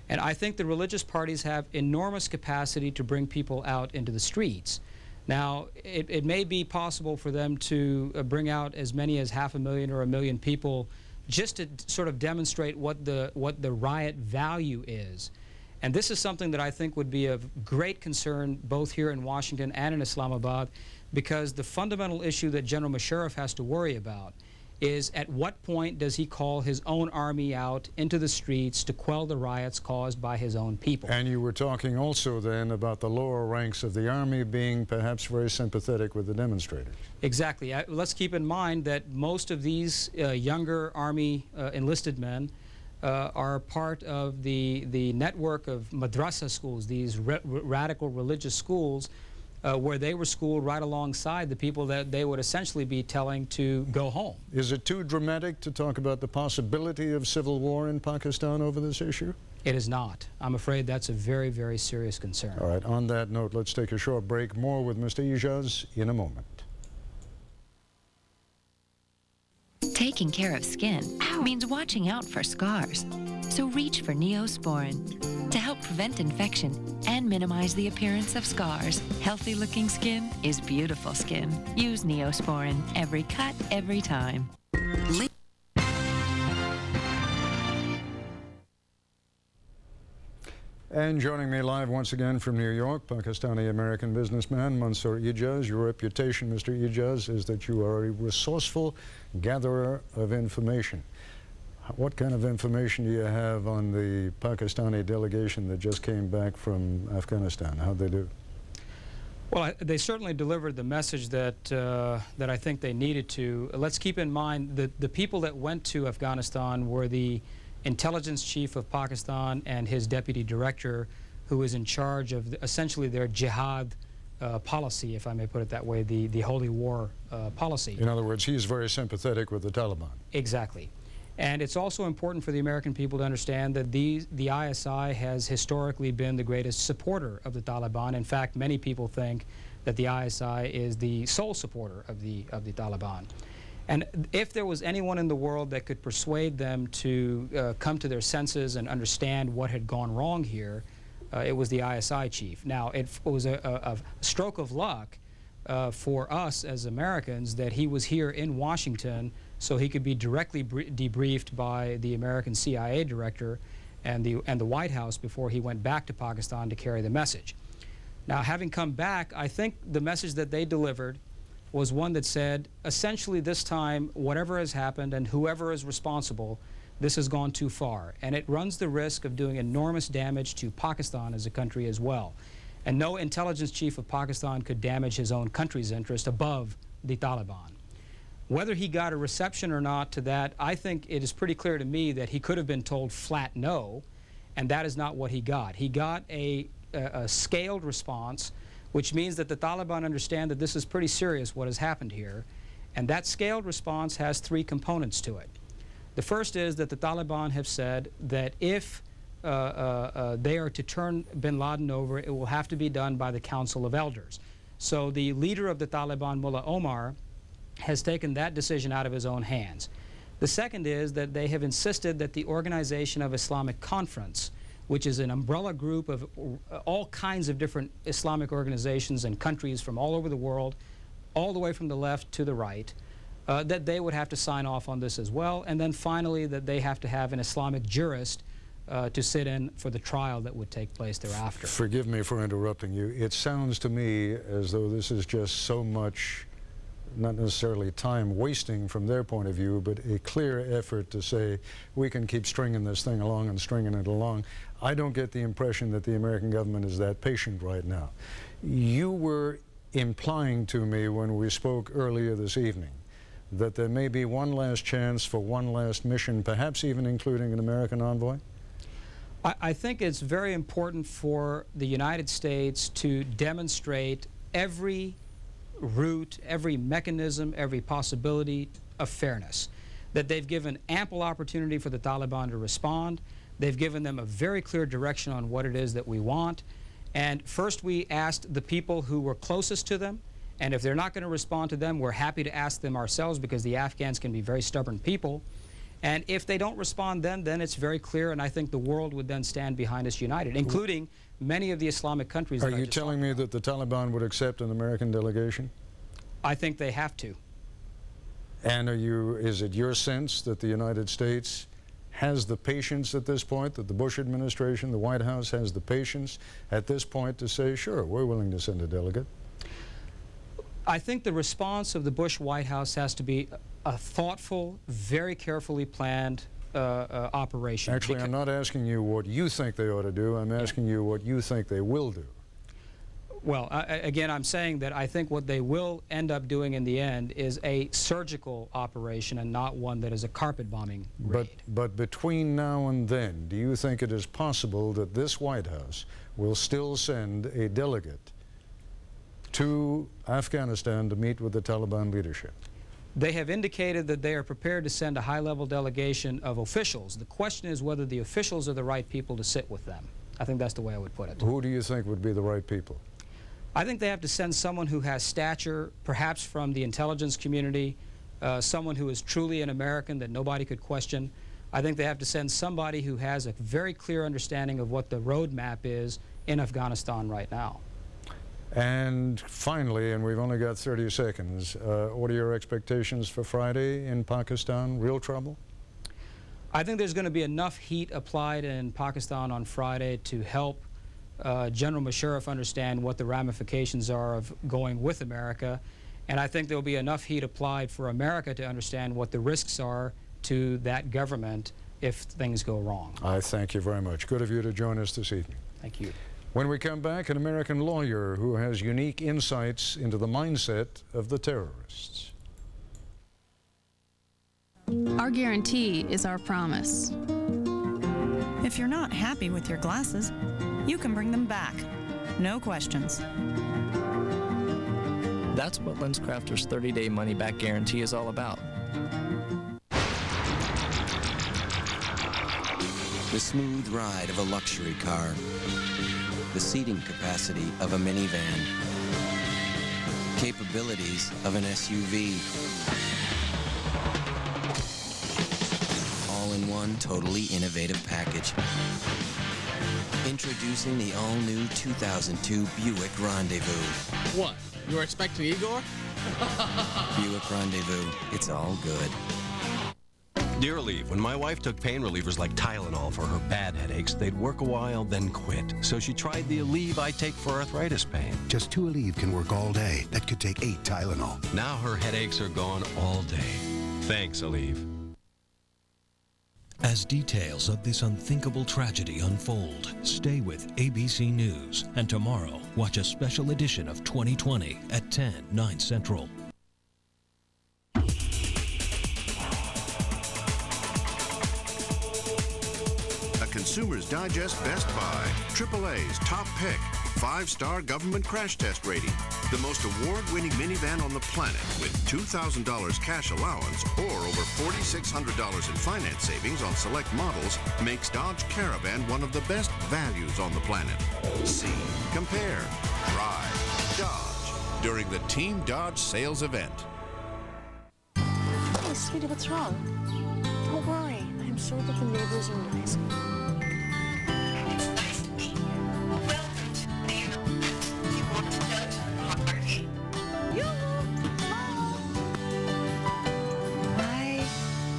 Speaker 1: And I think the religious parties have enormous capacity to bring people out into the streets. Now, it may be possible for them to bring out as many as 500,000 or 1 million people just to sort of demonstrate what the riot value is. And this is something that I think would be of great concern both here in Washington and in Islamabad, because the fundamental issue that General Musharraf has to worry about is at what point does he call his own army out into the streets to quell the riots caused by his own people.
Speaker 13: And you were talking also then about the lower ranks of the army being perhaps very sympathetic with the demonstrators.
Speaker 1: Exactly. Let's keep in mind that most of these younger army enlisted men are part of the network of madrasa schools, these radical religious schools, where they were schooled right alongside the people that they would essentially be telling to go home.
Speaker 13: Is it too dramatic to talk about the possibility of civil war in Pakistan over this issue?
Speaker 1: It is not. I'm afraid that's a very, very serious concern.
Speaker 13: All right, on that note, let's take a short break. More with Mr. Ijaz in a moment.
Speaker 2: Taking care of skin means watching out for scars. So reach for Neosporin to help prevent infection and minimize the appearance of scars. Healthy-looking skin is beautiful skin. Use Neosporin every cut, every time.
Speaker 13: And joining me live once again from New York, Pakistani-American businessman Mansour Ijaz. Your reputation, Mr. Ijaz, is that you are a resourceful gatherer of information. What kind of information do you have on the Pakistani delegation that just came back from Afghanistan? How'd they do?
Speaker 1: Well, they certainly delivered the message that that I think they needed to. Let's keep in mind that the people that went to Afghanistan were the intelligence chief of Pakistan and his deputy director, who is in charge of essentially their jihad policy, if I may put it that way, the holy war policy.
Speaker 13: In other words, he's very sympathetic with the Taliban.
Speaker 1: Exactly. And it's also important for the American people to understand that the ISI has historically been the greatest supporter of the Taliban. In fact, many people think that the ISI is the sole supporter of the Taliban. And if there was anyone in the world that could persuade them to come to their senses and understand what had gone wrong here, it was the ISI chief. Now, it was a stroke of luck for us as Americans that he was here in Washington so he could be directly debriefed by the American CIA director and the White House before he went back to Pakistan to carry the message. Now, having come back, I think the message that they delivered was one that said, essentially this time, whatever has happened and whoever is responsible, this has gone too far. And it runs the risk of doing enormous damage to Pakistan as a country as well. And no intelligence chief of Pakistan could damage his own country's interest above the Taliban. Whether he got a reception or not to that, I think it is pretty clear to me that he could have been told flat no, and that is not what he got. He got a scaled response, which means that the Taliban understand that this is pretty serious what has happened here, and that scaled response has three components to it. The first is that the Taliban have said that if they are to turn bin Laden over, it will have to be done by the Council of Elders. So the leader of the Taliban, Mullah Omar, has taken that decision out of his own hands. The second is that they have insisted that the Organization of Islamic Conference, which is an umbrella group of all kinds of different Islamic organizations and countries from all over the world, all the way from the left to the right, that they would have to sign off on this as well. And then finally, that they have to have an Islamic jurist to sit in for the trial that would take place thereafter.
Speaker 13: Forgive me for interrupting you. It sounds to me as though this is just so much, not necessarily time wasting from their point of view, but a clear effort to say, we can keep stringing this thing along and stringing it along. I don't get the impression that the American government is that patient right now. You were implying to me when we spoke earlier this evening that there may be one last chance for one last mission, perhaps even including an American envoy?
Speaker 1: I think it's very important for the United States to demonstrate every route, every mechanism, every possibility of fairness. That they've given ample opportunity for the Taliban to respond. They've given them a very clear direction on what it is that we want. And first we asked the people who were closest to them, and if they're not going to respond to them, we're happy to ask them ourselves because the Afghans can be very stubborn people. And if they don't respond then it's very clear, and I think the world would then stand behind us united, including many of the Islamic countries.
Speaker 13: Are you telling me that the Taliban would accept an American delegation?
Speaker 1: I think they have to.
Speaker 13: And is it your sense that the United States has the patience at this point, that the Bush administration, the White House has the patience at this point to say, sure, we're willing to send a delegate?
Speaker 1: I think the response of the Bush White House has to be a thoughtful, very carefully planned operation.
Speaker 13: Actually, I'm not asking you what you think they ought to do. I'm asking you what you think they will do.
Speaker 1: Well, again, I'm saying that I think what they will end up doing in the end is a surgical operation and not one that is a carpet bombing raid.
Speaker 13: But between now and then, do you think it is possible that this White House will still send a delegate to Afghanistan to meet with the Taliban leadership?
Speaker 1: They have indicated that they are prepared to send a high-level delegation of officials. The question is whether the officials are the right people to sit with them. I think that's the way I would put it.
Speaker 13: Who do you think would be the right people?
Speaker 1: I think they have to send someone who has stature, perhaps from the intelligence community, someone who is truly an American that nobody could question. I think they have to send somebody who has a very clear understanding of what the roadmap is in Afghanistan right now.
Speaker 13: And finally, and we've only got 30 seconds, what are your expectations for Friday in Pakistan? Real trouble?
Speaker 1: I think there's going to be enough heat applied in Pakistan on Friday to help General Musharraf understand what the ramifications are of going with America. And I think there will be enough heat applied for America to understand what the risks are to that government if things go wrong.
Speaker 13: I thank you very much. Good of you to join us this evening.
Speaker 1: Thank you.
Speaker 13: When we come back, an American lawyer who has unique insights into the mindset of the terrorists.
Speaker 5: Our guarantee is our promise.
Speaker 6: If you're not happy with your glasses, you can bring them back. No questions.
Speaker 7: That's what LensCrafter's 30-day money-back guarantee is all about. The smooth ride of a luxury car. The seating capacity of a minivan. Capabilities of an SUV. All in one totally innovative package. Introducing the all-new 2002 Buick Rendezvous.
Speaker 11: What? You're expecting Igor?
Speaker 7: Buick Rendezvous. It's all good.
Speaker 15: Dear Aleve, when my wife took pain relievers like Tylenol for her bad headaches, they'd work a while, then quit. So she tried the Aleve I take for arthritis pain.
Speaker 16: Just 2 Aleve can work all day. That could take 8 Tylenol.
Speaker 15: Now her headaches are gone all day. Thanks, Aleve.
Speaker 18: As details of this unthinkable tragedy unfold, stay with ABC News. And tomorrow, watch a special edition of 2020 at 10, 9 Central.
Speaker 19: Consumer's Digest Best Buy. AAA's top pick. 5-star government crash test rating. The most award-winning minivan on the planet with $2,000 cash allowance or over $4,600 in finance savings on select models makes Dodge Caravan one of the best values on the planet. See, compare, drive, Dodge during the Team Dodge sales event.
Speaker 22: Hey, sweetie, what's wrong? Don't worry. I'm sure that the neighbors are nice.
Speaker 24: I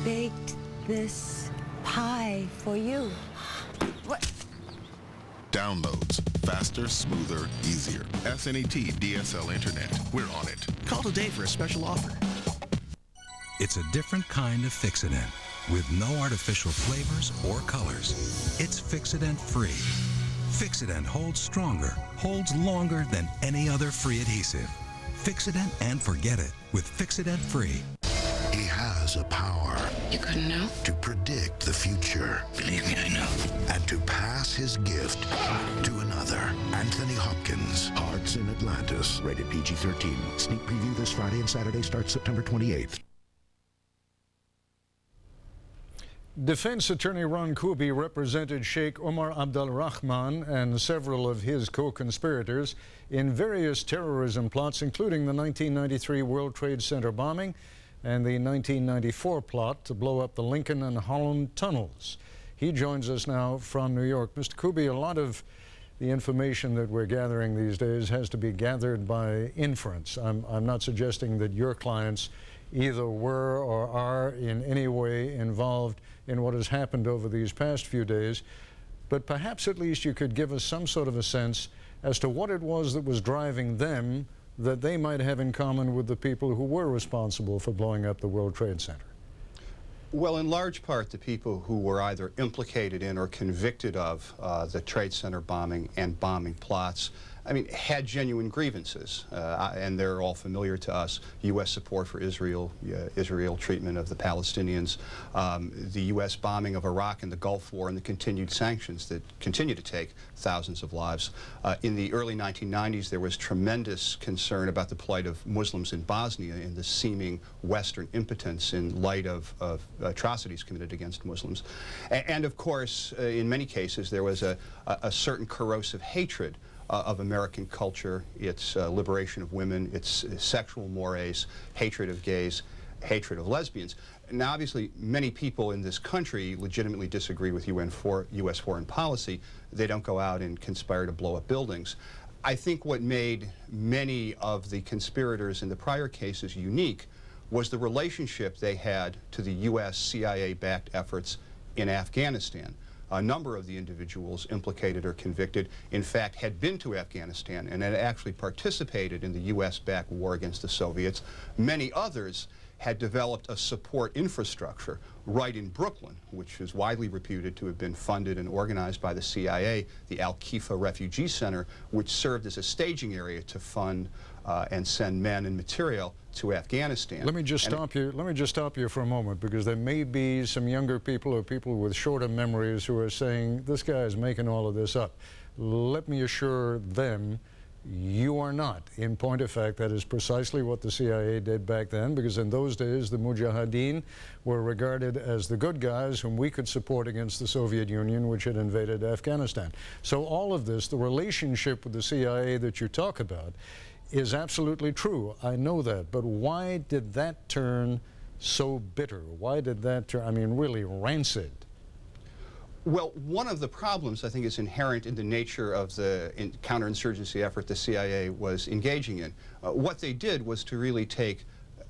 Speaker 24: baked this pie for you. What?
Speaker 19: Downloads. Faster, smoother, easier. SNET DSL Internet. We're on it.
Speaker 29: Call today for a special offer.
Speaker 30: It's a different kind of Fixodent with no artificial flavors or colors. It's Fixodent free. Fixodent holds stronger, holds longer than any other free adhesive. Fixodent and forget it with Fixodent free.
Speaker 16: He has a power.
Speaker 24: You couldn't know?
Speaker 16: To predict the future.
Speaker 24: Believe me, I know.
Speaker 16: And to pass his gift to another. Anthony Hopkins. Hearts in Atlantis. Rated PG-13. Sneak preview this Friday and Saturday starts September 28th.
Speaker 13: Defense Attorney Ron Kubi represented Sheikh Omar Abdul Rahman and several of his co-conspirators in various terrorism plots, including the 1993 World Trade Center bombing and the 1994 plot to blow up the Lincoln and Holland tunnels. He joins us now from New York. Mr. Kubi, a lot of the information that we're gathering these days has to be gathered by inference. I'm not suggesting that your clients either were or are in any way involved in what has happened over these past few days, but perhaps at least you could give us some sort of a sense as to what it was that was driving them that they might have in common with the people who were responsible for blowing up the World Trade Center.
Speaker 31: Well, in large part, the people who were either implicated in or convicted of the Trade Center bombing and bombing plots, I mean, had genuine grievances, and they're all familiar to us. U.S. support for Israel, Israel treatment of the Palestinians, the U.S. bombing of Iraq and the Gulf War, and the continued sanctions that continue to take thousands of lives. In the early 1990s, there was tremendous concern about the plight of Muslims in Bosnia and the seeming Western impotence in light of atrocities committed against Muslims. And of course, in many cases, there was a certain corrosive hatred of American culture, its liberation of women, its sexual mores, hatred of gays, hatred of lesbians. Now, obviously, many people in this country legitimately disagree with U.S. foreign policy. They don't go out and conspire to blow up buildings. I think what made many of the conspirators in the prior cases unique was the relationship they had to the U.S. CIA-backed efforts in Afghanistan. A number of the individuals implicated or convicted, in fact, had been to Afghanistan and had actually participated in the U.S.-backed war against the Soviets. Many others had developed a support infrastructure right in Brooklyn, which is widely reputed to have been funded and organized by the CIA, the Al-Qifa Refugee Center, which served as a staging area to fund and send men and material to Afghanistan.
Speaker 13: Let me just stop you for a moment, because there may be some younger people or people with shorter memories who are saying this guy is making all of this up. Let me assure them You are not. In point of fact, that is precisely what the CIA did back then, because in those days the Mujahideen were regarded as the good guys whom we could support against the Soviet Union, which had invaded Afghanistan. So all of this, the relationship with the CIA that you talk about, is absolutely true. I know that. But why did that turn so bitter? Why did that turn, I mean, really rancid?
Speaker 31: Well, one of the problems, I think, is inherent in the nature of the counterinsurgency effort the CIA was engaging in. What they did was to really take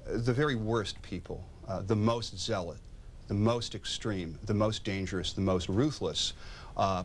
Speaker 31: the very worst people, the most zealot, the most extreme, the most dangerous, the most ruthless,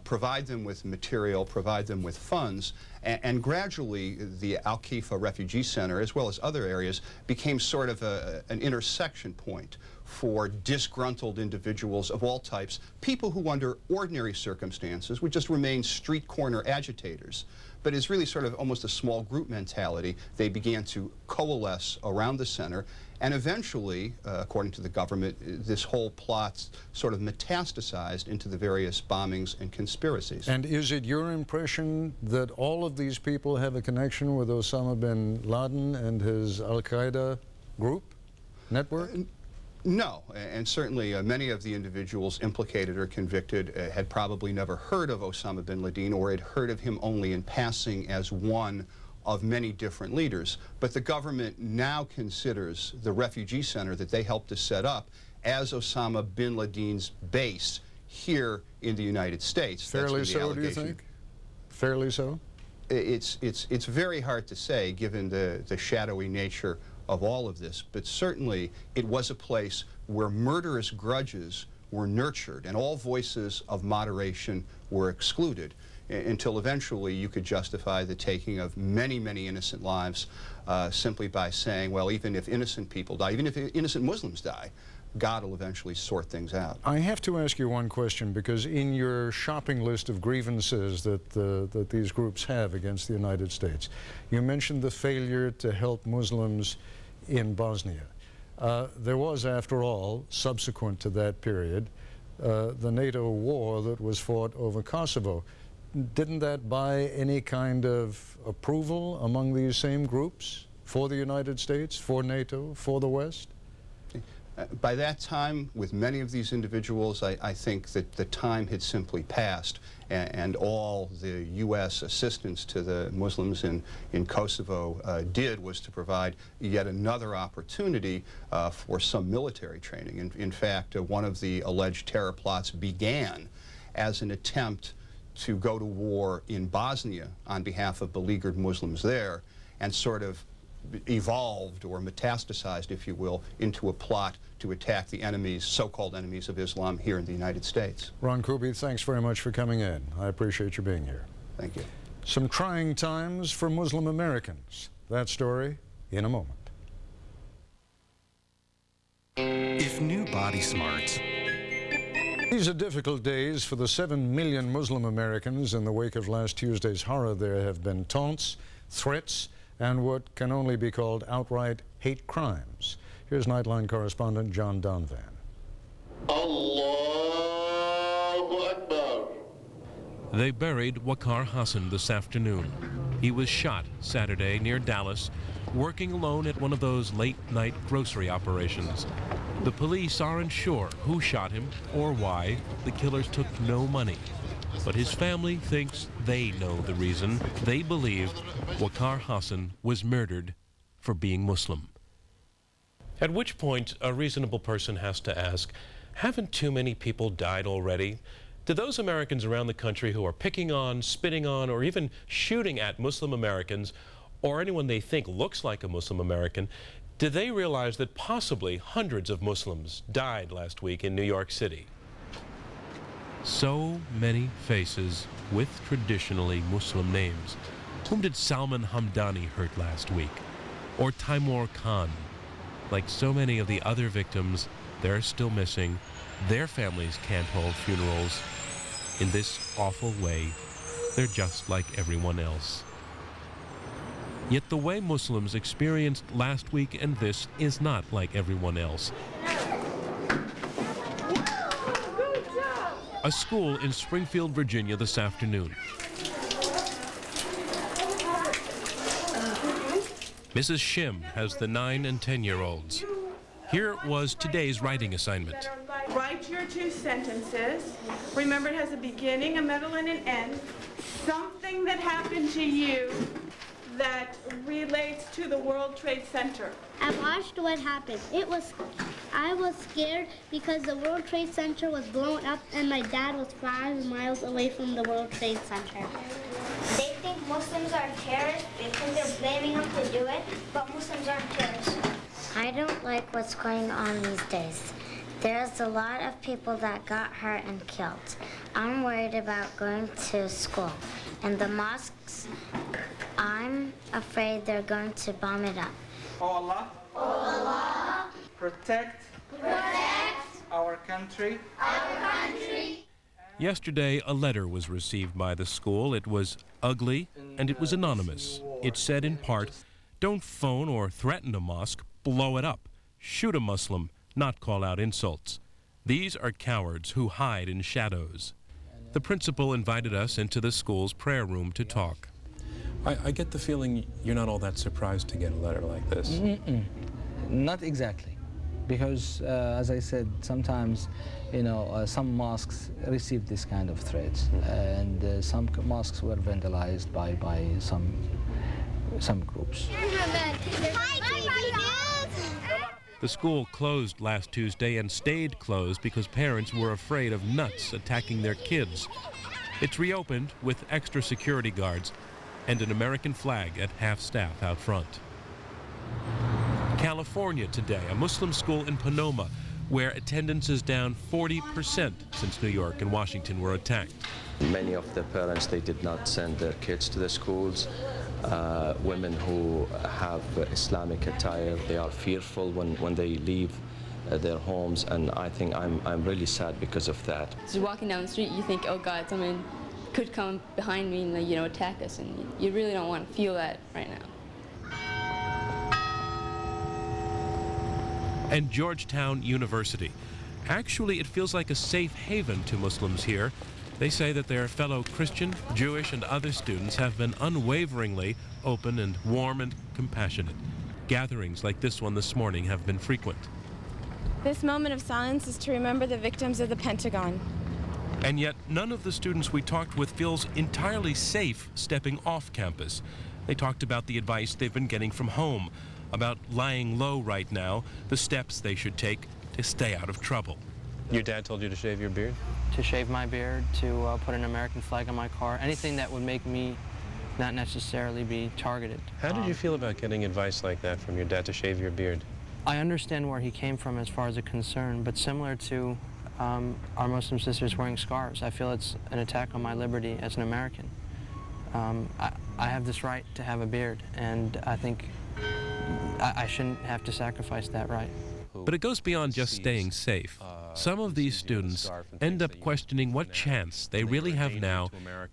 Speaker 31: provide them with material, provide them with funds, and gradually the Al-Khifa Refugee Center, as well as other areas, became sort of an intersection point for disgruntled individuals of all types, people who under ordinary circumstances would just remain street corner agitators. But it's really sort of almost a small group mentality. They began to coalesce around the center, and eventually, according to the government, this whole plot sort of metastasized into the various bombings and conspiracies.
Speaker 13: And is it your impression that all of these people have a connection with Osama bin Laden and his Al-Qaeda group, network?
Speaker 31: No, and certainly many of the individuals implicated or convicted had probably never heard of Osama bin Laden, or had heard of him only in passing as one of many different leaders. But the government now considers the refugee center that they helped to set up as Osama bin Laden's base here in the United States.
Speaker 13: Fairly so, do you think? Fairly so?
Speaker 31: It's very hard to say, given the shadowy nature of all of this, but certainly it was a place where murderous grudges were nurtured and all voices of moderation were excluded, until eventually you could justify the taking of many, many innocent lives simply by saying, well, even if innocent people die, even if innocent Muslims die, God will eventually sort things out.
Speaker 13: I have to ask you one question, because in your shopping list of grievances that these groups have against the United States, you mentioned the failure to help Muslims in Bosnia. There was, after all, subsequent to that period, the NATO war that was fought over Kosovo. Didn't that buy any kind of approval among these same groups for the United States, for NATO, for the West?
Speaker 31: By that time, with many of these individuals, I think that the time had simply passed, and all the U.S. assistance to the Muslims in Kosovo did was to provide yet another opportunity for some military training. In fact, one of the alleged terror plots began as an attempt to go to war in Bosnia on behalf of beleaguered Muslims there, and sort of evolved or metastasized, if you will, into a plot to attack the enemies, so-called enemies of Islam here in the United States.
Speaker 13: Ron Kuby, thanks very much for coming in. I appreciate you being here.
Speaker 31: Thank you.
Speaker 13: Some trying times for Muslim Americans. That story in a moment.
Speaker 3: If new body smarts.
Speaker 13: These are difficult days for the 7 million Muslim Americans. In the wake of last Tuesday's horror, there have been taunts, threats, and what can only be called outright hate crimes. Here's Nightline correspondent John Donvan.
Speaker 10: Allahu Akbar.
Speaker 18: They buried Waqar Hassan this afternoon. He was shot Saturday near Dallas, working alone at one of those late-night grocery operations. The police aren't sure who shot him or why. The killers took no money. But his family thinks they know the reason. They believe Waqar Hassan was murdered for being Muslim. At which point, a reasonable person has to ask, haven't too many people died already? Do those Americans around the country who are picking on, spitting on, or even shooting at Muslim Americans, or anyone they think looks like a Muslim American, do they realize that possibly hundreds of Muslims died last week in New York City? So many faces with traditionally Muslim names. Whom did Salman Hamdani hurt last week? Or Taimur Khan? Like so many of the other victims, they're still missing. Their families can't hold funerals. In this awful way, they're just like everyone else. Yet the way Muslims experienced last week and this is not like everyone else. A school in Springfield, Virginia this afternoon. Mrs. Shim has the 9 and 10-year-olds. Here was today's writing assignment.
Speaker 4: Write your 2 sentences. Remember, it has a beginning, a middle, and an end. Something that happened to you that relates to the World Trade Center.
Speaker 8: I watched what happened. I was scared because the World Trade Center was blown up and my dad was 5 miles away from the World Trade Center.
Speaker 11: They think Muslims are terrorists because they're blaming them to do it, but Muslims aren't terrorists. I don't like what's going on these days. There's a lot of people that got hurt and killed. I'm worried about going to school. And the mosques, I'm afraid they're going to bomb it up.
Speaker 12: Oh Allah,
Speaker 11: Oh Allah,
Speaker 12: protect our country.
Speaker 18: Yesterday, a letter was received by the school. It was ugly, and it was anonymous. It said in part, "Don't phone or threaten a mosque, blow it up. Shoot a Muslim, not call out insults. These are cowards who hide in shadows." The principal invited us into the school's prayer room to talk.
Speaker 14: I get the feeling you're not all that surprised to get a letter like this.
Speaker 17: Not exactly, because as I said, sometimes, some mosques receive this kind of threats, and some mosques were vandalized by some groups.
Speaker 18: The school closed last Tuesday and stayed closed because parents were afraid of nuts attacking their kids. It's reopened with extra security guards and an American flag at half-staff out front. California today, a Muslim school in Sonoma, where attendance is down 40% since New York and Washington were attacked.
Speaker 20: Many of the parents, they did not send their kids to the schools. Women who have Islamic attire, they are fearful when they leave their homes, and I think I'm really sad because of that.
Speaker 21: Just walking down the street, you think, oh God, someone could come behind me and attack us, and you really don't want to feel that right now.
Speaker 18: And Georgetown University. Actually, it feels like a safe haven to Muslims here. They say that their fellow Christian, Jewish, and other students have been unwaveringly open and warm and compassionate. Gatherings like this one this morning have been frequent.
Speaker 25: This moment of silence is to remember the victims of the Pentagon.
Speaker 18: And yet, none of the students we talked with feels entirely safe stepping off campus. They talked about the advice they've been getting from home, about lying low right now, the steps they should take to stay out of trouble.
Speaker 14: Your dad told you to shave your beard?
Speaker 27: To shave my beard, to put an American flag on my car, anything that would make me not necessarily be targeted.
Speaker 14: How did you feel about getting advice like that from your dad to shave your beard?
Speaker 27: I understand where he came from as far as a concern, but similar to our Muslim sisters wearing scarves, I feel it's an attack on my liberty as an American. I have this right to have a beard, and I think I shouldn't have to sacrifice that right.
Speaker 18: But it goes beyond just staying safe. Some of these students end up questioning what chance they really have now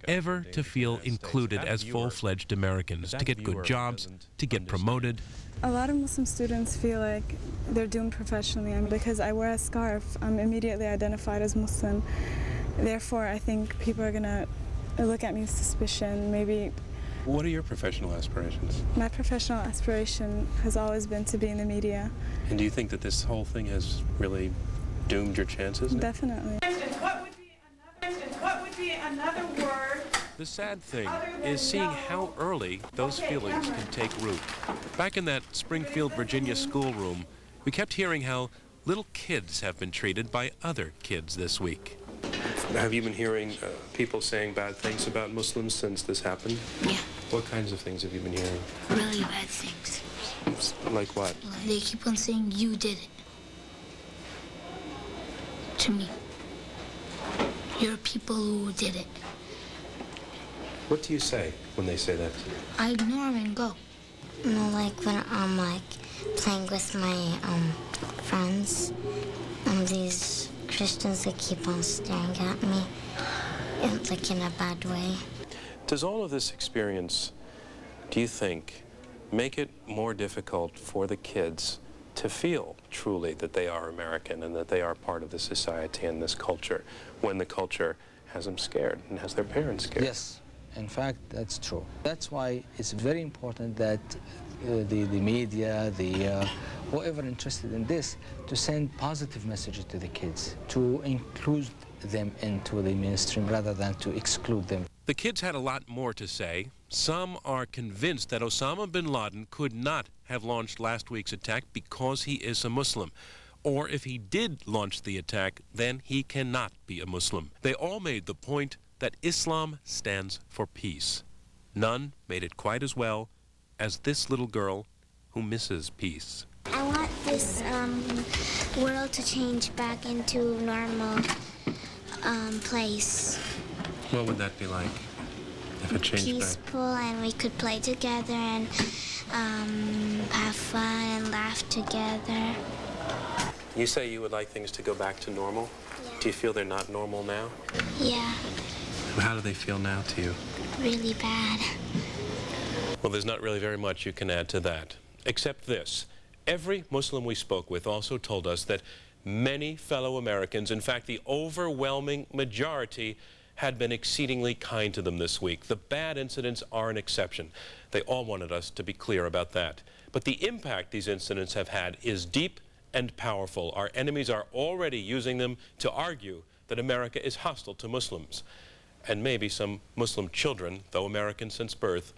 Speaker 18: ever to feel included as full-fledged Americans, to get good jobs, to get promoted.
Speaker 29: A lot of Muslim students feel like they're doomed professionally, and because I wear a scarf, I'm immediately identified as Muslim. Therefore, I think people are going to look at me with suspicion, maybe.
Speaker 14: What are your professional aspirations?
Speaker 29: My professional aspiration has always been to be in the media.
Speaker 14: And do you think that this whole thing has really doomed your chances?
Speaker 29: Definitely.
Speaker 4: What would be another word?
Speaker 18: The sad thing is seeing how early those feelings can take root. Back in that Springfield, Virginia schoolroom, we kept hearing how little kids have been treated by other kids this week.
Speaker 14: Have you been hearing people saying bad things about Muslims since this happened?
Speaker 11: Yeah.
Speaker 14: What kinds of things have you been hearing?
Speaker 11: Really bad things.
Speaker 14: Like what?
Speaker 11: They keep on saying you did it. To me. You're people who did it.
Speaker 14: What do you say when they say that to you?
Speaker 11: I ignore them and go. Like when I'm playing with my friends, these Christians that keep on staring at me, in a bad way.
Speaker 14: Does all of this experience, do you think, make it more difficult for the kids to feel truly that they are American and that they are part of the society and this culture, when the culture has them scared and has their parents scared?
Speaker 17: Yes, In fact, that's true. That's why it's very important that the media, whoever interested in this, to send positive messages to the kids, to include them into the mainstream rather than to exclude them.
Speaker 18: The kids had a lot more to say. Some are convinced that Osama bin Laden could not have launched last week's attack because he is a Muslim. Or if he did launch the attack, then he cannot be a Muslim. They all made the point that Islam stands for peace. None made it quite as well as this little girl who misses peace.
Speaker 11: I want this world to change back into a normal place.
Speaker 14: What would that be like if it changed
Speaker 11: Peaceful, and we could play together and have fun and laugh together.
Speaker 14: You say you would like things to go back to normal?
Speaker 11: Yeah.
Speaker 14: Do you feel they're not normal now?
Speaker 11: Yeah,
Speaker 14: How do they feel now to you?
Speaker 11: really bad.
Speaker 14: Well, there's not really very much you can add to that, except this. Every Muslim we spoke with also told us that many fellow Americans, in fact, the overwhelming majority, had been exceedingly kind to them this week. The bad incidents are an exception. They all wanted us to be clear about that. But the impact these incidents have had is deep and powerful. Our enemies are already using them to argue that America is hostile to Muslims. And maybe some Muslim children, though American since birth,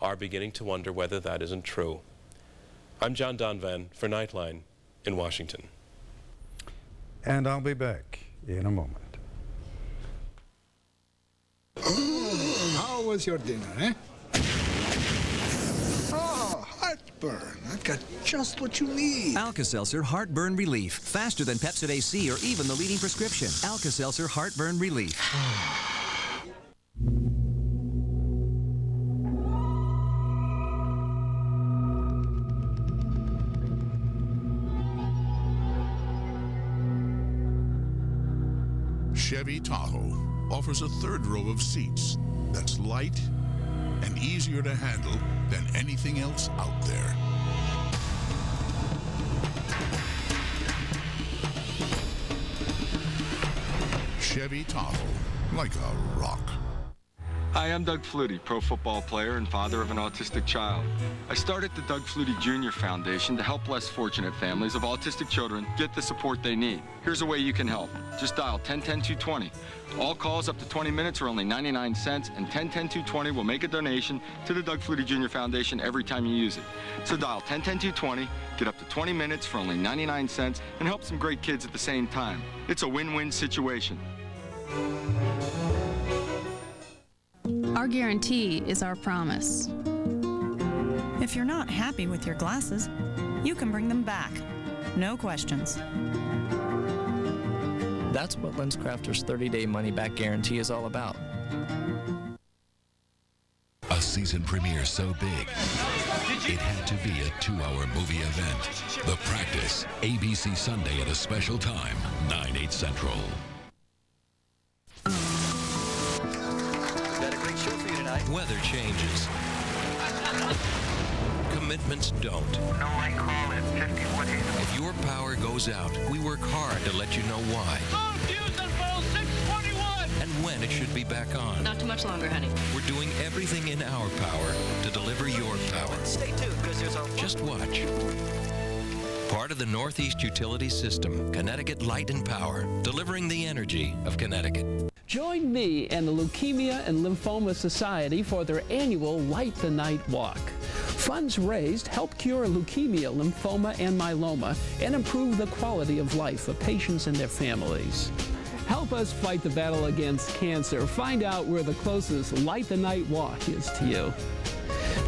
Speaker 14: are beginning to wonder whether that isn't true. I'm John Donvan for Nightline in Washington.
Speaker 13: And I'll be back in a moment.
Speaker 1: How was your dinner, eh? Oh, heartburn. I've got just what you need.
Speaker 2: Alka-Seltzer Heartburn Relief. Faster than Pepcid AC or even the leading prescription. Alka-Seltzer Heartburn Relief.
Speaker 5: Chevy Tahoe offers a third row of seats that's light and easier to handle than anything else out there. Chevy Tahoe, like a rock.
Speaker 6: Hi, I'm Doug Flutie, pro football player and father of an autistic child. I started the Doug Flutie Jr. Foundation to help less fortunate families of autistic children get the support they need. Here's a way you can help. Just dial 1010-220. All calls up to 20 minutes are only 99 cents, and 1010-220 will make a donation to the Doug Flutie Jr. Foundation every time you use it. So dial 1010-220, get up to 20 minutes for only 99 cents, and help some great kids at the same time. It's a win-win situation.
Speaker 7: Our guarantee is our promise.
Speaker 9: If you're not happy with your glasses, you can bring them back. No questions.
Speaker 15: That's what LensCrafter's 30-day money-back guarantee is all about.
Speaker 16: A season premiere so big, it had to be a 2-hour movie event. The Practice, ABC Sunday at a special time, 9/8 Central.
Speaker 18: Weather changes. Commitments don't.
Speaker 22: No light call at 5180.
Speaker 18: If your power goes out, we work hard to let you know why.
Speaker 22: Oh, fuse and full 641!
Speaker 18: And when it should be back on.
Speaker 7: Not too much longer, honey.
Speaker 18: We're doing everything in our power to deliver your power.
Speaker 22: Stay tuned, because there's a...
Speaker 18: Just watch. Part of the Northeast Utility System, Connecticut Light and Power, delivering the energy of Connecticut.
Speaker 23: Join me and the Leukemia and Lymphoma Society for their annual Light the Night Walk. Funds raised help cure leukemia, lymphoma, and myeloma and improve the quality of life of patients and their families. Help us fight the battle against cancer. Find out where the closest Light the Night Walk is to you.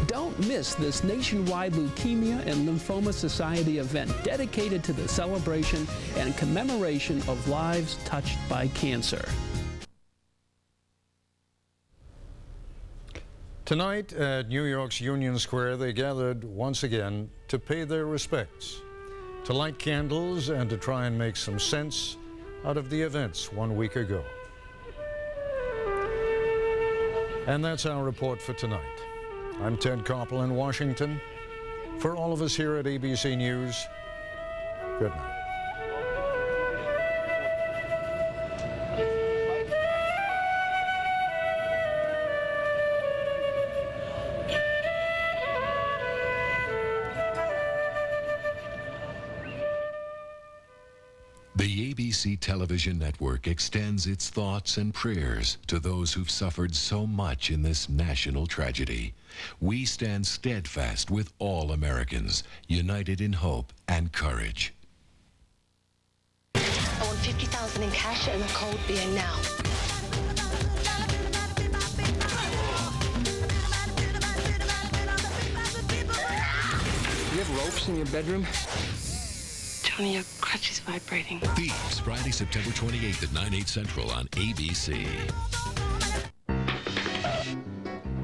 Speaker 23: Don't miss this nationwide Leukemia and Lymphoma Society event dedicated to the celebration and commemoration of lives touched by cancer.
Speaker 13: Tonight at New York's Union Square, they gathered once again to pay their respects, to light candles and to try and make some sense out of the events 1 week ago. And that's our report for tonight. I'm Ted Koppel in Washington. For all of us here at ABC News, good night.
Speaker 3: The ABC television network extends its thoughts and prayers to those who've suffered so much in this national tragedy. We stand steadfast with all Americans, united in hope and courage.
Speaker 8: I want $50,000 in cash and a cold beer now.
Speaker 10: You have ropes in your bedroom?
Speaker 8: Tony, your crutch is vibrating.
Speaker 3: Thieves, Friday, September 28th at 9/8 Central on ABC.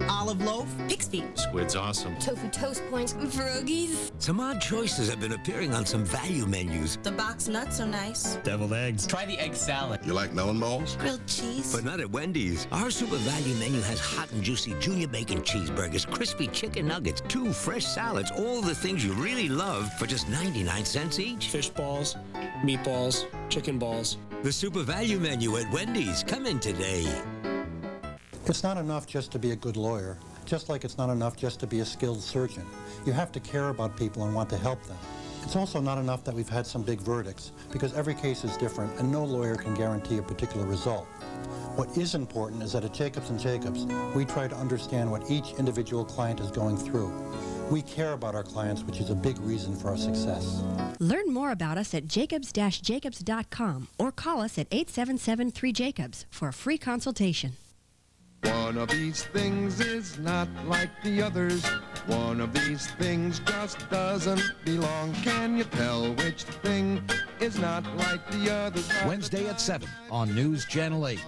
Speaker 12: Olive loaf, pig's feet.
Speaker 19: Squid's awesome.
Speaker 12: Tofu toast points, pierogies.
Speaker 20: Some odd choices have been appearing on some value menus.
Speaker 12: The box nuts are nice.
Speaker 19: Deviled eggs.
Speaker 12: Try the egg salad.
Speaker 3: You like melon balls?
Speaker 12: Grilled cheese.
Speaker 20: But not at Wendy's. Our super value menu has hot and juicy junior bacon cheeseburgers, crispy chicken nuggets, 2 fresh salads, all the things you really love for just 99 cents each.
Speaker 19: Fish balls, meatballs, chicken balls.
Speaker 20: The super value menu at Wendy's. Come in today.
Speaker 24: It's not enough just to be a good lawyer, just like it's not enough just to be a skilled surgeon. You have to care about people and want to help them. It's also not enough that we've had some big verdicts, because every case is different and no lawyer can guarantee a particular result. What is important is that at Jacobs & Jacobs, we try to understand what each individual client is going through. We care about our clients, which is a big reason for our success.
Speaker 26: Learn more about us at jacobs-jacobs.com or call us at 877-3-JACOBS for a free consultation.
Speaker 28: One of these things is not like the others. One of these things just doesn't belong. Can you tell which thing is not like the others?
Speaker 30: Wednesday at 7 on News Channel 8.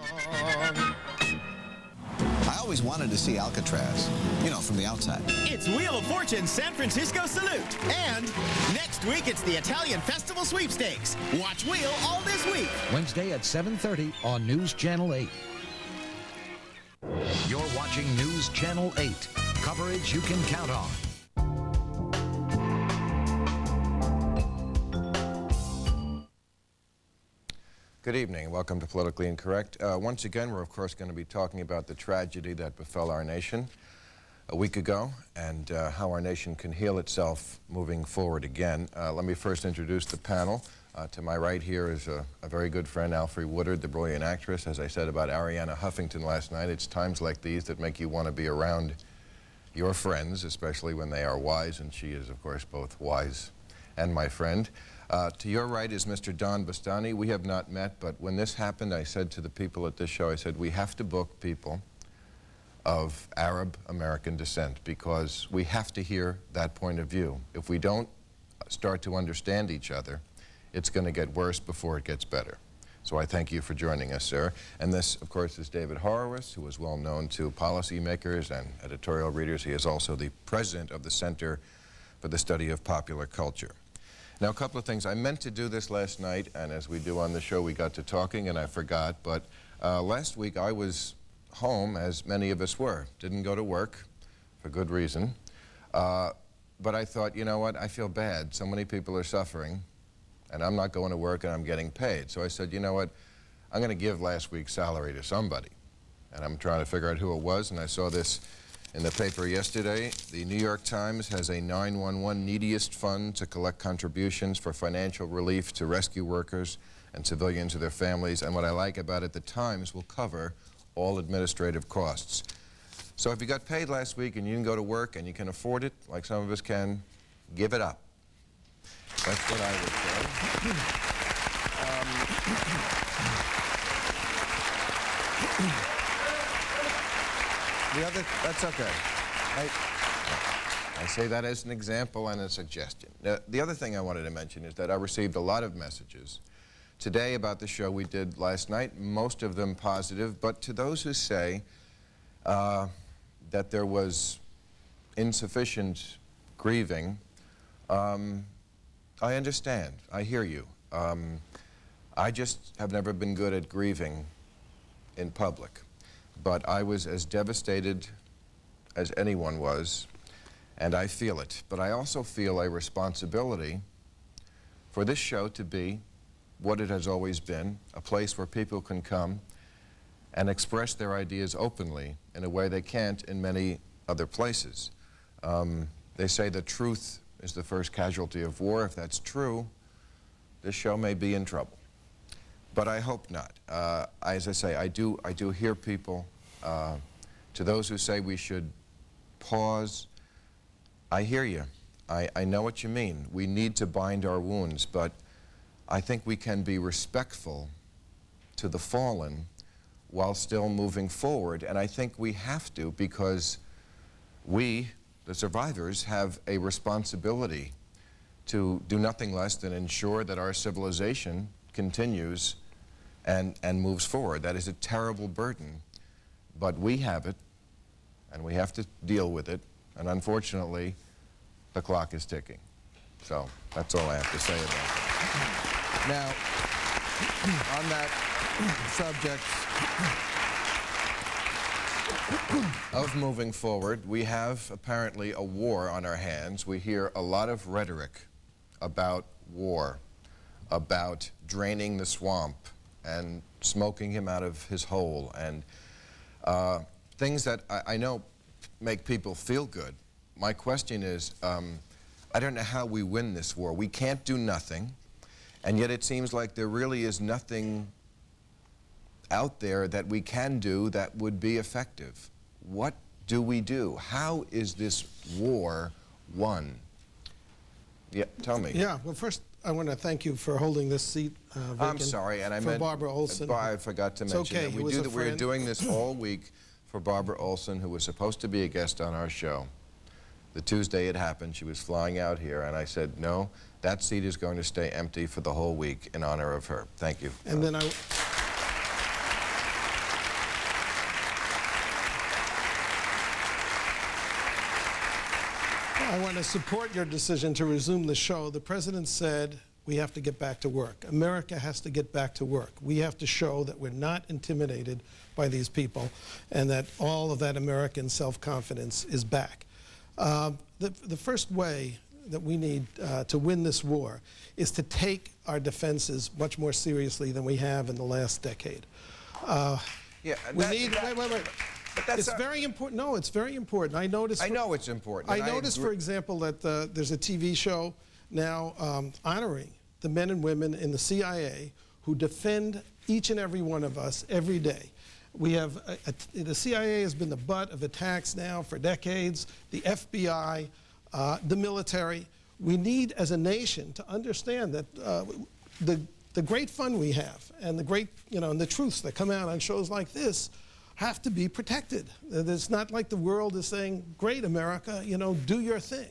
Speaker 31: I always wanted to see Alcatraz, you know, from the outside.
Speaker 32: It's Wheel of Fortune San Francisco Salute. And next week, it's the Italian Festival Sweepstakes. Watch Wheel all this week.
Speaker 30: Wednesday at 7:30 on News Channel 8. You're watching News Channel 8. Coverage you can count on.
Speaker 33: Good evening. Welcome to Politically Incorrect. Once again, we're of course going to be talking about the tragedy that befell our nation a week ago and how our nation can heal itself moving forward again. Let me first introduce the panel. To my right here is a very good friend, Alfre Woodard, the brilliant actress. As I said about Arianna Huffington last night, it's times like these that make you want to be around your friends, especially when they are wise, and she is, of course, both wise and my friend. To your right is Mr. Don Bastani. We have not met, but when this happened, I said to the people at this show, I said, we have to book people of Arab-American descent because we have to hear that point of view. If we don't start to understand each other, it's going to get worse before it gets better. So I thank you for joining us, sir. And this, of course, is David Horowitz, who is well known to policymakers and editorial readers. He is also the president of the Center for the Study of Popular Culture. Now, a couple of things. I meant to do this last night, and as we do on the show, we got to talking, and I forgot. But last week, I was home, as many of us were. Didn't go to work, for good reason. But I thought, you know what? I feel bad. So many people are suffering. And I'm not going to work and I'm getting paid. So I said, you know what, I'm going to give last week's salary to somebody. And I'm trying to figure out who it was, and I saw this in the paper yesterday. The New York Times has a 911 neediest fund to collect contributions for financial relief to rescue workers and civilians and their families. And what I like about it, the Times will cover all administrative costs. So if you got paid last week and you didn't go to work and you can afford it, like some of us can, give it up. That's what I would say. That's okay. I say that as an example and a suggestion. The other thing I wanted to mention is that I received a lot of messages today about the show we did last night, most of them positive, but to those who say that there was insufficient grieving, I understand. I hear you. I just have never been good at grieving in public. But I was as devastated as anyone was, and I feel it. But I also feel a responsibility for this show to be what it has always been, a place where people can come and express their ideas openly in a way they can't in many other places. They say the truth is the first casualty of war. If that's true, this show may be in trouble. But I hope not. As I say, I do hear people, to those who say we should pause, I hear you. I know what you mean. We need to bind our wounds, but I think we can be respectful to the fallen while still moving forward. And I think we have to, because we, the survivors, have a responsibility to do nothing less than ensure that our civilization continues and moves forward. That is a terrible burden, but we have it, and we have to deal with it, and unfortunately, the clock is ticking. So that's all I have to say about that. Now, on that subject of moving forward, we have apparently a war on our hands. We hear a lot of rhetoric about war, about draining the swamp and smoking him out of his hole, and things that I know make people feel good. My question is, I don't know how we win this war. We can't do nothing, and yet it seems like there really is nothing out there that we can do that would be effective. What do we do? How is this war won? Yeah, tell me.
Speaker 1: Yeah, well, first, I want to thank you for holding this seat vacant.
Speaker 33: I'm sorry, and I meant
Speaker 1: Barbara Olson.
Speaker 33: I forgot to mention
Speaker 1: okay.
Speaker 33: that we're doing this all week for Barbara Olson, who was supposed to be a guest on our show. The Tuesday it happened, she was flying out here, and I said, no, that seat is going to stay empty for the whole week in honor of her. Thank you.
Speaker 1: And then I want to support your decision to resume the show. The president said we have to get back to work. America has to get back to work. We have to show that we're not intimidated by these people and that all of that American self-confidence is back. The first way that we need to win this war is to take our defenses much more seriously than we have in the last decade.
Speaker 33: Yeah,
Speaker 1: wait. It's very important. No, it's very important. I noticed.
Speaker 33: I know it's important.
Speaker 1: I noticed, for example, that there's a TV show now honoring the men and women in the CIA who defend each and every one of us every day. We have the CIA has been the butt of attacks now for decades. The FBI, the military. We need, as a nation, to understand that the great fun we have and the great, and the truths that come out on shows like this have to be protected. It's not like the world is saying, great America, do your thing.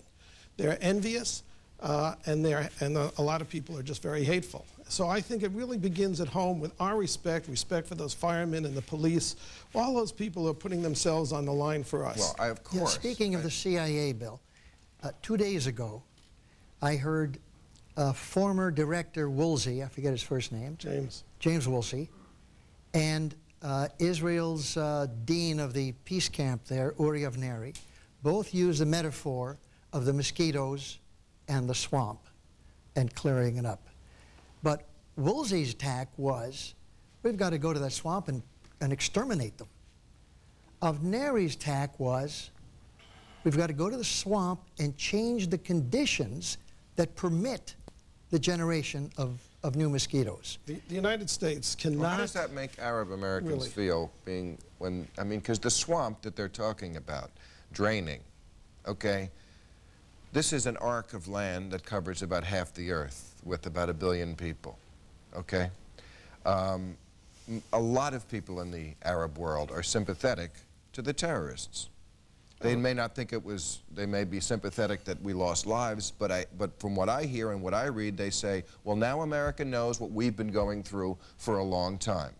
Speaker 1: They're envious, and a lot of people are just very hateful. So I think it really begins at home with our respect for those firemen and the police, all those people who are putting themselves on the line for us.
Speaker 33: Well, of course.
Speaker 2: Yeah, speaking of the CIA, Bill, 2 days ago, I heard former director Woolsey, I forget his first name. James Woolsey, and Israel's dean of the peace camp there, Uri Avneri, both used the metaphor of the mosquitoes and the swamp and clearing it up. But Woolsey's attack was, we've got to go to that swamp and exterminate them. Avneri's attack was, we've got to go to the swamp and change the conditions that permit the generation of new mosquitoes.
Speaker 1: The United States cannot...
Speaker 33: Well, how does that make Arab Americans feel because the swamp that they're talking about, draining, okay, this is an arc of land that covers about half the earth with about 1 billion people, okay? A lot of people in the Arab world are sympathetic to the terrorists. They may not think they may be sympathetic that we lost lives, but from what I hear and what I read, they say, well, now America knows what we've been going through for a long time.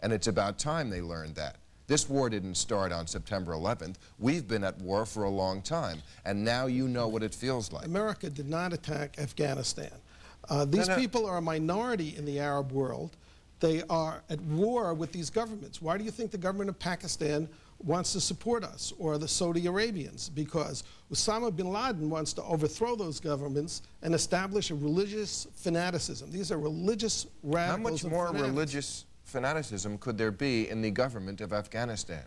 Speaker 33: And it's about time they learned that. This war didn't start on September 11th. We've been at war for a long time, and now you know what it feels like.
Speaker 1: America did not attack Afghanistan. These people are a minority in the Arab world. They are at war with these governments. Why do you think the government of Pakistan wants to support us, or the Saudi Arabians? Because Osama bin Laden wants to overthrow those governments and establish a religious fanaticism. These are religious radicals.
Speaker 33: How much more religious fanaticism could there be in the government of Afghanistan?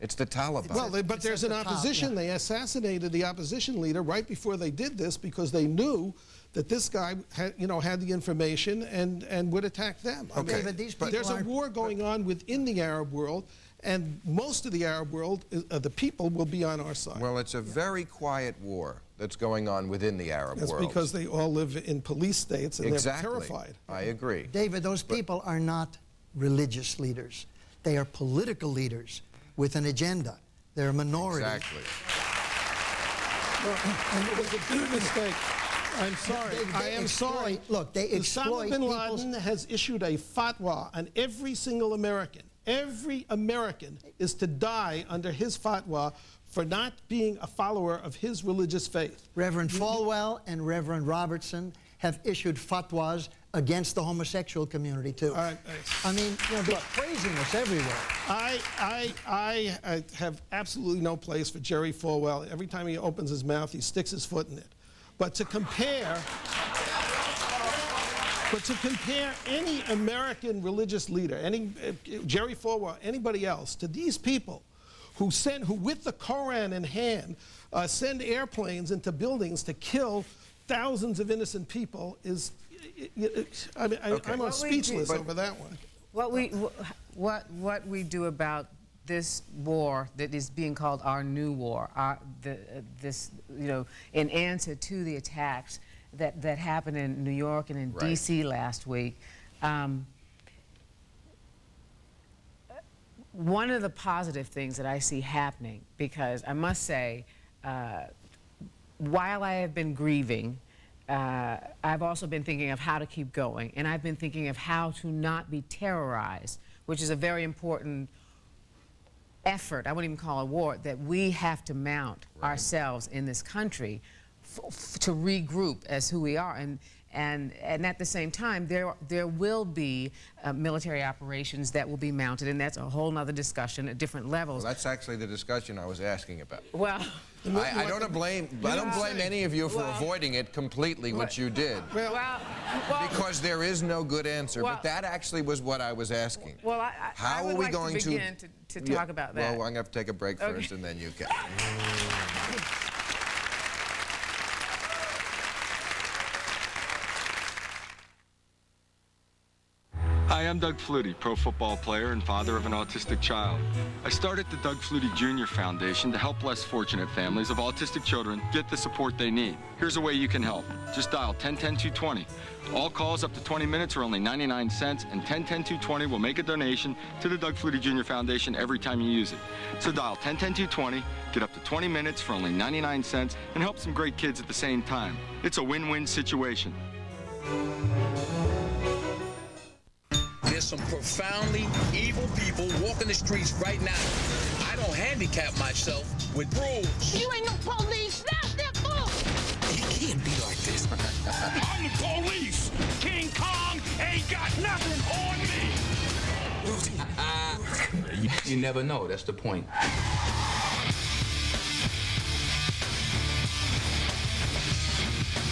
Speaker 33: It's the Taliban.
Speaker 1: Well, but there's an opposition. They assassinated the opposition leader right before they did this because they knew that this guy had, had the information and would attack them. I mean,
Speaker 2: David, these people
Speaker 1: there's a war going on within the Arab world, and most of the Arab world, the people will be on our side.
Speaker 33: Well, it's a very quiet war that's going on within the Arab world.
Speaker 1: That's because they all live in police states and
Speaker 33: exactly.
Speaker 1: they're terrified.
Speaker 33: I agree.
Speaker 2: David, those people are not religious leaders. They are political leaders with an agenda. They're a minority.
Speaker 33: Exactly.
Speaker 1: Well, it was a big mistake. I'm sorry. I am sorry.
Speaker 2: Look, they exploit
Speaker 1: Osama bin Laden has issued a fatwa on every single American. Every American is to die under his fatwa for not being a follower of his religious faith.
Speaker 2: Reverend Falwell and Reverend Robertson have issued fatwas against the homosexual community, too. I mean, there's craziness everywhere.
Speaker 1: I have absolutely no place for Jerry Falwell. Every time he opens his mouth, he sticks his foot in it. But to compare any American religious leader, Jerry Falwell, anybody else, to these people who with the Koran in hand, send airplanes into buildings to kill thousands of innocent people is, I'm speechless over that one.
Speaker 4: What we do about this war that is being called our new war, in answer to the attacks that happened in New York and in D.C. last week. One of the positive things that I see happening, because I must say, while I have been grieving, I've also been thinking of how to keep going, and I've been thinking of how to not be terrorized, which is a very important effort, I wouldn't even call it a war, that we have to mount ourselves in this country to regroup as who we are. And at the same time, there will be military operations that will be mounted, and that's a whole nother discussion at different levels.
Speaker 33: Well, that's actually the discussion I was asking about.
Speaker 4: Well,
Speaker 33: I don't blame any of you for avoiding it completely, which you did. Because there is no good answer. But that actually was what I was asking.
Speaker 4: Well,
Speaker 33: how
Speaker 4: would
Speaker 33: are we
Speaker 4: like
Speaker 33: going
Speaker 4: to begin to talk about that?
Speaker 33: Well, I'm going to have to take a break first, and then you can.
Speaker 5: Hi, I'm Doug Flutie, pro football player and father of an autistic child. I started the Doug Flutie Jr. Foundation to help less fortunate families of autistic children get the support they need. Here's a way you can help. Just dial 1010-220. All calls up to 20 minutes are only 99 cents, and 1010-220 will make a donation to the Doug Flutie Jr. Foundation every time you use it. So dial 1010-220, get up to 20 minutes for only 99 cents, and help some great kids at the same time. It's a win-win situation.
Speaker 6: There's some profoundly evil people walking the streets right now. I don't handicap myself with rules.
Speaker 22: You ain't no police. That's their fault.
Speaker 6: It can't be like this.
Speaker 22: I'm the police. King Kong ain't got nothing on me.
Speaker 9: You never know. That's the point.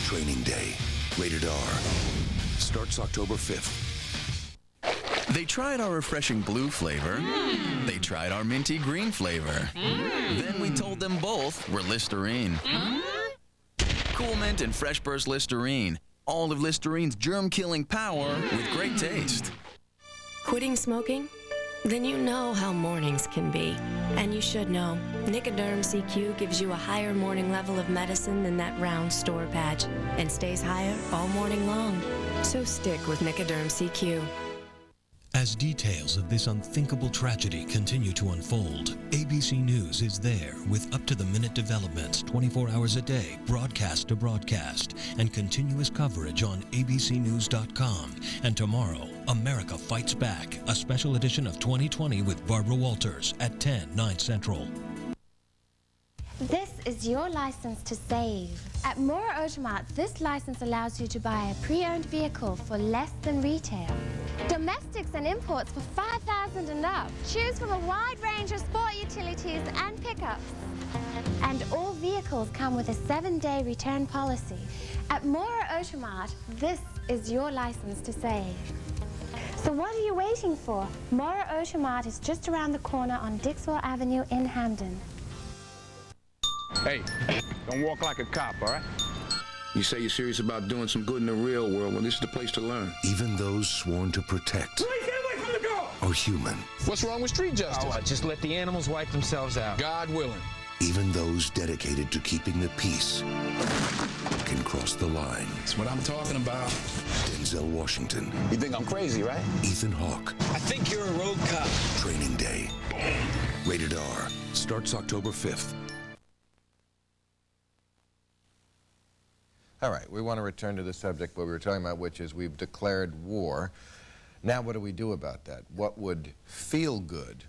Speaker 11: Training Day. Rated R. Starts October 5th.
Speaker 14: They tried our refreshing blue flavor. They tried our minty green flavor. Then we told them both we're Listerine. Cool Mint and Fresh Burst Listerine. All of Listerine's germ-killing power with great taste.
Speaker 15: Quitting smoking? Then you know how mornings can be. And you should know. Nicoderm CQ gives you a higher morning level of medicine than that round store patch and stays higher all morning long. So stick with Nicoderm CQ.
Speaker 16: As details of this unthinkable tragedy continue to unfold, ABC News is there with up-to-the-minute developments 24 hours a day, broadcast to broadcast, and continuous coverage on abcnews.com. And tomorrow, America Fights Back, a special edition of 2020 with Barbara Walters at 10, 9 Central.
Speaker 17: This is your license to save. At Mora Automat, this license allows you to buy a pre-owned vehicle for less than retail. Domestics and imports for $5,000 and up. Choose from a wide range of sport utilities and pickups. And all vehicles come with a 7-day return policy. At Mora Automat, this is your license to save. So what are you waiting for? Mora Automat is just around the corner on Dixwell Avenue in Hamden.
Speaker 10: Hey, don't walk like a cop, all right?
Speaker 22: You say you're serious about doing some good in the real world. Well, this is the place to learn.
Speaker 11: Even those sworn to protect
Speaker 22: Please get away from the door!
Speaker 11: are human.
Speaker 6: What's wrong with street justice?
Speaker 10: Oh, just let the animals wipe themselves out.
Speaker 6: God willing.
Speaker 11: Even those dedicated to keeping the peace can cross the line.
Speaker 6: That's what I'm talking about.
Speaker 11: Denzel Washington.
Speaker 6: You think I'm crazy, right?
Speaker 11: Ethan Hawke.
Speaker 6: I think you're a rogue cop.
Speaker 11: Training Day. Rated R. Starts October 5th.
Speaker 33: All right, we want to return to the subject what we were talking about, which is we've declared war. Now what do we do about that? What would feel good?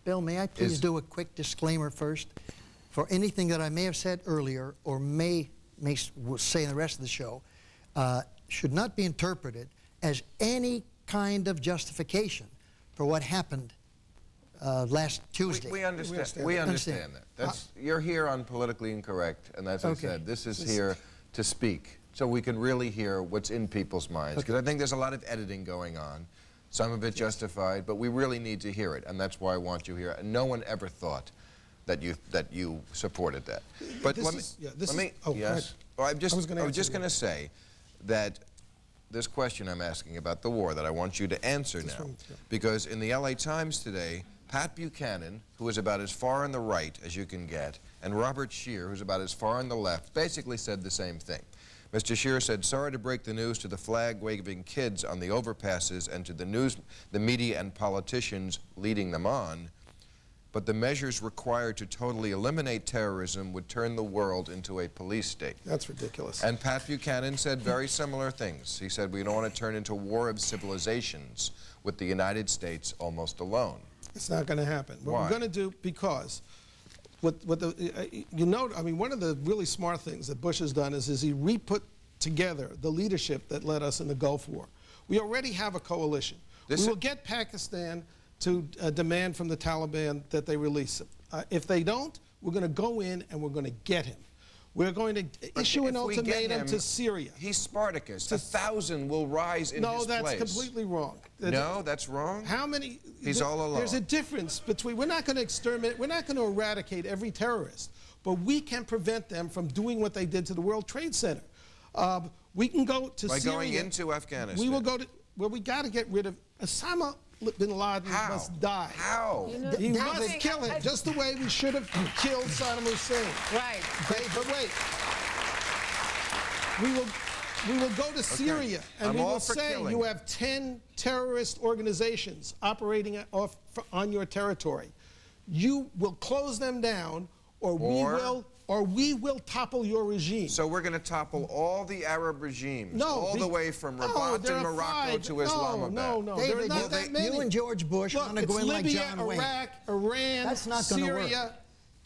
Speaker 2: Bill, may I please do a quick disclaimer first? For anything that I may have said earlier or may say in the rest of the show should not be interpreted as any kind of justification for what happened last Tuesday.
Speaker 33: We understand that. You're here on Politically Incorrect, and as I said, this is here to speak so we can really hear what's in people's minds. Because I think there's a lot of editing going on, some of it justified, but we really need to hear it, and that's why I want you here. And no one ever thought that you supported that. But I was just going to say that this question I'm asking about the war that I want you to answer now, because in the LA Times today, Pat Buchanan, who is about as far on the right as you can get, and Robert Scheer, who's about as far on the left, basically said the same thing. Mr. Scheer said, sorry to break the news to the flag-waving kids on the overpasses and to the media and politicians leading them on, but the measures required to totally eliminate terrorism would turn the world into a police state.
Speaker 1: That's ridiculous.
Speaker 33: And Pat Buchanan said very similar things. He said, we don't want to turn into a war of civilizations with the United States almost alone.
Speaker 1: It's not going to happen. What
Speaker 33: Why?
Speaker 1: we're going to do, because one of the really smart things that Bush has done is he re-put together the leadership that led us in the Gulf War. We already have a coalition. We will get Pakistan to demand from the Taliban that they release him. If they don't, we're going to go in and we're going to get him. We're going to issue an ultimatum to Syria.
Speaker 33: He's Spartacus. 1,000 will rise in his place.
Speaker 1: No, that's completely wrong.
Speaker 33: No, that's wrong?
Speaker 1: How many?
Speaker 33: He's all alone.
Speaker 1: There's a difference between, we're not going to exterminate, we're not going to eradicate every terrorist, but we can prevent them from doing what they did to the World Trade Center. We can go to Syria.
Speaker 33: By going into Afghanistan.
Speaker 1: We will go to, well, we got to get rid of Osama bin Laden. Must die.
Speaker 33: How?
Speaker 1: He must kill him, just the way we should have killed Saddam Hussein.
Speaker 4: Right.
Speaker 1: But wait. We will go to Syria, and we will say you have 10 terrorist organizations operating on your territory. You will close them down, or we will topple your regime.
Speaker 33: So we're going to topple all the Arab regimes, all the way from Rabat in Morocco to Islamabad.
Speaker 1: No, there are not that many.
Speaker 2: You and George Bush want to go in like John Wayne.
Speaker 1: Iraq, Iran,
Speaker 2: that's not Syria.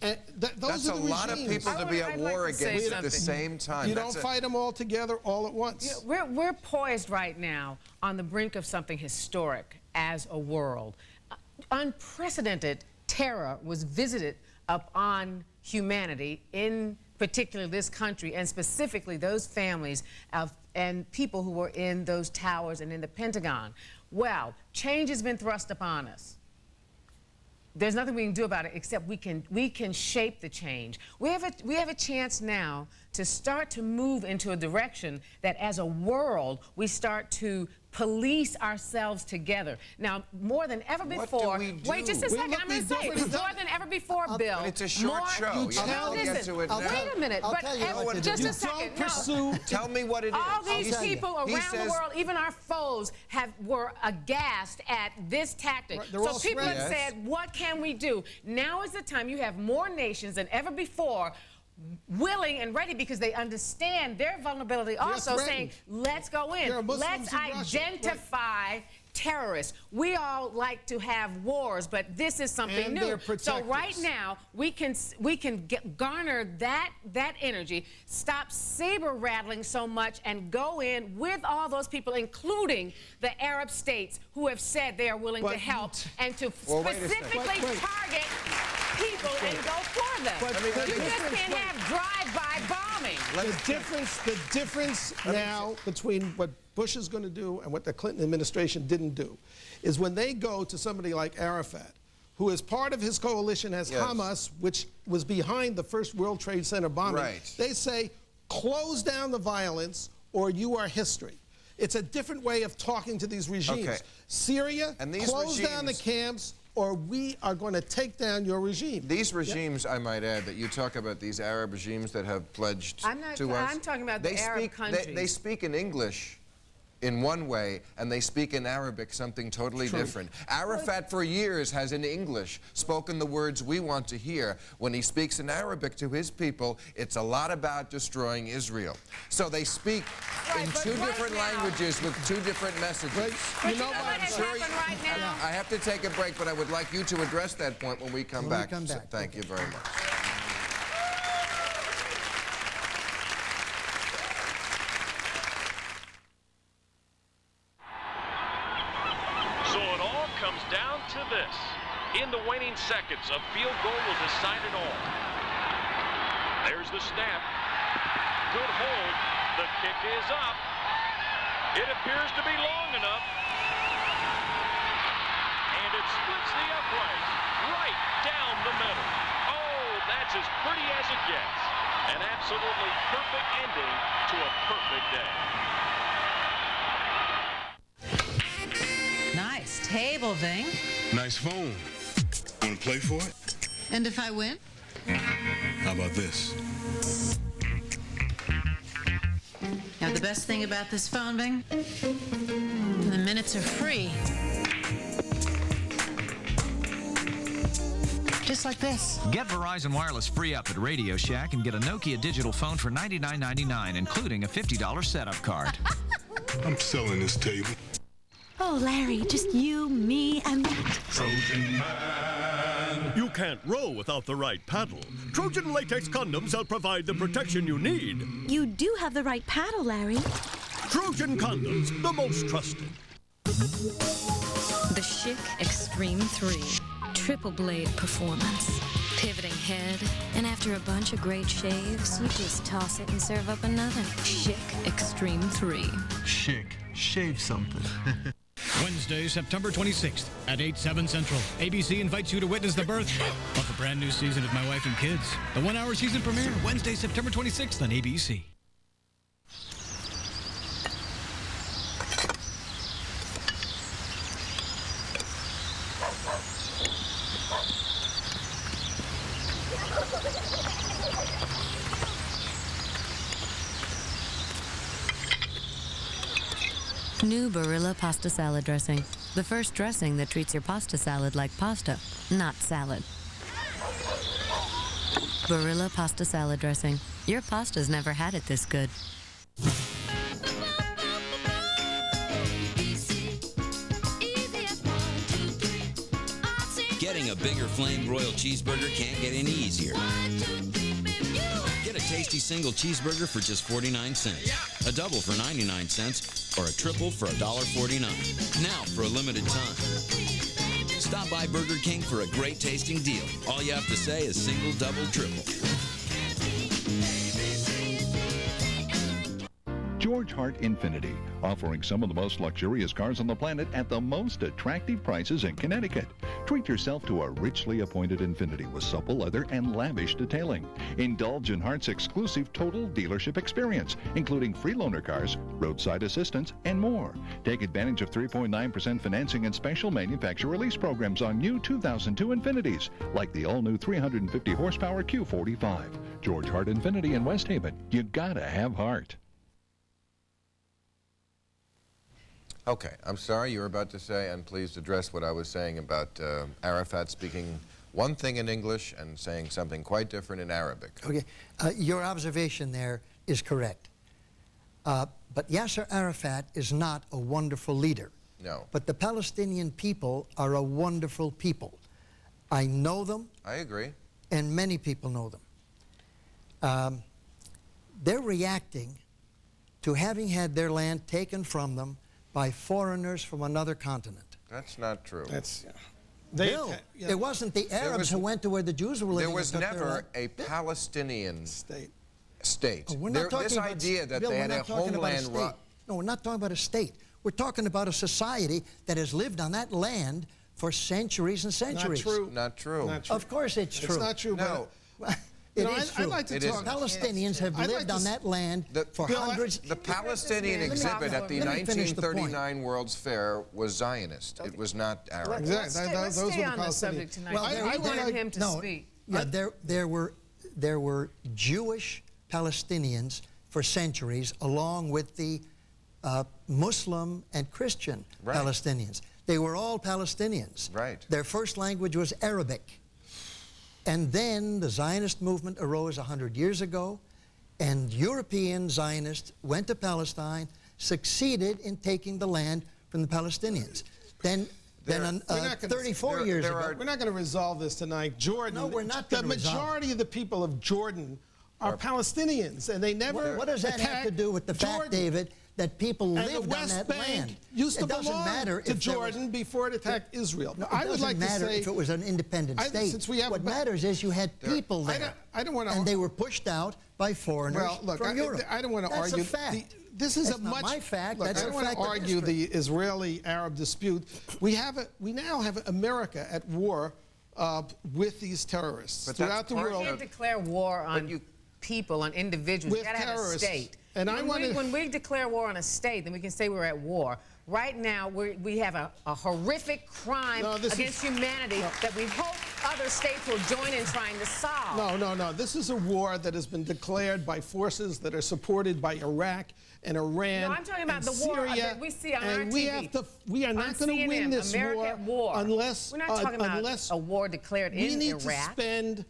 Speaker 33: That's a lot of people to be at war against at the same time.
Speaker 1: You don't fight them all together all at once.
Speaker 4: We're poised right now on the brink of something historic as a world. Unprecedented terror was visited upon humanity, in particular this country, and specifically those families and people who were in those towers and in the Pentagon. Well, change has been thrust upon us. There's nothing we can do about it except we can shape the change. We have a chance now to start to move into a direction that as a world we start to police ourselves together. Now, more than ever before, wait just a second, I'm going to say, more than ever before, Bill.
Speaker 33: But it's a short show. You have to get to it now.
Speaker 4: Wait a minute, but just a second.
Speaker 33: Tell me what it is.
Speaker 4: All these people around the world, even our foes, were aghast at this tactic. So people have said, what can we do? Now is the time. You have more nations than ever before willing and ready, because they understand their vulnerability, also saying, let's go in. Let's identify terrorists. We all like to have wars, but this is something new. So right now, we can garner that energy, stop saber rattling so much, and go in with all those people, including the Arab states who have said they are willing to help and to specifically target people and go for them. You just can't have drive-by bombing.
Speaker 1: The difference now between what Bush is going to do and what the Clinton administration didn't do is when they go to somebody like Arafat, who is part of his coalition as Hamas, which was behind the first World Trade Center bombing, they say, close down the violence or you are history. It's a different way of talking to these regimes.
Speaker 33: Okay.
Speaker 1: Syria,
Speaker 33: and these
Speaker 1: close down the camps or we are going to take down your regime.
Speaker 33: These regimes, I might add, that you talk about, these Arab regimes that have pledged to us.
Speaker 4: I'm talking about the Arab countries.
Speaker 33: They speak in English in one way, and they speak in Arabic something totally different. Arafat for years has in English spoken the words we want to hear. When he speaks in Arabic to his people, it's a lot about destroying Israel. So they speak in two different languages with two different messages.
Speaker 1: But you know what
Speaker 33: I'm sure I have to take a break, but I would like you to address that point when we come back. So thank you very much.
Speaker 22: So it all comes down to this. In the waning seconds, a field goal will decide it all. There's the snap. Good hold. The kick is up. It appears to be long enough. And it splits the uprights right down the middle. Oh, that's as pretty as it gets. An absolutely perfect ending to a perfect day.
Speaker 3: Nice table, Ving.
Speaker 7: Nice phone. Want to play for it?
Speaker 3: And if I win?
Speaker 7: How about this?
Speaker 3: Now, the best thing about this phone, Ving, the minutes are free. Just like this.
Speaker 8: Get Verizon Wireless free up at Radio Shack and get a Nokia digital phone for $99.99, including a $50 setup card.
Speaker 7: I'm selling this table.
Speaker 9: Oh, Larry, just you, me, and that.
Speaker 12: Trojan man. You can't row without the right paddle. Trojan latex condoms help provide the protection you need.
Speaker 9: You do have the right paddle, Larry.
Speaker 12: Trojan condoms, the most trusted.
Speaker 13: The Schick Extreme 3. Triple blade performance. Pivoting head.
Speaker 15: And after a bunch of great shaves, you just toss it and serve up another.
Speaker 13: Schick Extreme 3.
Speaker 18: Schick. Shave something.
Speaker 19: Wednesday, September 26th at 8/7 Central. ABC invites you to witness the birth of a brand new season of My Wife and Kids. The one-hour season premiere, Wednesday, September 26th on ABC.
Speaker 15: New Barilla Pasta Salad Dressing. The first dressing that treats your pasta salad like pasta, not salad. Barilla Pasta Salad Dressing. Your pasta's never had it this good.
Speaker 21: Getting a bigger flame broiled cheeseburger can't get any easier. Get a tasty single cheeseburger for just 49 cents, a double for 99 cents, or a triple for $1.49. Now for a limited time. Stop by Burger King for a great tasting deal. All you have to say is single, double, triple.
Speaker 23: George Hart Infiniti, offering some of the most luxurious cars on the planet at the most attractive prices in Connecticut. Treat yourself to a richly appointed Infiniti with supple leather and lavish detailing. Indulge in Hart's exclusive total dealership experience, including free loaner cars, roadside assistance, and more. Take advantage of 3.9% financing and special manufacturer lease programs on new 2002 Infinitis, like the all-new 350 horsepower Q45. George Hart Infiniti in West Haven. You gotta have Hart.
Speaker 33: Okay, I'm sorry you were about to say, and please address what I was saying about Arafat speaking one thing in English and saying something quite different in Arabic.
Speaker 2: Okay, your observation there is correct. But Yasser Arafat is not a wonderful leader.
Speaker 33: No.
Speaker 2: But the Palestinian people are a wonderful people. I know them.
Speaker 33: I agree.
Speaker 2: And many people know them. They're reacting to having had their land taken from them by foreigners from another continent.
Speaker 33: That's not true.
Speaker 1: That's,
Speaker 2: Bill, it wasn't the Arabs who went to where the Jews were living.
Speaker 33: There was never a Palestinian state.
Speaker 2: Oh, we're not talking
Speaker 33: this
Speaker 2: about,
Speaker 33: idea that
Speaker 2: Bill,
Speaker 33: they had a homeland.
Speaker 2: No, we're not talking about a state. We're talking about a society that has lived on that land for centuries and centuries.
Speaker 33: Not true.
Speaker 2: Of course it's true.
Speaker 1: It's not true.
Speaker 33: No.
Speaker 2: It is true.
Speaker 1: I'd like to talk.
Speaker 2: Palestinians have lived on that land for hundreds.
Speaker 33: The Palestinian exhibit at the 1939 World's Fair was Zionist. It was not Arab.
Speaker 4: Let's stay on the subject tonight.
Speaker 2: Well,
Speaker 4: I wanted him to speak.
Speaker 2: Yeah, there were Jewish Palestinians for centuries, along with the Muslim and Christian Palestinians. They were all Palestinians.
Speaker 33: Right.
Speaker 2: Their first language was Arabic. And then the Zionist movement arose 100 years ago, and European Zionists went to Palestine, succeeded in taking the land from the Palestinians. Then 34 years ago...
Speaker 1: We're not going to resolve this tonight. Jordan...
Speaker 2: No, we're not
Speaker 1: The
Speaker 2: going to resolve
Speaker 1: majority of the people of Jordan are Palestinians, and they never
Speaker 2: What does that have to do with the fact, David, that people lived on that land?
Speaker 1: Used to
Speaker 2: it doesn't
Speaker 1: belong
Speaker 2: matter
Speaker 1: to Jordan before it attacked Israel.
Speaker 2: No,
Speaker 1: I would like to say...
Speaker 2: It doesn't matter if it was an independent state.
Speaker 1: Since we have
Speaker 2: what matters is you had people there.
Speaker 1: I don't want to...
Speaker 2: And they were pushed out by foreigners from Europe.
Speaker 1: I don't want to argue...
Speaker 2: That's a fact.
Speaker 1: This is
Speaker 2: That's not my fact.
Speaker 1: Look,
Speaker 2: that's
Speaker 1: I don't
Speaker 2: a
Speaker 1: want
Speaker 2: fact
Speaker 1: to
Speaker 2: of
Speaker 1: argue
Speaker 2: history.
Speaker 1: the Israeli-Arab dispute. We now have America at war with these terrorists throughout the world.
Speaker 4: You can't declare war on people, on individuals. You got to have a state.
Speaker 1: And
Speaker 4: when we declare war on a state, then we can say we're at war. Right now, we have a horrific crime against humanity that we hope other states will join in trying to solve.
Speaker 1: No. This is a war that has been declared by forces that are supported by Iraq and Iran.
Speaker 4: No, I'm talking about the war that we see on our TV.
Speaker 1: We are not going to win this war unless...
Speaker 4: We're not talking about a war declared in Iraq.
Speaker 1: We need to spend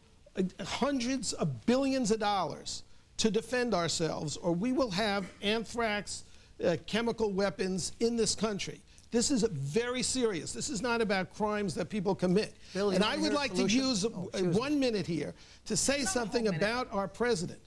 Speaker 1: hundreds of billions of dollars to defend ourselves, or we will have anthrax, chemical weapons in this country. This is very serious. This is not about crimes that people commit.
Speaker 2: Bill,
Speaker 1: and I would like to use 1 minute here to say something about our president.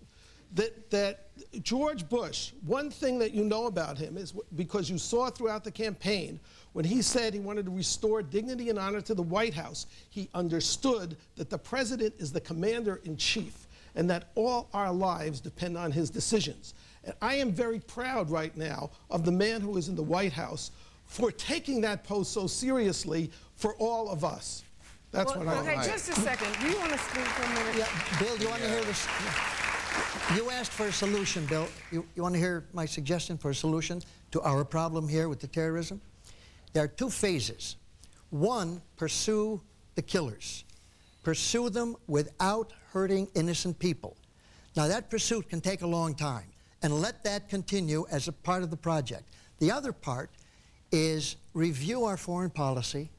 Speaker 1: That George Bush, one thing that you know about him is because you saw throughout the campaign, when he said he wanted to restore dignity and honor to the White House, he understood that the president is the commander-in-chief and that all our lives depend on his decisions. And I am very proud right now of the man who is in the White House for taking that post so seriously for all of us. That's what I want.
Speaker 4: Okay, just a second. Do you want to speak for a minute?
Speaker 2: Yeah, Bill, do you want to hear this? You asked for a solution, Bill. You want to hear my suggestion for a solution to our problem here with the terrorism? There are two phases. One, pursue the killers. Pursue them without hurting innocent people. Now, that pursuit can take a long time, and let that continue as a part of the project. The other part is review our foreign policy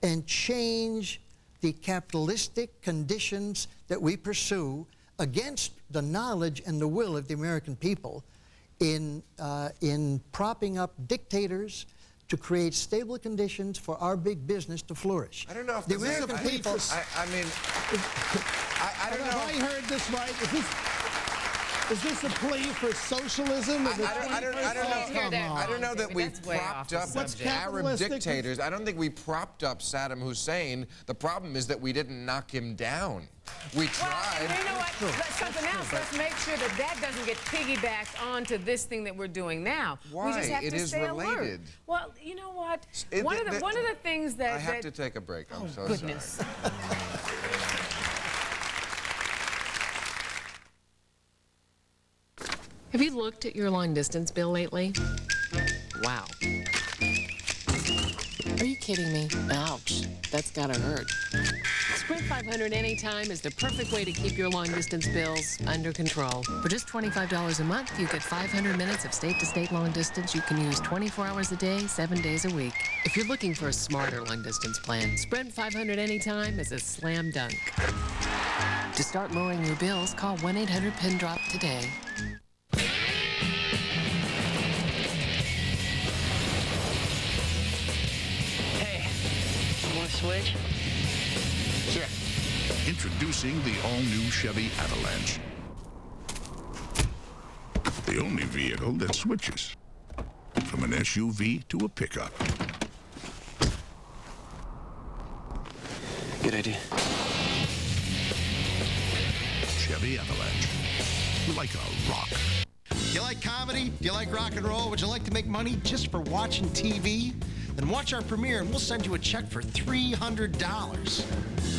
Speaker 2: and change the capitalistic conditions that we pursue against the knowledge and the will of the American people in propping up dictators to create stable conditions for our big business to flourish.
Speaker 33: I don't know if
Speaker 2: the American people...
Speaker 33: I mean, I don't know.
Speaker 1: Have I heard this right? Is this a plea for socialism?
Speaker 33: I don't know that we propped up Arab dictators. I don't think we propped up Saddam Hussein. The problem is that we didn't knock him down. We tried.
Speaker 4: Well, you know what? Something else. Let's make sure that that doesn't get piggybacked onto this thing that we're doing now.
Speaker 33: Why?
Speaker 4: We just have
Speaker 33: it
Speaker 4: to
Speaker 33: is
Speaker 4: stay
Speaker 33: related.
Speaker 4: Alert. Well, you know what? One of the things that...
Speaker 33: I have to take a break. I'm so
Speaker 4: goodness.
Speaker 33: sorry.
Speaker 5: Have you looked at your long distance bill lately? Wow. Are you kidding me? Ouch. That's gotta hurt. Sprint 500 Anytime is the perfect way to keep your long distance bills under control. For just $25 a month, you get 500 minutes of state-to-state long distance you can use 24 hours a day, 7 days a week. If you're looking for a smarter long distance plan, Sprint 500 Anytime is a slam dunk. To start lowering your bills, call 1-800-PIN-DROP today.
Speaker 10: Switch?
Speaker 23: Sure. Introducing the all-new Chevy Avalanche. The only vehicle that switches from an SUV to a pickup.
Speaker 10: Good idea.
Speaker 23: Chevy Avalanche. Like a rock.
Speaker 14: You like comedy? Do you like rock and roll? Would you like to make money just for watching TV? Then watch our premiere and we'll send you a check for $300.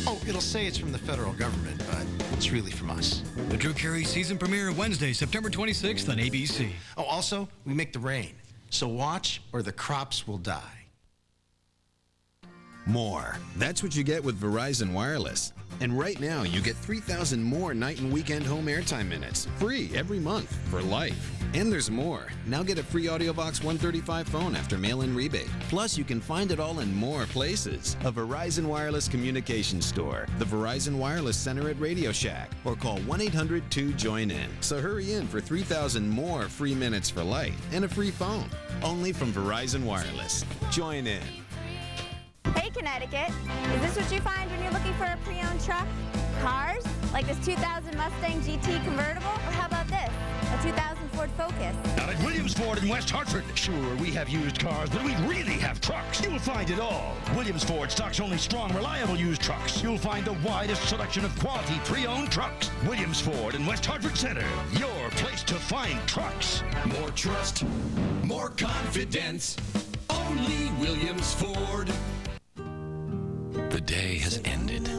Speaker 14: Oh, it'll say it's from the federal government, but it's really from us.
Speaker 19: The Drew Carey season premiere Wednesday, September 26th on ABC.
Speaker 14: Oh, also, we make the rain. So watch or the crops will die.
Speaker 16: More. That's what you get with Verizon Wireless. And right now, you get 3,000 more night and weekend home airtime minutes, free every month for life. And there's more. Now get a free AudioVox 135 phone after mail-in rebate. Plus, you can find it all in more places. A Verizon Wireless communications store, the Verizon Wireless Center at Radio Shack, or call 1-800-2-JOIN-IN. So hurry in for 3,000 more free minutes for life and a free phone. Only from Verizon Wireless. Join in.
Speaker 17: Hey, Connecticut. Is this what you find when you're looking for a pre-owned truck? Cars? Like this 2000 Mustang GT convertible? Or how about this? A 2000 Ford Focus?
Speaker 20: Now at Williams Ford in West Hartford, sure, we have used cars, but we really have trucks. You'll find it all. Williams Ford stocks only strong, reliable used trucks. You'll find the widest selection of quality pre-owned trucks. Williams Ford in West Hartford Center, your place to find trucks.
Speaker 24: More trust, more confidence. Only Williams Ford.
Speaker 21: The day has ended.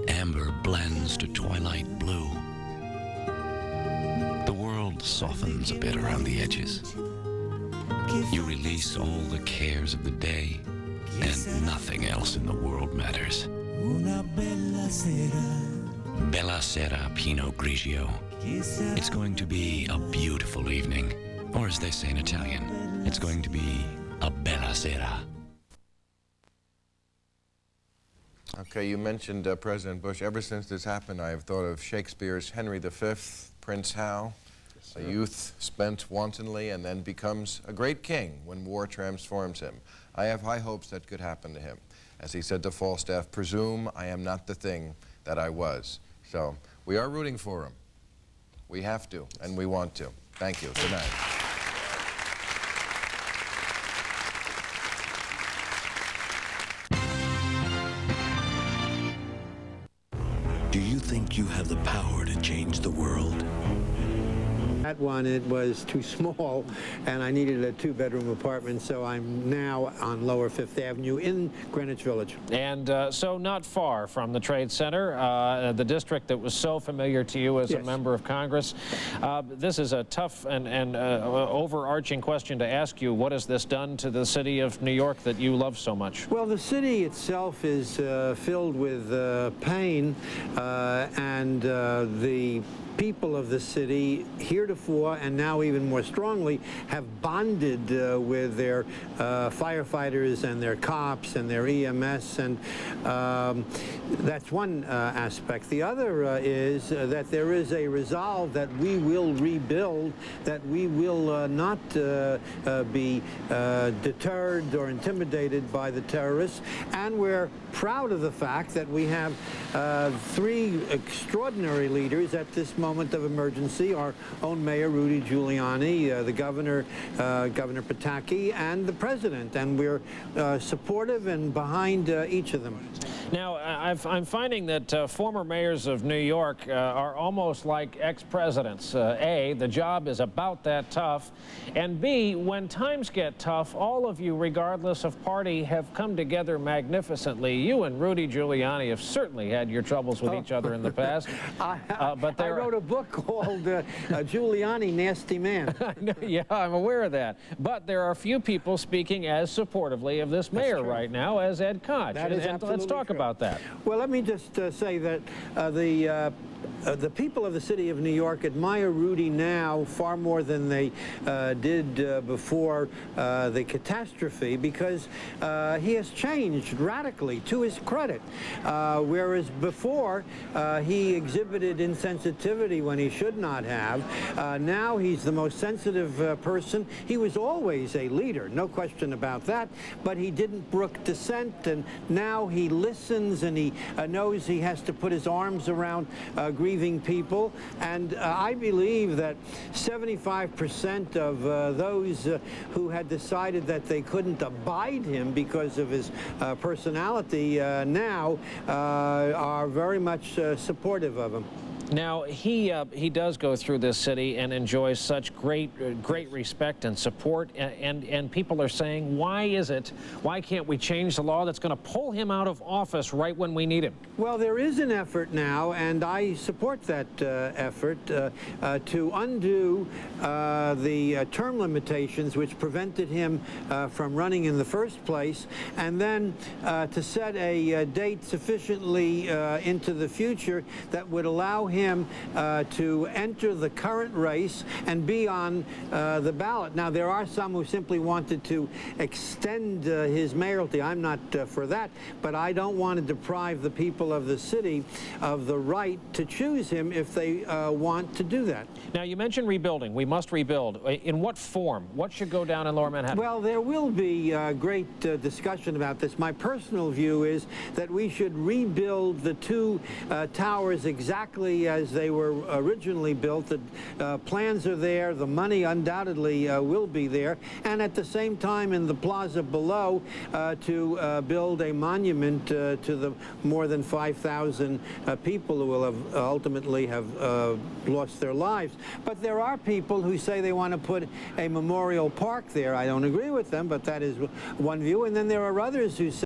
Speaker 21: Amber blends to twilight blue. The world softens a bit around the edges. You release all the cares of the day, and nothing else in the world matters. Bella Sera Pinot Grigio. It's going to be a beautiful evening. Or as they say in Italian, it's going to be a bella sera.
Speaker 33: Okay, you mentioned President Bush. Ever since this happened, I have thought of Shakespeare's Henry V, Prince Hal, a youth spent wantonly and then becomes a great king when war transforms him. I have high hopes that could happen to him. As he said to Falstaff, "Presume I am not the thing that I was." So we are rooting for him. We have to, and we want to. Thank you. Good night.
Speaker 11: Do you think you have the power to change the world?
Speaker 25: That one, it was too small, and I needed a two-bedroom apartment, so I'm now on Lower Fifth Avenue in Greenwich Village.
Speaker 26: And so not far from the Trade Center, the district that was so familiar to you as a member of Congress. This is a tough and overarching question to ask you. What has this done to the city of New York that you love so much?
Speaker 25: Well, the city itself is filled with pain, and the people of the city heretofore and now even more strongly have bonded with their firefighters and their cops and their EMS, and that's one aspect. The other is that there is a resolve that we will rebuild, that we will not be deterred or intimidated by the terrorists, and we're proud of the fact that we have three extraordinary leaders at this moment of emergency: our own Mayor Rudy Giuliani, the Governor, Governor Pataki, and the President, and we're supportive and behind each of them.
Speaker 26: Now, I'm finding that former mayors of New York are almost like ex-presidents. A, the job is about that tough, and B, when times get tough, all of you, regardless of party, have come together magnificently. You and Rudy Giuliani have certainly had your troubles with each other in the past.
Speaker 25: But I wrote a book called Giuliani, Nasty Man.
Speaker 26: Yeah, I'm aware of that. But there are a few people speaking as supportively of this mayor right now as Ed Koch.
Speaker 25: That is
Speaker 26: and let's talk about that.
Speaker 25: Well, let me just say that the people of the city of New York admire Rudy now far more than they did before the catastrophe, because he has changed radically, to his credit. Whereas before he exhibited insensitivity when he should not have. Now he's the most sensitive person. He was always a leader, no question about that, but he didn't brook dissent, and now he listens, and he knows he has to put his arms around grieving people. And I believe that 75% of those who had decided that they couldn't abide him because of his personality now are very much supportive of him.
Speaker 26: Now, he does go through this city and enjoys such great respect and support, and people are saying, why can't we change the law that's going to pull him out of office right when we need him?
Speaker 25: Well, there is an effort now, and I support that effort to undo the term limitations which prevented him from running in the first place, and then to set a date sufficiently into the future that would allow him to enter the current race and be on the ballot. Now, there are some who simply wanted to extend his mayoralty. I'm not for that, but I don't want to deprive the people of the city of the right to choose him if they want to do that.
Speaker 26: Now, you mentioned rebuilding. We must rebuild. In what form? What should go down in Lower Manhattan?
Speaker 25: Well, there will be great discussion about this. My personal view is that we should rebuild the two towers exactly as they were originally built. The plans are there. The money undoubtedly will be there. And at the same time, in the plaza below, to build a monument to the more than 5,000 people who will have ultimately have lost their lives. But there are people who say they want to put a memorial park there. I don't agree with them, but that is one view. And then there are others who say